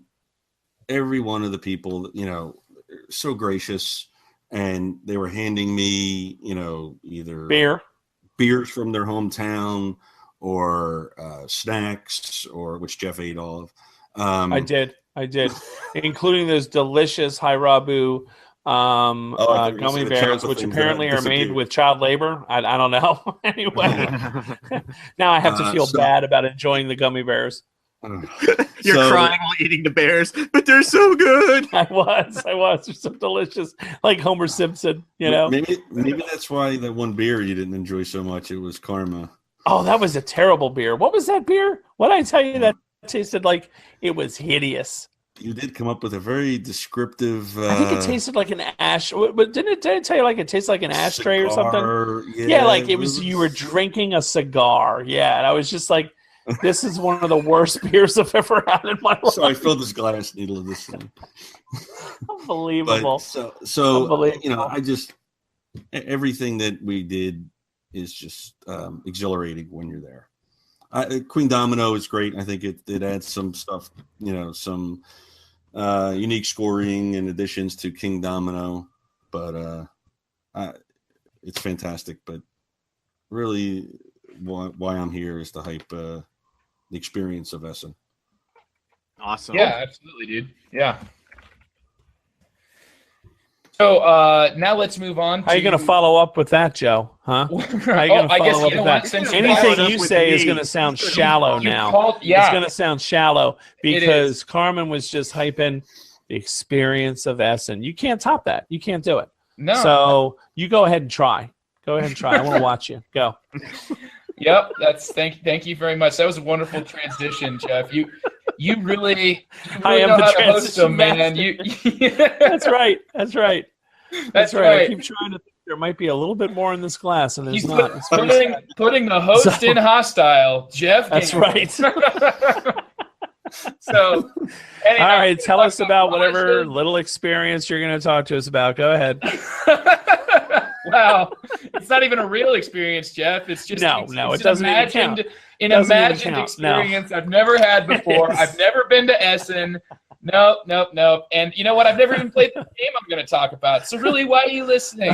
every one of the people, so gracious. And they were handing me, either beers from their hometown or snacks, or which Geof ate all of. I did, including those delicious Hairabu gummy bears, which apparently are made with child labor. I don't know. Anyway, now I have to feel bad about enjoying the gummy bears. You're crying while eating the bears, but they're so good. I was. They're so delicious, like Homer Simpson. Maybe that's why that one beer you didn't enjoy so much. It was Karma. Oh, that was a terrible beer. What was that beer? What did I tell you that tasted like? It was hideous. You did come up with a very descriptive. I think it tasted like an ash. But didn't it tell you like it tastes like an ashtray or something? Yeah, like it was. You were drinking a cigar. Yeah, and I was just like, this is one of the worst beers I've ever had in my life. So I filled this glass needle of this thing. Unbelievable. But so Unbelievable. everything that we did is just exhilarating when you're there. Queen Domino is great. I think it adds some stuff, some unique scoring and additions to King Domino, but it's fantastic. But really, why I'm here is to hype the experience of Essen. Awesome. Yeah, absolutely, dude. Yeah. So now let's move on. How are you going to follow up with that, Joe? Huh? How are you going to follow up with that? Anything you say is going to sound shallow now. It's going to sound shallow because Carmen was just hyping the experience of Essen. You can't top that. You can't do it. No. So you go ahead and try. Go ahead and try. I want to watch you. Go. Yep. Thank you very much. That was a wonderful transition, Geoff. You really I am know the how to host them, transition man. That's right. That's right. That's right. right. I keep trying to think there might be a little bit more in this class, and there's He's not. It's very sad. putting the host in hostile. Jeff. That's Gambill. right. So, anyhow, all right, tell us about whatever little experience you're going to talk to us about. Go ahead. Wow, it's not even a real experience, Jeff. It's just it doesn't even count. An imagined experience I've never had before. I've never been to Essen. Nope. And you know what? I've never even played the game I'm going to talk about. So really, why are you listening?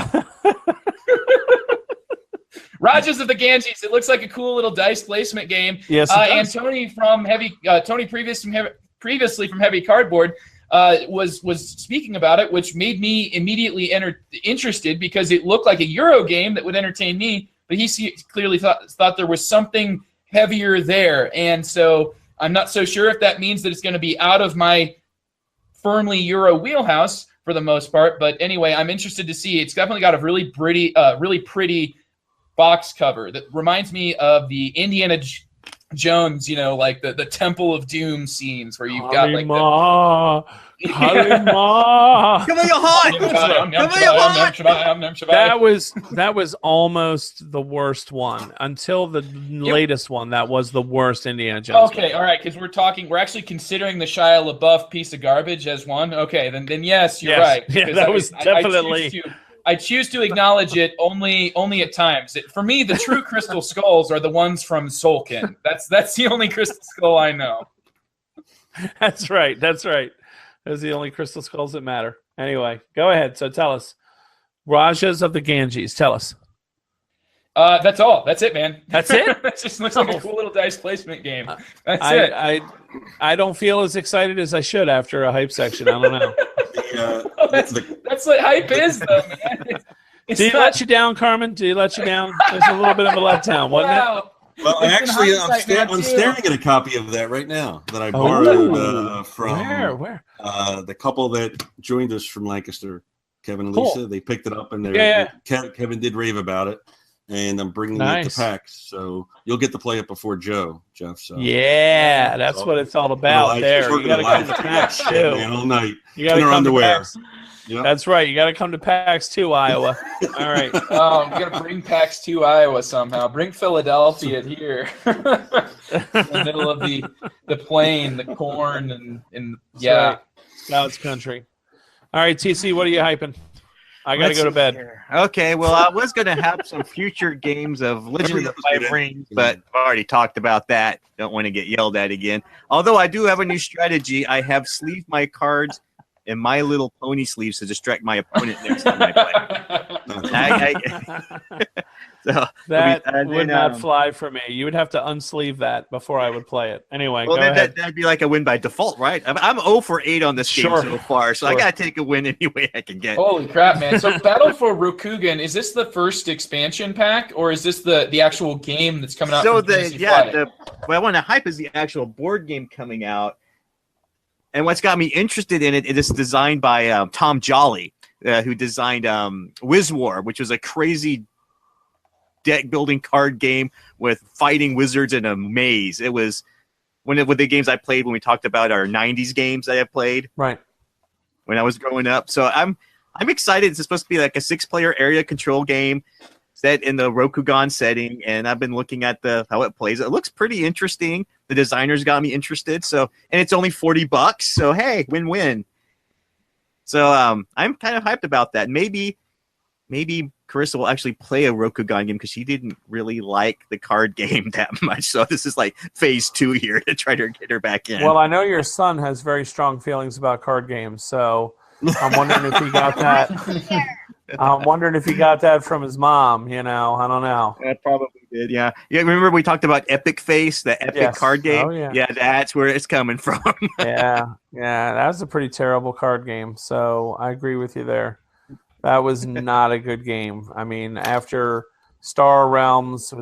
Rogers of the Ganges. It looks like a cool little dice placement game. Yes, and Tony previously from Heavy Cardboard was speaking about it, which made me immediately interested because it looked like a Euro game that would entertain me. But he clearly thought there was something heavier there, and so I'm not so sure if that means that it's going to be out of my firmly Euro wheelhouse for the most part. But anyway, I'm interested to see. It's definitely got a really pretty box cover that reminds me of the Indiana Jones, like the Temple of Doom scenes where you've got like that was almost the worst one until the latest one. That was the worst Indiana Jones. Okay, all right, because we're actually considering the Shia LaBeouf piece of garbage as one. Okay, then yes, you're right. Yeah, that was definitely. I choose to acknowledge it only at times. For me, the true crystal skulls are the ones from Solkin. That's the only crystal skull I know. That's right. Those are the only crystal skulls that matter. Anyway, go ahead. So tell us. Rajas of the Ganges. Tell us. That's all. That's it, man. That's it? It just looks like a cool little dice placement game. That's it. I don't feel as excited as I should after a hype section. I don't know. That's what hype is, though, man. Did he let you down, Carmen? Did he let you down? There's a little bit of a letdown, wasn't it? Well, actually, I'm staring at a copy of that right now that I borrowed from where? The couple that joined us from Lancaster, Kevin and Lisa. They picked it up, and Kevin did rave about it. And I'm bringing it to PAX, so you'll get to play it before Joe, Jeff. So yeah, that's what it's all about. There, you got to come to PAX too. All night. You got to come to PAX. Yep. That's right. You got to come to PAX too, Iowa. All right. Oh, I'm gonna bring PAX to Iowa somehow. Bring Philadelphia here, in the middle of the plain, the corn, and yeah, right. Scouts country. All right, TC, what are you hyping? I got to go to bed. Okay, well, I was going to have some future games of Legend of the Five Rings, but I've already talked about that. Don't want to get yelled at again. Although I do have a new strategy. I have sleeved my cards in My Little Pony sleeves to distract my opponent next time I play. That would not fly for me. You would have to unsleeve that before I would play it. Anyway, well, go ahead. That'd be like a win by default, right? I'm 0 for 8 on this game so far, so I got to take a win any way I can get. Holy crap, man. So Battle for Rokugan, is this the first expansion pack, or is this the actual game that's coming out? So what I want to hype is the actual board game coming out. And what's got me interested in it is designed by Tom Jolly, who designed Wiz War, which was a crazy deck building card game with fighting wizards in a maze. It was one of the games I played when we talked about our 90s games that I played when I was growing up. So I'm excited. It's supposed to be like a 6-player area control game set in the Rokugan setting, and I've been looking at how it plays. It looks pretty interesting. The designers got me interested. So, and it's only $40. So hey, win-win. So I'm kind of hyped about that. Maybe maybe Carissa will actually play a Rokugan game because she didn't really like the card game that much. So this is like phase 2 here to try to get her back in. Well, I know your son has very strong feelings about card games, so I'm wondering if he got that. I'm wondering if he got that from his mom. I don't know. That probably did. Yeah. Remember we talked about Epic Face, the Epic card game? Oh, yeah. Yeah, that's where it's coming from. Yeah. That was a pretty terrible card game. So I agree with you there. That was not a good game. I mean, after Star Realms,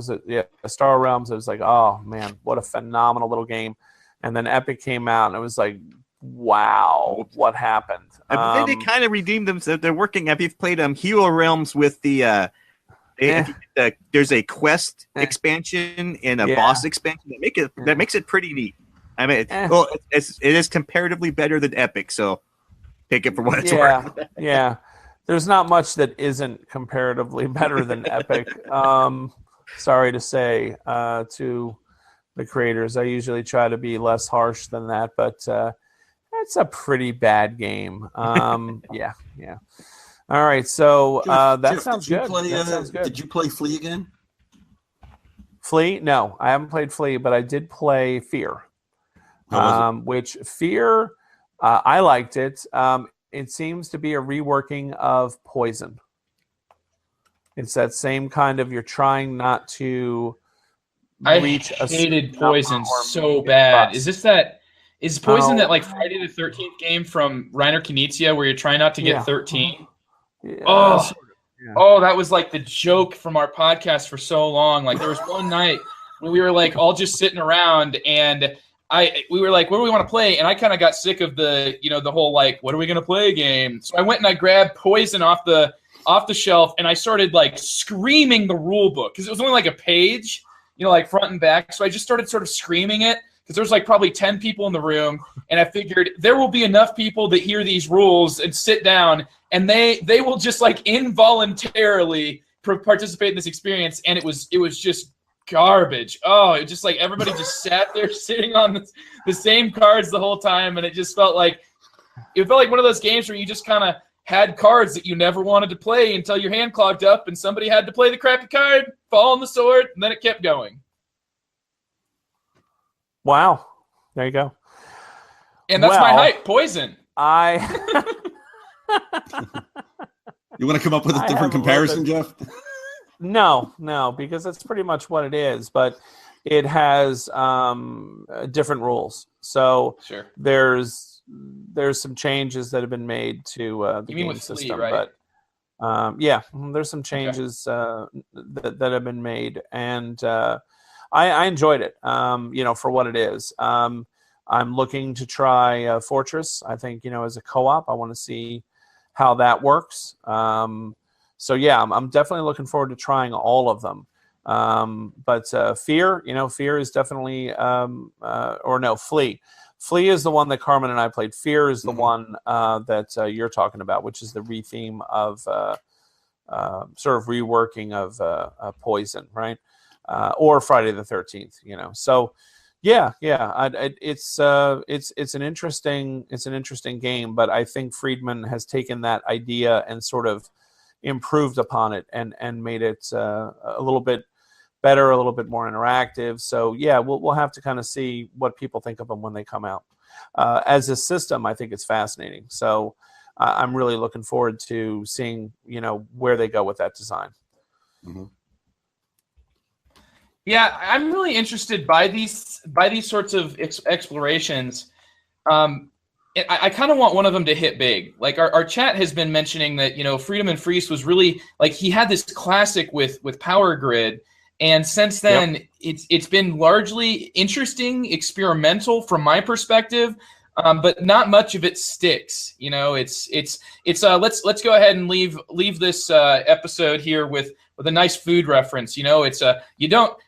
Star Realms, it was like, oh man, what a phenomenal little game. And then Epic came out, and it was like, wow, what happened? But then they kind of redeemed themselves. They're working. If you've played Hero Realms with the, there's a quest expansion and a boss expansion that makes it pretty neat. I mean, it is comparatively better than Epic, so take it for what it's worth. Yeah. There's not much that isn't comparatively better than Epic. Sorry to say to the creators. I usually try to be less harsh than that, but it's a pretty bad game. Yeah. All right, so that sounds good. That sounds good. Did you play Flea again? Flea? No, I haven't played Flea, but I did play Fear. Which Fear, I liked it. It seems to be a reworking of Poison. It's that same kind of, you're trying not to reach I hated Poison so bad. Is Poison that like Friday the 13th game from Reiner Knizia where you're trying not to get 13? Yeah. Oh, that was like the joke from our podcast for so long. Like there was one night when we were like all just sitting around and we were like, what do we want to play? And I kind of got sick of the whole like, what are we going to play game? So I went and I grabbed Poison off the shelf and I started like screaming the rule book because it was only like a page, like front and back. So I just started sort of screaming it because there's like probably 10 people in the room. And I figured there will be enough people that hear these rules and sit down and they will just like involuntarily participate in this experience. And it was just garbage. Oh, it just like everybody just sat there sitting on the same cards the whole time, and it felt like one of those games where you just kind of had cards that you never wanted to play until your hand clogged up and somebody had to play the crappy card, fall on the sword, and then it kept going. Wow. There you go. And that's my hype, Poison. You want to come up with a different comparison, Geoff? No, because that's pretty much what it is, but it has different rules. So sure. There's some changes that have been made to the game system, right? But there's some changes that have been made, and I enjoyed it. For what it is. I'm looking to try Fortress. I think as a co-op, I want to see how that works. So yeah, I'm definitely looking forward to trying all of them. But Fear, Fear is definitely, Flee. Flee is the one that Carmen and I played. Fear is the one that you're talking about, which is the retheme of sort of reworking of Poison, right? Or Friday the 13th, So yeah, it's an interesting game, but I think Friedman has taken that idea and sort of improved upon it and made it a little bit better, a little bit more interactive. So yeah, we'll have to kind of see what people think of them when they come out. As a system, I think it's fascinating. So I'm really looking forward to seeing where they go with that design. Mm-hmm. Yeah, I'm really interested by these sorts of explorations. I kind of want one of them to hit big. Like our chat has been mentioning that Freedom and Freeze was really like he had this classic with Power Grid, and since then it's been largely interesting, experimental from my perspective, but not much of it sticks. Let's go ahead and leave this episode here with a nice food reference.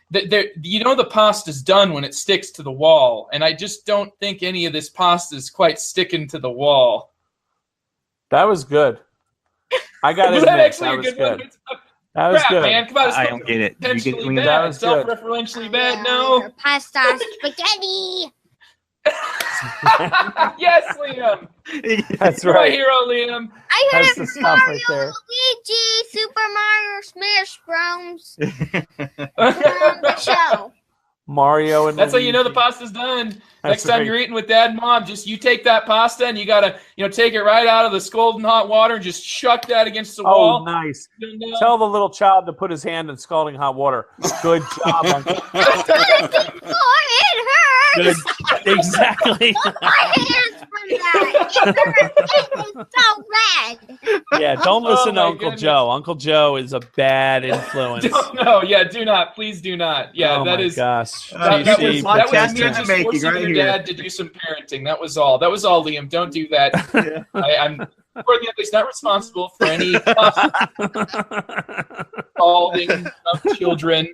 The pasta's done when it sticks to the wall, and I just don't think any of this pasta is quite sticking to the wall. That was good. I got to admit, that was good. That was good. Man. Come on, I don't get it. That was good. Self-referentially bad. No. Pasta spaghetti. Yes, Liam. That's You're right. my hero, Liam. I heard That's the stuff right there. Luigi, Super Mario Smash Bros. The show. Mario and That's how you know the Luigi. pasta's done. That's Next time right. you're eating with Dad and Mom, just you take that pasta and you gotta, take it right out of the scalding hot water and just chuck that against the Oh, wall. nice. And, Tell the little child to put his hand in scalding hot water. Good job, Uncle. Oh, it hurts. Good. Exactly. My hands from that. It is so red. Yeah, don't listen to my Uncle goodness. Joe. Uncle Joe is a bad influence. No, yeah, do not. Please do not. Yeah, oh that my is. gosh. That That was GC, my that was podcast me in the just making forcing right your here. dad to do some parenting. That was all. That was all, Liam. Don't do that. Yeah. I'm for the Ugly's not responsible for any scalding of children.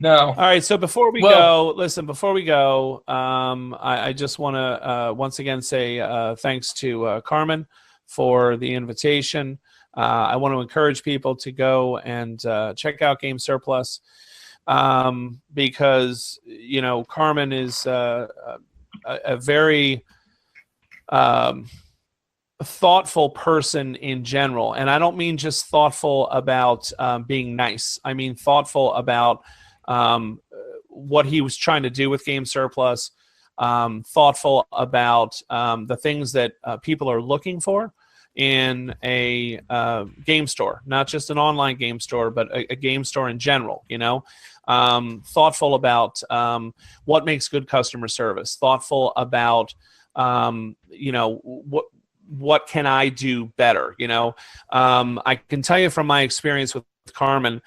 No. All right, so before we Well- go, I just want to once again say thanks to Carmen for the invitation. I want to encourage people to go and check out Game Surplus because, Carmen is a very thoughtful person in general. And I don't mean just thoughtful about being nice. I mean thoughtful about what he was trying to do with Game Surplus, thoughtful about the things that people are looking for in a game store, not just an online game store, but a game store in general, thoughtful about what makes good customer service, thoughtful about, what can I do better? I can tell you from my experience with Carmen,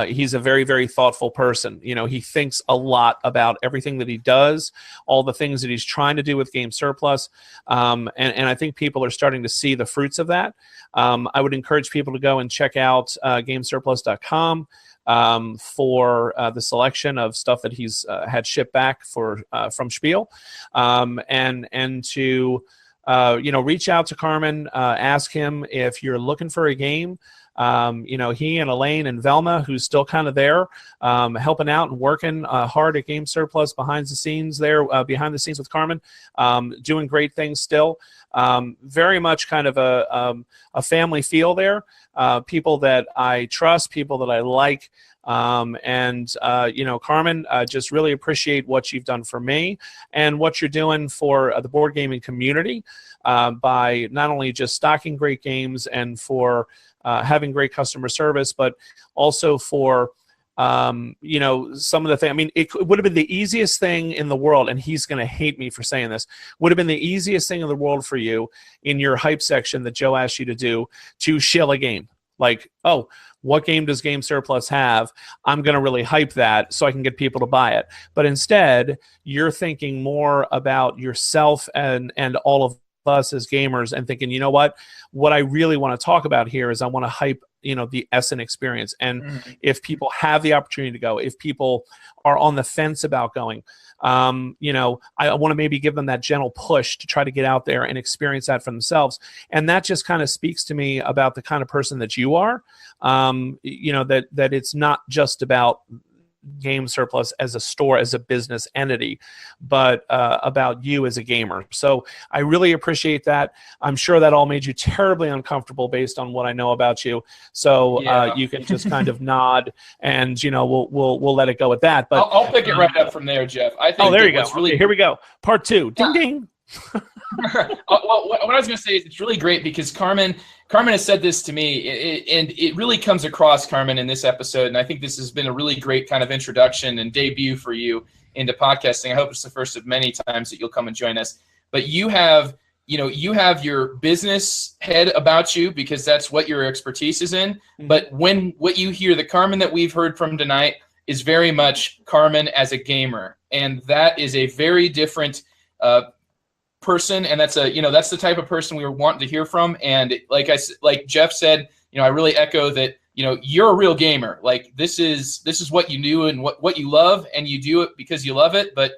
he's a very, very thoughtful person. He thinks a lot about everything that he does, all the things that he's trying to do with Game Surplus. And I think people are starting to see the fruits of that. I would encourage people to go and check out GameSurplus.com for the selection of stuff that he's had shipped back from Spiel, and to reach out to Carmen, ask him if you're looking for a game. He and Elaine and Velma, who's still kind of there, helping out and working hard at Game Surplus behind the scenes with Carmen, doing great things still. Very much kind of a family feel there. People that I trust, people that I like. Carmen, just really appreciate what you've done for me and what you're doing for the board gaming community by not only just stocking great games and for having great customer service, but also for some of the things. I mean, it would have been the easiest thing in the world, and he's going to hate me for saying this, would have been the easiest thing in the world for you in your hype section that Joe asked you to do to shill a game. Like, oh, what game does Game Surplus have? I'm going to really hype that so I can get people to buy it. But instead, you're thinking more about yourself and all of us as gamers and thinking, what I really want to talk about here is I want to hype, the Essen Experience. And if people have the opportunity to go, if people are on the fence about going, I want to maybe give them that gentle push to try to get out there and experience that for themselves. And that just kind of speaks to me about the kind of person that you are, that it's not just about Game Surplus as a store, as a business entity, but about you as a gamer. So I really appreciate that. I'm sure that all made you terribly uncomfortable based on what I know about you. So you can just kind of nod, and we'll let it go at that. But I'll pick it right up from there, Jeff. I think. Oh, there you go. Really, okay, here we go. Part 2. Ding ding. Well, what I was going to say is it's really great because Carmen has said this to me, and it really comes across, Carmen, in this episode, and I think this has been a really great kind of introduction and debut for you into podcasting. I hope it's the first of many times that you'll come and join us. But you have your business head about you because that's what your expertise is in. Mm-hmm. But what you hear, the Carmen that we've heard from tonight is very much Carmen as a gamer, and that is a very different person, and that's the type of person we were wanting to hear from. And like Jeff said, I really echo that. You're a real gamer. Like this is what you do and what you love, and you do it because you love it. But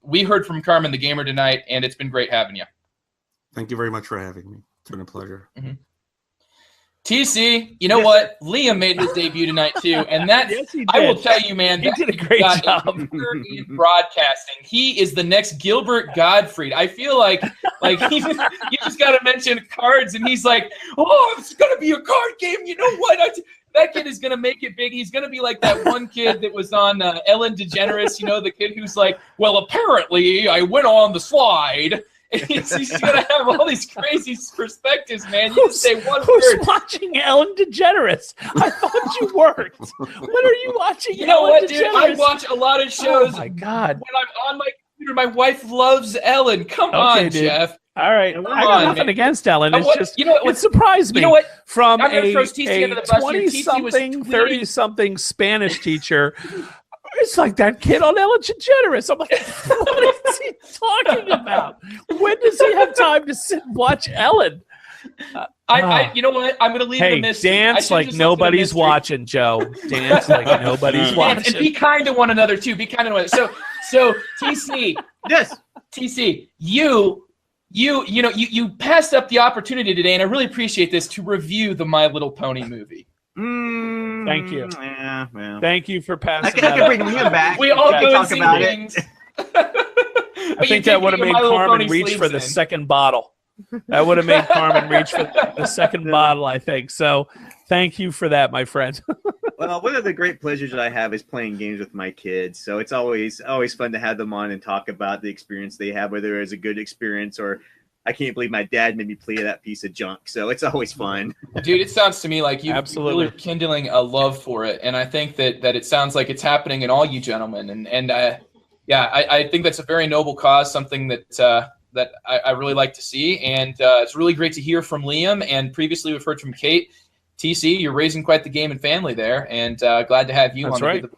we heard from Carmen the gamer tonight, and it's been great having you. Thank you very much for having me. It's been a pleasure. Mm-hmm. TC, you know what? Liam made his debut tonight too, and that's Yes, he I will did. tell you, man. He did a great job. In broadcasting, he is the next Gilbert Gottfried. I feel like you just got to mention cards, and he's like, "Oh, it's gonna be a card game." You know what? That kid is gonna make it big. He's gonna be like that one kid that was on Ellen DeGeneres. You know, the kid who's like, "Well, apparently, I went on the slide." He's gonna have all these crazy perspectives, man. You just say one Who's word. watching Ellen DeGeneres? I thought you weren't. What are you watching? You know Ellen what, dude? I DeGeneres? watch a lot of shows. Oh my God! When I'm on my computer, my wife loves Ellen. Come on, dude. Jeff. All right, I Come got on, nothing man. against Ellen. It's What- just you know what- it surprised me. You know what? From I'm gonna a throw TC under the bus here. TC was 20-something, tweeting- 30-something Spanish teacher. It's like that kid on Ellen DeGeneres. I'm like, what is he talking about? When does he have time to sit and watch Ellen? You know what? I'm gonna leave Hey, the mystery. I dance should've like just left it a nobody's mystery. watching, Joe. Dance like nobody's And watching. be kind to one another too. Be kind to one another. So TC, Yes. TC, you passed up the opportunity today, and I really appreciate this, to review the My Little Pony movie. Thank you. Yeah, well. Thank you for I passing can that bring up. Liam back. We all can go and talk see about things. I think that would have made Carmen reach for the second bottle. That would have made Carmen reach for the second bottle, I think. So thank you for that, my friend. Well, one of the great pleasures that I have is playing games with my kids. So it's always fun to have them on and talk about the experience they have, whether it's a good experience or I can't believe my dad made me play that piece of junk. So it's always fun. Dude, it sounds to me like you're Absolutely really kindling a love for it, and I think that it sounds like it's happening in all you gentlemen. I think that's a very noble cause, something that I really like to see, and it's really great to hear from Liam. And previously, we've heard from Kate. TC, you're raising quite the game and family there, and glad to have you That's on.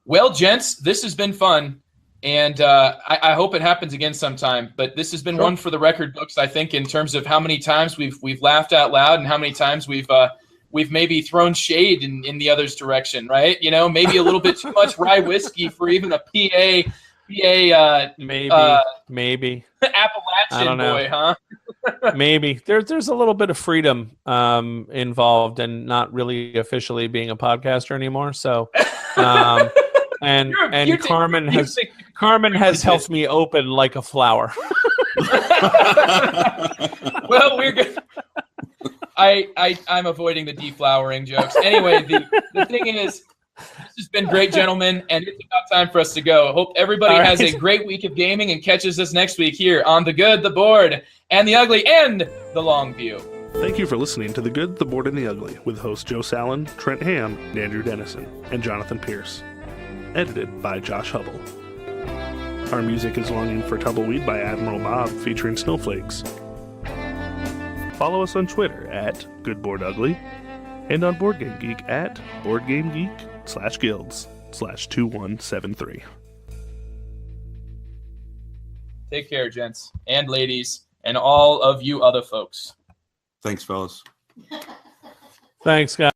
Well, gents, this has been fun. And I hope it happens again sometime. But this has been one for the record books, I think, in terms of how many times we've laughed out loud and how many times we've maybe thrown shade in the other's direction, right? You know, maybe a little bit too much rye whiskey for even a PA maybe Appalachian boy, huh? maybe there's a little bit of freedom involved and not really officially being a podcaster anymore. So. And Carmen has helped me open like a flower. Well, we're good. I'm avoiding the deflowering jokes. Anyway, the thing is, this has been great, gentlemen, and it's about time for us to go. I hope everybody has a great week of gaming and catches us next week here on The Good, The Bored, and The Ugly, and The Long View. Thank you for listening to The Good, The Bored, and The Ugly with hosts Joe Sallin, Trent Ham, Andrew Dennison, and Jonathan Pierce. Edited by Josh Hubble. Our music is Longing for Tumbleweed by Admiral Bob featuring Snowflakes. Follow us on Twitter at GoodBoardUgly and on BoardGameGeek at BoardGameGeek/guilds/2173. Take care, gents and ladies, and all of you other folks. Thanks, fellas. Thanks, guys.